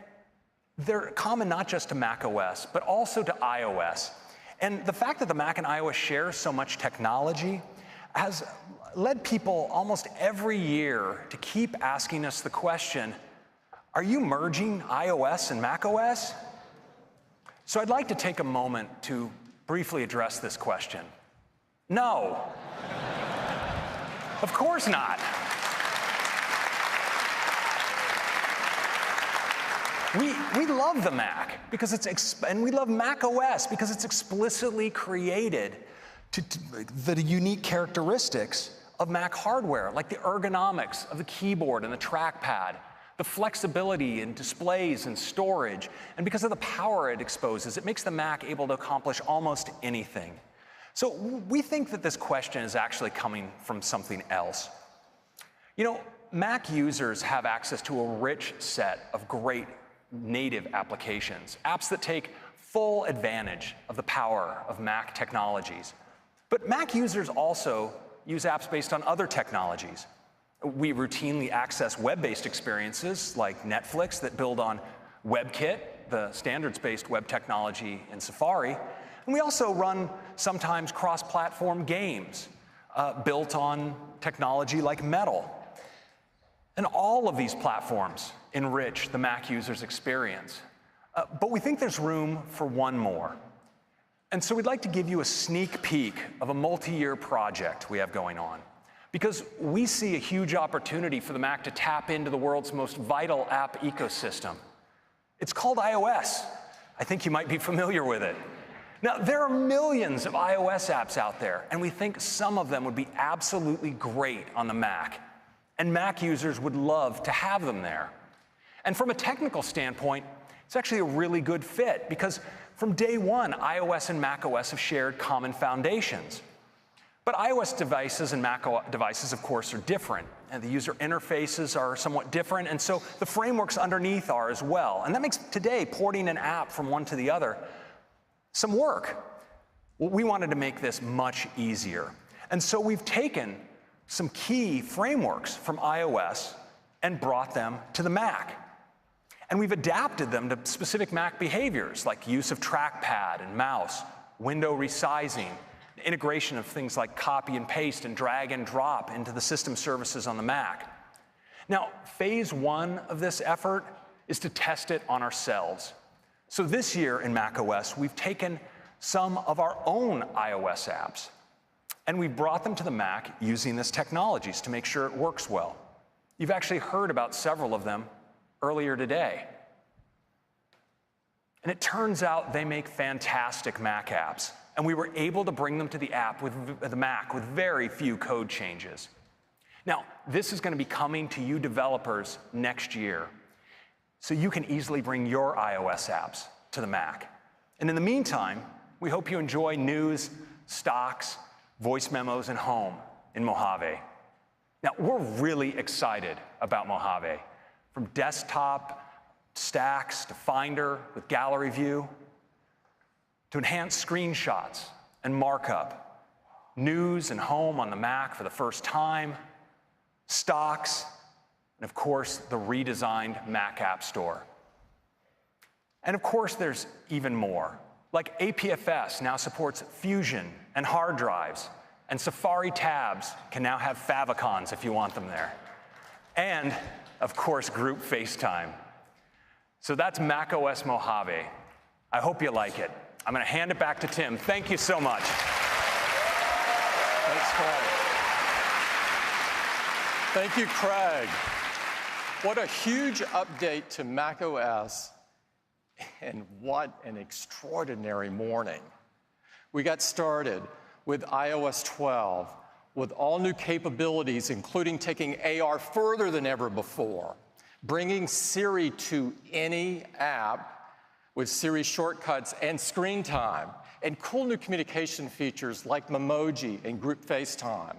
they're common not just to macOS, but also to iOS. And the fact that the Mac and iOS share so much technology has led people almost every year to keep asking us the question, are you merging iOS and macOS? So I'd like to take a moment to briefly address this question. No. Of course not. We love the Mac because and we love Mac OS because it's explicitly created the unique characteristics of Mac hardware, like the ergonomics of the keyboard and the trackpad, the flexibility in displays and storage, and because of the power it exposes, it makes the Mac able to accomplish almost anything. So we think that this question is actually coming from something else. You know, Mac users have access to a rich set of great native applications, apps that take full advantage of the power of Mac technologies. But Mac users also use apps based on other technologies. We routinely access web-based experiences like Netflix that build on WebKit, the standards-based web technology in Safari. And we also run sometimes cross-platform games built on technology like Metal. And all of these platforms enrich the Mac user's experience. But we think there's room for one more. And so we'd like to give you a sneak peek of a multi-year project we have going on, because we see a huge opportunity for the Mac to tap into the world's most vital app ecosystem. It's called iOS. I think you might be familiar with it. Now, there are millions of iOS apps out there, and we think some of them would be absolutely great on the Mac, and Mac users would love to have them there. And from a technical standpoint, it's actually a really good fit, because from day one, iOS and macOS have shared common foundations. But iOS devices and Mac devices, of course, are different, and the user interfaces are somewhat different, and so the frameworks underneath are as well. And that makes today porting an app from one to the other some work. Well, we wanted to make this much easier. And so we've taken some key frameworks from iOS and brought them to the Mac. And we've adapted them to specific Mac behaviors, like use of trackpad and mouse, window resizing, integration of things like copy and paste and drag and drop into the system services on the Mac. Now, phase one of this effort is to test it on ourselves. So this year in macOS, we've taken some of our own iOS apps, and we've brought them to the Mac using this technologies to make sure it works well. You've actually heard about several of them earlier today. And it turns out they make fantastic Mac apps, and we were able to bring them to the Mac with very few code changes. Now, this is going to be coming to you developers next year, so you can easily bring your iOS apps to the Mac. And in the meantime, we hope you enjoy news, stocks, voice memos, and home in Mojave. Now, we're really excited about Mojave. From desktop stacks to Finder with gallery view, to enhanced screenshots and markup, news and home on the Mac for the first time, stocks, and of course, the redesigned Mac App Store. And of course, there's even more. Like APFS now supports Fusion and hard drives, and Safari tabs can now have favicons if you want them there. And of course, group FaceTime. So that's macOS Mojave. I hope you like it. I'm going to hand it back to Tim. Thank you so much. Thanks, Craig. Thank you, Craig. What a huge update to macOS, and what an extraordinary morning. We got started with iOS 12 with all new capabilities, including taking AR further than ever before, bringing Siri to any app with Siri shortcuts and screen time, and cool new communication features like Memoji and group FaceTime,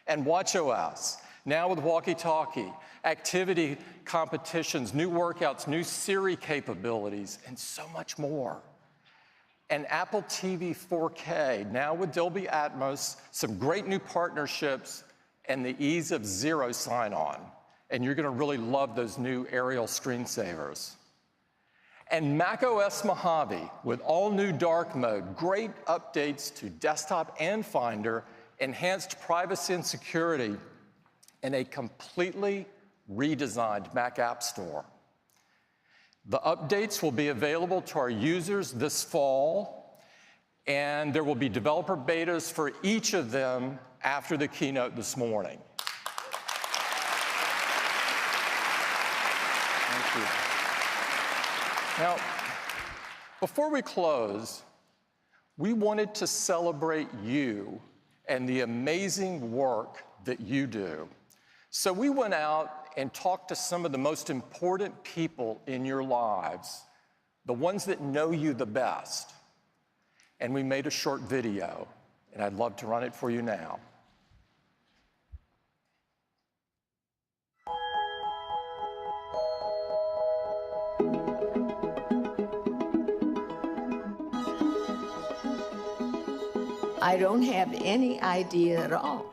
and watchOS, now with walkie-talkie, activity competitions, new workouts, new Siri capabilities, and so much more. And Apple TV 4K, now with Dolby Atmos, some great new partnerships, and the ease of zero sign-on. And you're going to really love those new aerial screensavers. And macOS Mojave, with all new dark mode, great updates to desktop and Finder, enhanced privacy and security, and a completely redesigned Mac App Store. The updates will be available to our users this fall, and there will be developer betas for each of them after the keynote this morning. Thank you. Now, before we close, we wanted to celebrate you and the amazing work that you do. So we went out and talked to some of the most important people in your lives, the ones that know you the best. And we made a short video, and I'd love to run it for you now. I don't have any idea at all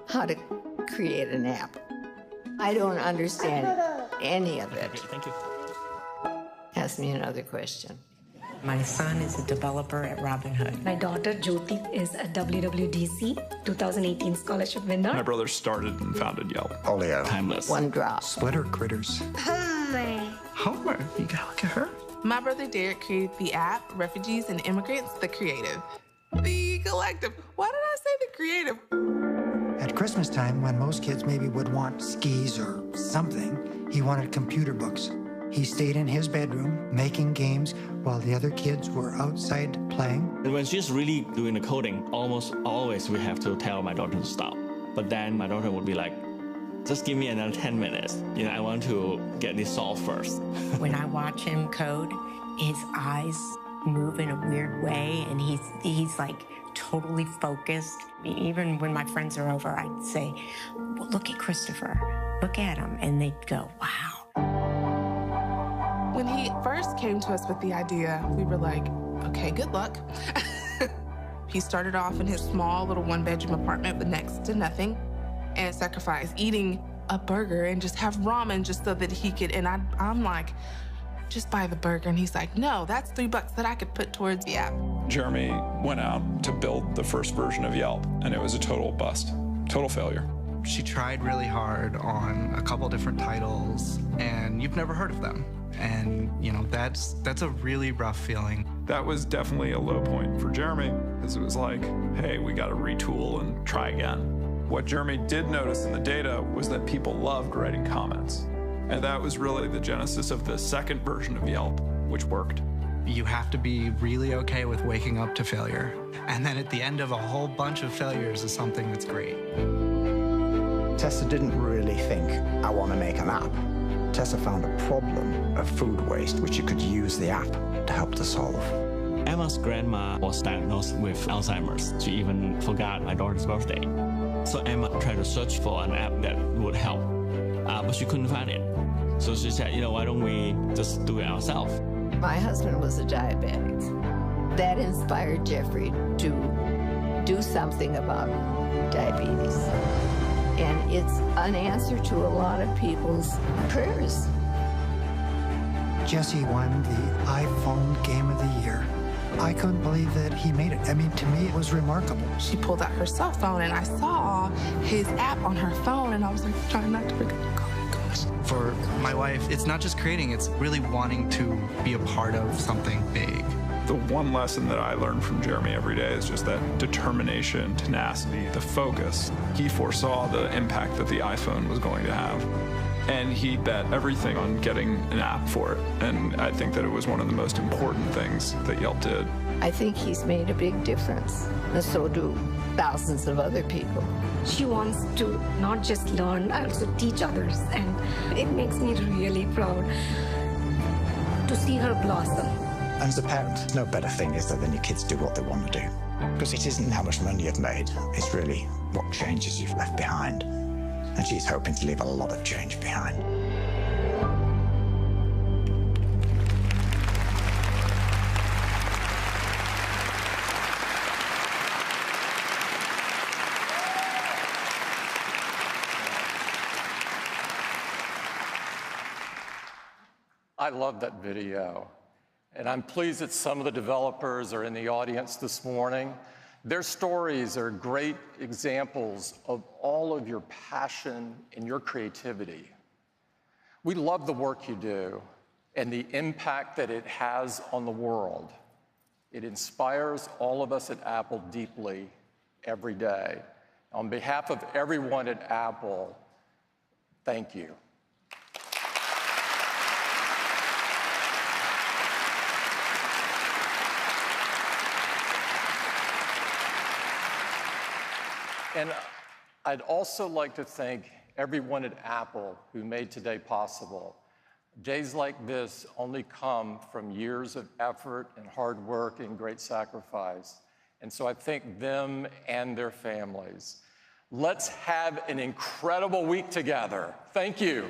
how to create an app. I don't understand any of it. Thank you. Ask me another question. My son is a developer at Robinhood. My daughter Jyoti is a WWDC 2018 scholarship winner. My brother started and founded Yelp. Oleo. Timeless. One drop. Splitter critters. Homer, you gotta look at her. My brother Derek created the app Refugees and Immigrants, the Creative. The Collective. Why did I say the Creative? At Christmas time, when most kids maybe would want skis or something, he wanted computer books. He stayed in his bedroom making games while the other kids were outside playing. When she's really doing the coding, almost always we have to tell my daughter to stop. But then my daughter would be like, just give me another 10 minutes. You know, I want to get this solved first. When I watch him code, his eyes move in a weird way, and he's like totally focused. Even when my friends are over, I'd say, well, look at Christopher, look at him, and they'd go, wow. When he first came to us with the idea, we were like, okay, good luck. He started off in his small little one-bedroom apartment with next to nothing and sacrificed eating a burger and just have ramen just so that he could, and I'm like, just buy the burger. And he's like, no, that's $3 that I could put towards the app. Jeremy went out to build the first version of Yelp, and it was a total bust, total failure. She tried really hard on a couple different titles, and you've never heard of them. And, you know, that's a really rough feeling. That was definitely a low point for Jeremy, because it was like, hey, we got to retool and try again. What Jeremy did notice in the data was that people loved writing comments. And that was really the genesis of the second version of Yelp, which worked. You have to be really okay with waking up to failure. And then at the end of a whole bunch of failures is something that's great. Tessa didn't really think, I want to make an app. Tessa found a problem of food waste, which you could use the app to help to solve. Emma's grandma was diagnosed with Alzheimer's. She even forgot my daughter's birthday. So Emma tried to search for an app that would help, but she couldn't find it. So she said, you know, why don't we just do it ourselves? My husband was a diabetic. That inspired Jeffrey to do something about diabetes. And it's an answer to a lot of people's prayers. Jesse won the iPhone Game of the Year. I couldn't believe that he made it. I mean, to me, it was remarkable. She pulled out her cell phone, and I saw his app on her phone, and I was like, trying not to forget. For my wife, it's not just creating, it's really wanting to be a part of something big. The one lesson that I learned from Jeremy every day is just that determination, tenacity, the focus. He foresaw the impact that the iPhone was going to have. And he bet everything on getting an app for it. And I think that it was one of the most important things that Yelp did. I think he's made a big difference, and so do thousands of other people. She wants to not just learn, also teach others, and it makes me really proud to see her blossom. And as a parent, no better thing is there than your kids do what they want to do. Because it isn't how much money you've made, it's really what changes you've left behind. And she's hoping to leave a lot of change behind. I love that video. And I'm pleased that some of the developers are in the audience this morning. Their stories are great examples of all of your passion and your creativity. We love the work you do, and the impact that it has on the world. It inspires all of us at Apple deeply every day. On behalf of everyone at Apple, thank you. And I'd also like to thank everyone at Apple who made today possible. Days like this only come from years of effort and hard work and great sacrifice. And so I thank them and their families. Let's have an incredible week together. Thank you.